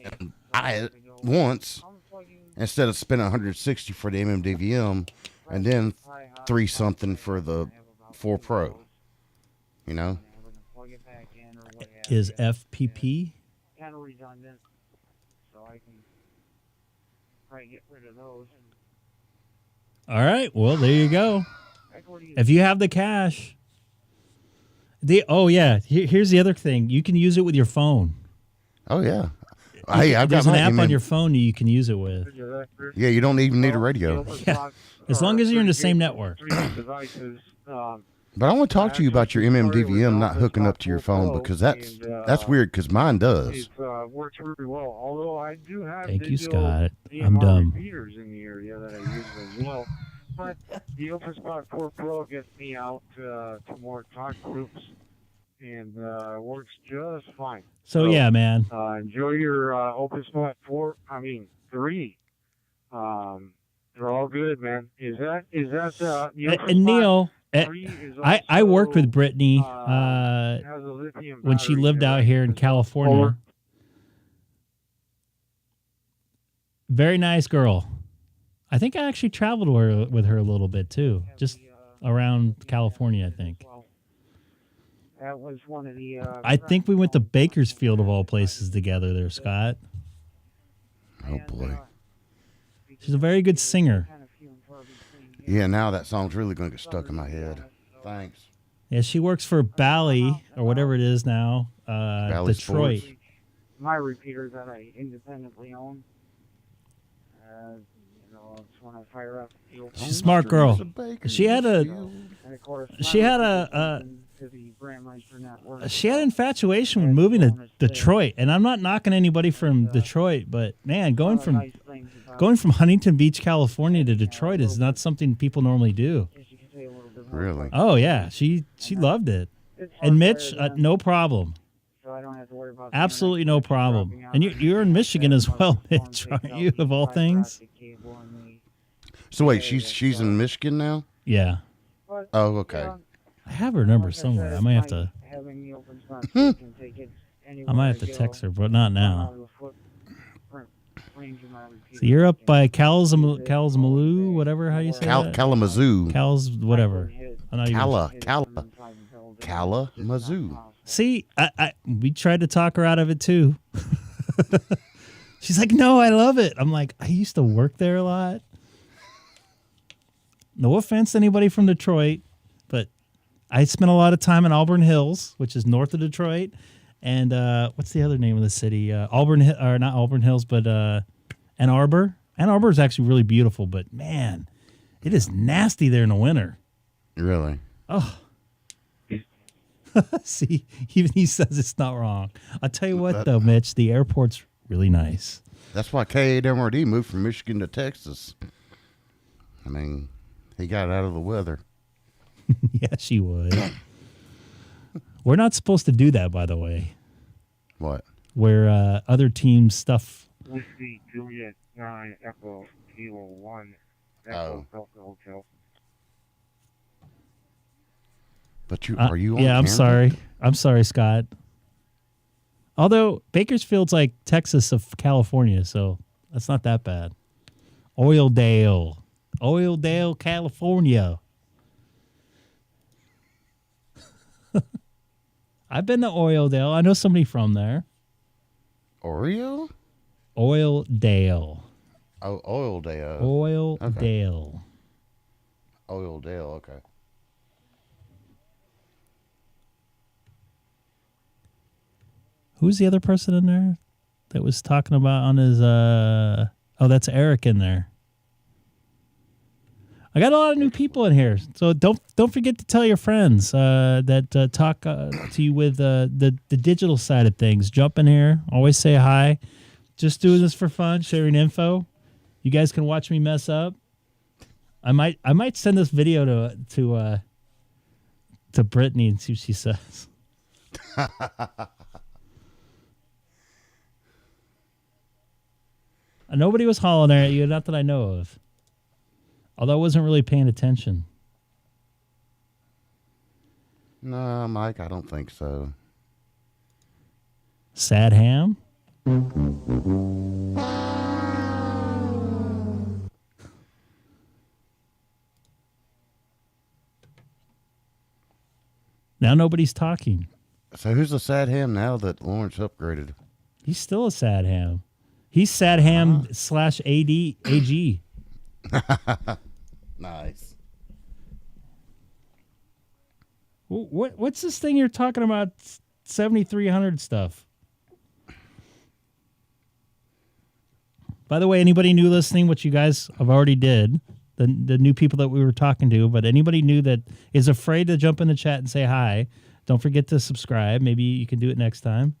and buy it once instead of spending 160 for the MMDVM and then 3 something for the 4 Pro. You know, is FPP? Kind of redundant, so I can probably get rid of those. All right, well there you go. If you have the cash, here's the other thing: you can use it with your phone. Oh yeah, I've there's got an app my on your phone you can use it with. Yeah, you don't even need a radio. Yeah, as long as you're in the same network. But I want to talk to you about your MMDVM not hooking up to your phone, because that's weird, because mine does. Works really well. Although I do have Thank you, Scott. I'm dumb. repeaters in the area that I use as well. But the OpenSpot 4 Pro gets me out to more talk groups and works just fine. So yeah, man. Enjoy your OpenSpot 3. They're all good, man. Is that the And Neil, 3 is I worked with Brittany has a lithium when she battery lived in it, out right? here in It's California. solar. Very nice girl. I think I actually traveled with her a little bit too, just around California, I think. That was one of the. I think we went to Bakersfield of all places together there, Scott. Oh boy. She's a very good singer. Yeah, now that song's really going to get stuck in my head. Thanks. Yeah, she works for Bally or whatever it is now, Bally Detroit. Sports. My repeater that I independently own. It's when I fire up the open. She's a smart girl. She had a infatuation with moving to Detroit, and I'm not knocking anybody from Detroit, but man, going from Huntington Beach, California to Detroit is not something people normally do. Really? Oh yeah, she loved it. And Mitch, no problem. So I don't have to worry about absolutely no problem. And you're in Michigan as well, Mitch, aren't you? Of all things. So wait, she's in Michigan now? Yeah. Oh, okay. I have her number somewhere. I might have to. I might have to text her, but not now. So you're up by Kalamazoo, whatever, how you say that? Kalamazoo. Whatever. Kalamazoo. See, we tried to talk her out of it too. She's like, no, I love it. I'm like, I used to work there a lot. No offense to anybody from Detroit, but I spent a lot of time in Auburn Hills, which is north of Detroit. And what's the other name of the city? Not Auburn Hills, but Ann Arbor. Ann Arbor is actually really beautiful, but man, it is nasty there in the winter. Really? Oh. See, even he says it's not wrong. I'll tell you what, though, Mitch, the airport's really nice. That's why K8MRD moved from Michigan to Texas. I mean, he got out of the weather. Yeah, she would. We're not supposed to do that, by the way. What? Where other teams' stuff. Whiskey Juliet 9 Echo Kilo 1 Echo Delta Hotel. But are you on yeah, I'm camera? sorry. I'm sorry, Scott. Although Bakersfield's like Texas of California, so that's not that bad. Oildale, California. I've been to Oildale. I know somebody from there. Oreo? Oildale. Oh, Oildale. Oildale. Oildale, okay. Who's the other person in there that was talking about on his oh, that's Eric in there. I got a lot of new people in here, so don't forget to tell your friends that talk to you with the digital side of things. Jump in here, always say hi. Just doing this for fun, sharing info. You guys can watch me mess up. I might send this video to Brittany and see what she says. Nobody was hollering at you, not that I know of. Although I wasn't really paying attention. No, Mike, I don't think so. Sad ham? Now nobody's talking. So who's the sad ham now that Lawrence upgraded? He's still a sad ham. He's sad ham / AG. Nice. What's this thing you're talking about? 7300 stuff. By the way, anybody new listening, which you guys have already did, the new people that we were talking to, but anybody new that is afraid to jump in the chat and say hi, don't forget to subscribe. Maybe you can do it next time.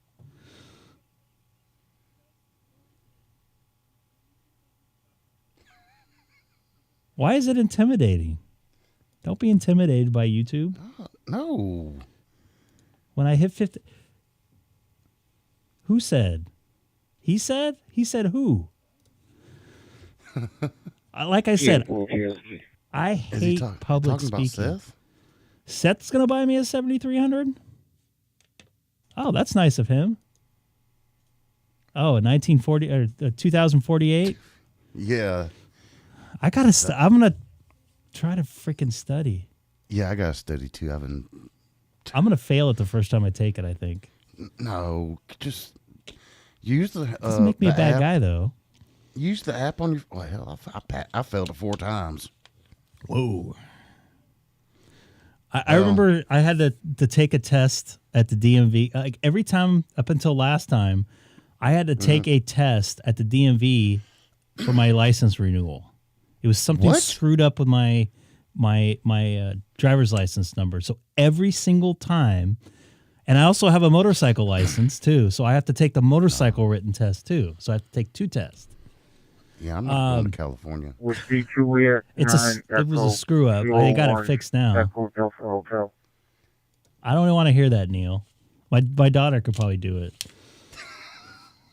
Why is it intimidating? Don't be intimidated by YouTube. No. When I hit 50... Who said? He said? He said who? Like I said, I hate public speaking. Seth? Seth's going to buy me a 7300? Oh, that's nice of him. Oh, a 1940 or 2048? Yeah. I got to I'm going to try to freaking study. Yeah, I got to study too. I'm going to fail it the first time I take it, I think. No, just use the doesn't make me a bad guy though. Use the app on your. Well, hell, I failed it 4 times. Whoa! I remember I had to take a test at the DMV. Like every time up until last time, I had to take a test at the DMV for my license renewal. It was something screwed up with my driver's license number. So every single time. And I also have a motorcycle license, too. So I have to take the motorcycle written test, too. So I have to take 2 tests. Yeah, I'm not going to California. It was a screw-up. They got it fixed now. I don't want to hear that, Neil. My daughter could probably do it.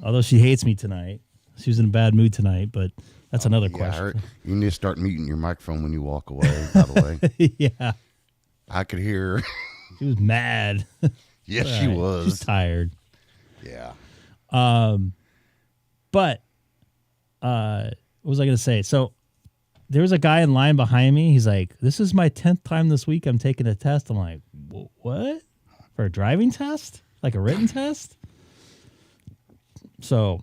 Although she hates me tonight. She was in a bad mood tonight, but that's another question. You need to start muting your microphone when you walk away, by the way. Yeah. I could hear her. She was mad. Yes, she was. She's tired. Yeah. But what was I going to say? So there was a guy in line behind me. He's like, "This is my 10th time this week I'm taking a test." I'm like, "What? For a driving test? Like a written test?" So.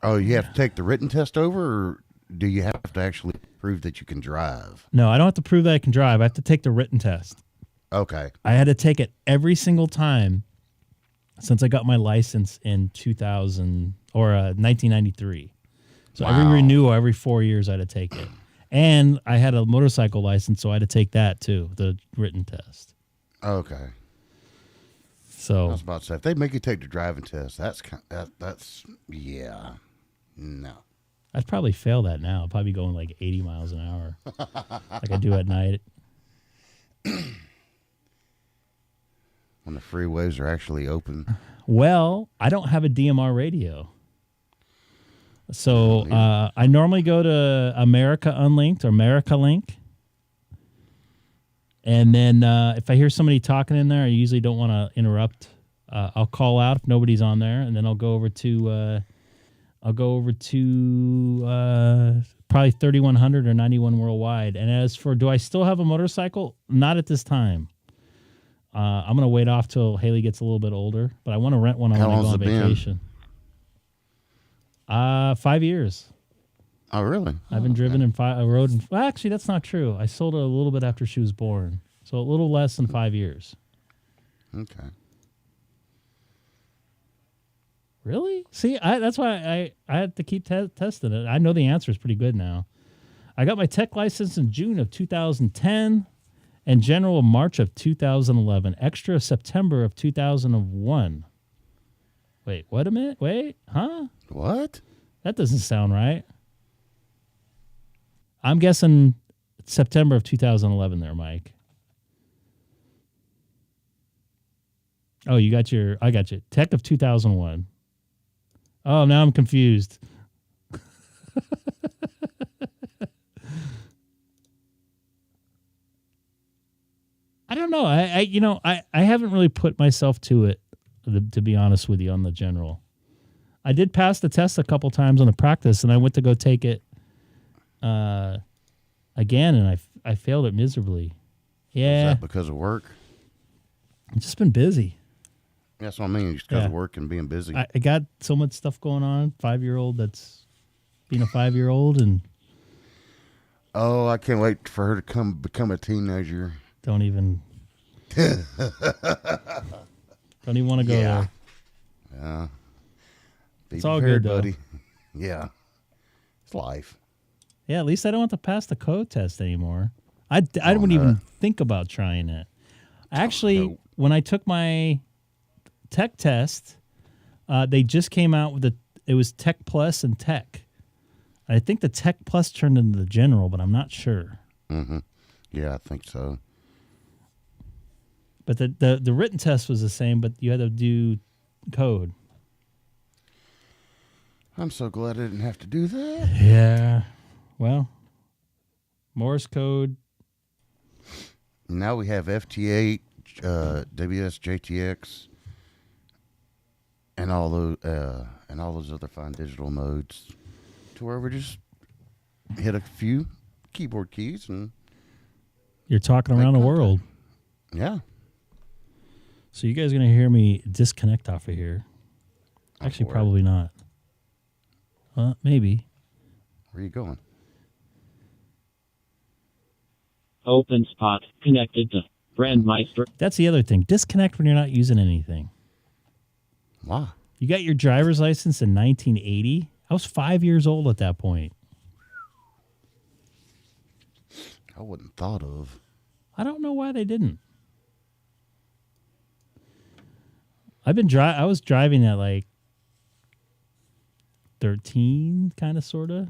Oh, you have to take the written test over, or do you have to actually prove that you can drive? No, I don't have to prove that I can drive. I have to take the written test. Okay. I had to take it every single time since I got my license in 2000 or 1993. So every renewal, every 4 years, I had to take it. And I had a motorcycle license, so I had to take that too, the written test. Okay. So I was about to say, if they make you take the driving test, that's yeah, no. I'd probably fail that now. I'd probably be going like 80 miles an hour, like I do at night. When the freeways are actually open. Well, I don't have a DMR radio. So I normally go to America Unlinked or America Link. And then if I hear somebody talking in there, I usually don't want to interrupt. I'll call out if nobody's on there, and then I'll go over to probably 3100 or 91 worldwide. And as for do I still have a motorcycle? Not at this time. I'm going to wait off till Haley gets a little bit older, but I want to rent one when I go on vacation. 5 years. Oh, really? I've been driven in well, actually, that's not true. I sold it a little bit after she was born. So a little less than 5 years. Okay. Really? See, that's why I had to keep testing it. I know the answer is pretty good now. I got my tech license in June of 2010 and general March of 2011. Extra September of 2001. Wait, wait a minute. Wait, huh? What? That doesn't sound right. I'm guessing September of 2011 there, Mike. Oh, I got you. Tech of 2001. Oh, now I'm confused. I don't know. I haven't really put myself to it, to be honest with you, on the general. I did pass the test a couple times on the practice, and I went to go take it again, and I failed it miserably. Yeah. Is that because of work? I've just been busy. That's what I mean. Just because of work and being busy. I got so much stuff going on. 5-year-old that's being a 5-year-old, and oh, I can't wait for her to become a teenager. Don't even want to go there. Yeah. It's all good, buddy. though. Yeah. It's life. Yeah, at least I don't have to pass the code test anymore. I wouldn't even think about trying it. Actually, when I took my tech test, they just came out with it was Tech Plus and Tech. I think the Tech Plus turned into the General, but I'm not sure. Mm-hmm. Yeah, I think so. But the written test was the same, but you had to do code. I'm so glad I didn't have to do that. Yeah. Well, Morse code. Now we have FT8, WS-JTX, and all those other fine digital modes, to where we just hit a few keyboard keys and You're talking around the world. Yeah. So you guys are going to hear me disconnect off of here. Actually, probably not. Maybe. Where are you going? OpenSpot connected to Brandmeister. That's the other thing. Disconnect when you're not using anything. Why? You got your driver's license in 1980? I was 5 years old at that point. I wouldn't thought of. I don't know why they didn't. I was driving at like 13, kind of, sort of.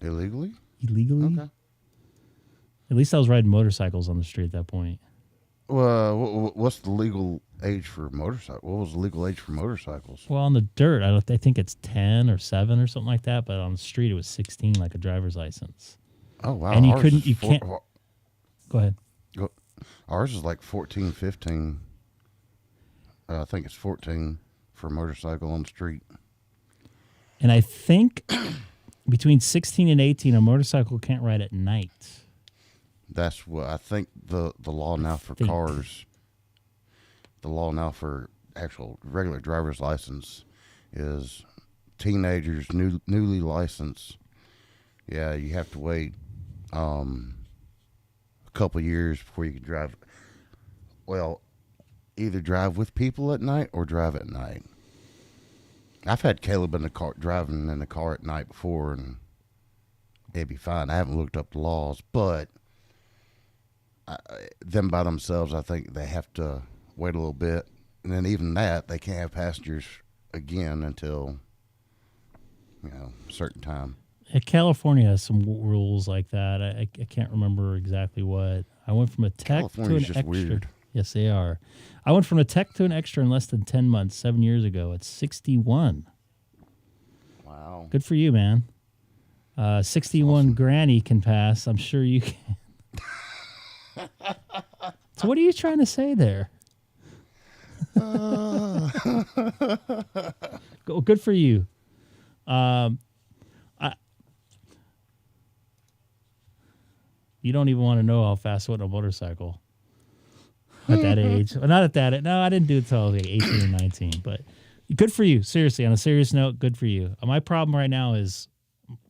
Illegally? Illegally? Okay. At least I was riding motorcycles on the street at that point. Well, what's the legal age for motorcycles? What was the legal age for motorcycles? Well, on the dirt, I think it's 10 or 7 or something like that. But on the street, it was 16, like a driver's license. Oh, wow. And you can't. Go ahead. Ours is like 14, 15. I think it's 14 for a motorcycle on the street. And I think between 16 and 18, a motorcycle can't ride at night. That's what I think the law now for cars, the law now for actual regular driver's license is teenagers, newly licensed. Yeah, you have to wait a couple years before you can drive. Well, either drive with people at night or drive at night. I've had Caleb in the car, driving in the car at night before, and it'd be fine. I haven't looked up the laws, but them by themselves, I think they have to wait a little bit, and then even that, they can't have passengers again until a certain time. California has some rules like that. I can't remember exactly what. I went from a tech to an extra. Weird. Yes, they are. I went from a tech to an extra in less than 10 months, 7 years ago. It's 61. Wow. Good for you, man. 61 awesome. Granny can pass. I'm sure you can. So what are you trying to say there? Good for you. You don't even want to know how fast I went on a motorcycle at that age. Well, not at that. No, I didn't do it until I was like 18 or 19. But good for you. Seriously, on a serious note, good for you. My problem right now is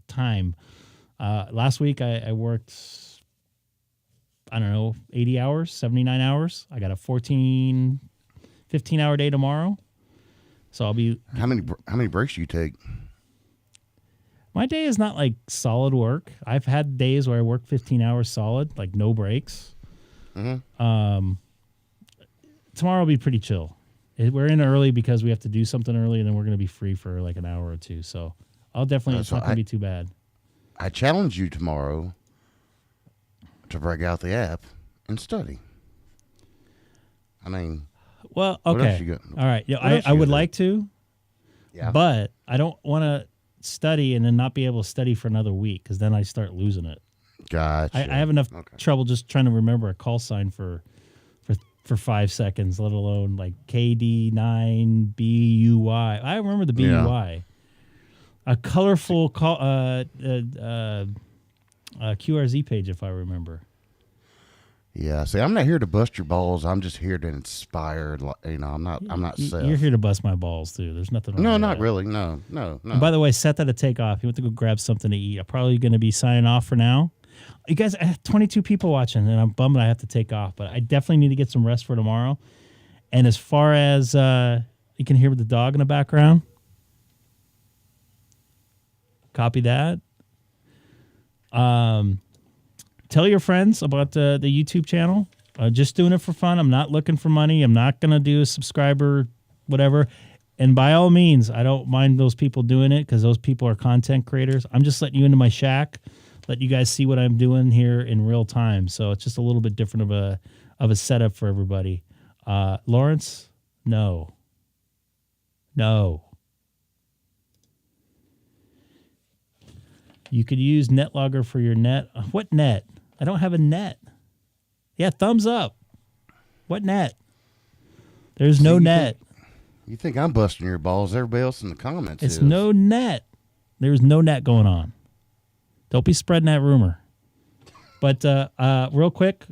time. Last week I worked, 80 hours, 79 hours. I got a 15-hour day tomorrow. So I'll be... How many breaks do you take? My day is not like solid work. I've had days where I work 15 hours solid, like no breaks. Mm-hmm. Tomorrow will be pretty chill. We're in early because we have to do something early, and then we're going to be free for like an hour or two. So I'll definitely, it's not going to be too bad. I challenge you tomorrow to break out the app and study. I mean, well, okay. All right. Yeah, I would like to, but I don't want to study and then not be able to study for another week because then I start losing it. Gotcha. I have enough trouble just trying to remember a call sign for 5 seconds, let alone like KD9BUY. I remember the BUY. Yeah. A colorful QRZ page, if I remember. Yeah, see, I'm not here to bust your balls. I'm just here to inspire. I'm not Seth. You're here to bust my balls too. There's nothing wrong. No, with not that. really. No. And by the way, set that to take off. He went to go grab something to eat. I'm probably going to be signing off for now. You guys, I have 22 people watching, and I'm bummed I have to take off. But I definitely need to get some rest for tomorrow. And as far as you can hear the dog in the background, copy that. Tell your friends about the YouTube channel. Just doing it for fun. I'm not looking for money. I'm not going to do a subscriber, whatever. And by all means, I don't mind those people doing it because those people are content creators. I'm just letting you into my shack, let you guys see what I'm doing here in real time. So it's just a little bit different of a setup for everybody. Lawrence, no. You could use NetLogger for your net. What net? I don't have a net. Yeah, thumbs up. What net? There's no net. You think I'm busting your balls? Everybody else in the comments It's is. no net. There's no net going on. Don't be spreading that rumor. But real quick.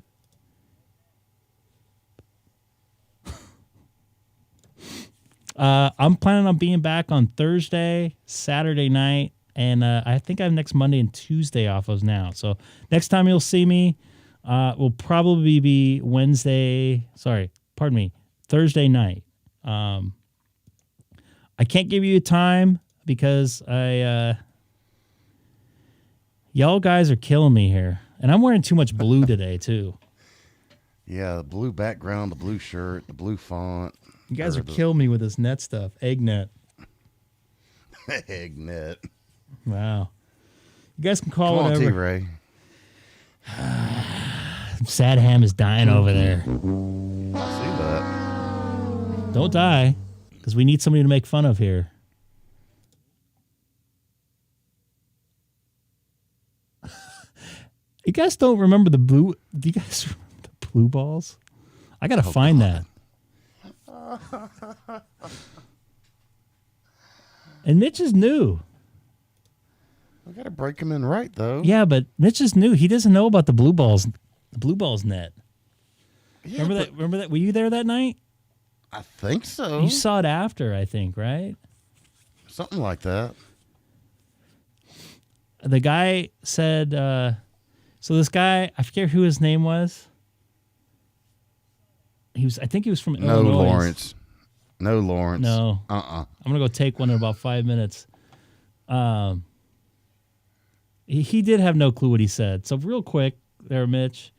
I'm planning on being back on Thursday, Saturday night, and I think I have next Monday and Tuesday off of now. So next time you'll see me will probably be Thursday night. I can't give you a time because y'all guys are killing me here. And I'm wearing too much blue today, too. Yeah, the blue background, the blue shirt, the blue font. You guys are killing me with this net stuff. Egg net. Egg net. Wow. You guys can call Come on, whatever. T-Ray. Sad Ham is dying over there. I see that. Don't die, because we need somebody to make fun of here. You guys don't remember the blue? Do you guys remember the blue balls? I gotta find that. And Mitch is new. We gotta break him in right though. Yeah, but Mitch is new. He doesn't know about the blue balls. The blue balls net. Yeah, Remember that? Were you there that night? I think so. You saw it after, I think, right? Something like that. The guy said, so this guy, I forget who his name was. I think he was from Illinois. No, Lawrence. No. I'm going to go take one in about 5 minutes. He did have no clue what he said. So real quick there, Mitch.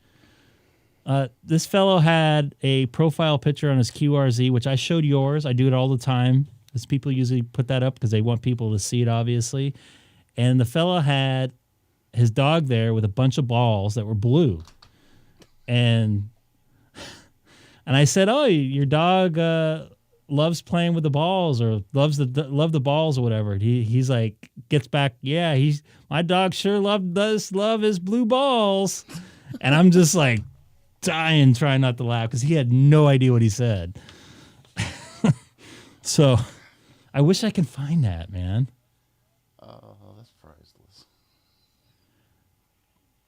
This fellow had a profile picture on his QRZ, which I showed yours. I do it all the time. Because people usually put that up because they want people to see it, obviously. And the fellow had his dog there with a bunch of balls that were blue. And I said, oh, your dog loves playing with the balls or love the balls or whatever. He's like, gets back, yeah, my dog sure does love his blue balls. And I'm just like dying trying not to laugh because he had no idea what he said. So I wish I could find that, man. Oh, that's priceless.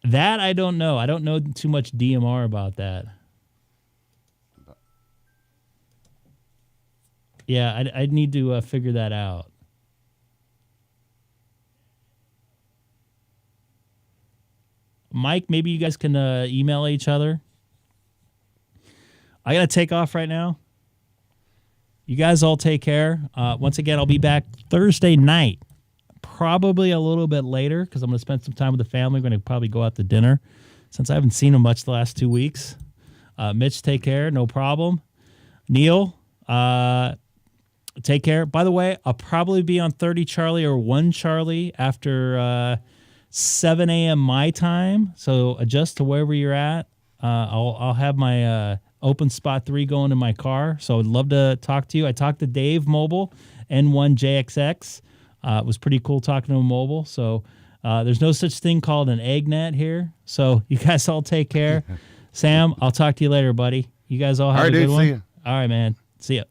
That I don't know. I don't know too much DMR about that. Yeah, I'd need to figure that out. Mike, maybe you guys can email each other. I got to take off right now. You guys all take care. Once again, I'll be back Thursday night, probably a little bit later because I'm going to spend some time with the family. We're going to probably go out to dinner since I haven't seen them much the last 2 weeks. Mitch, take care. No problem. Neil, take care. By the way, I'll probably be on 30 Charlie or 1 Charlie after 7 a.m. my time. So adjust to wherever you're at. I'll have my openspot 3 going in my car. So I'd love to talk to you. I talked to Dave Mobile, N1JXX. It was pretty cool talking to him mobile. So there's no such thing called an egg net here. So you guys all take care. Sam, I'll talk to you later, buddy. You guys all have a good one. See ya. All right, man. See ya.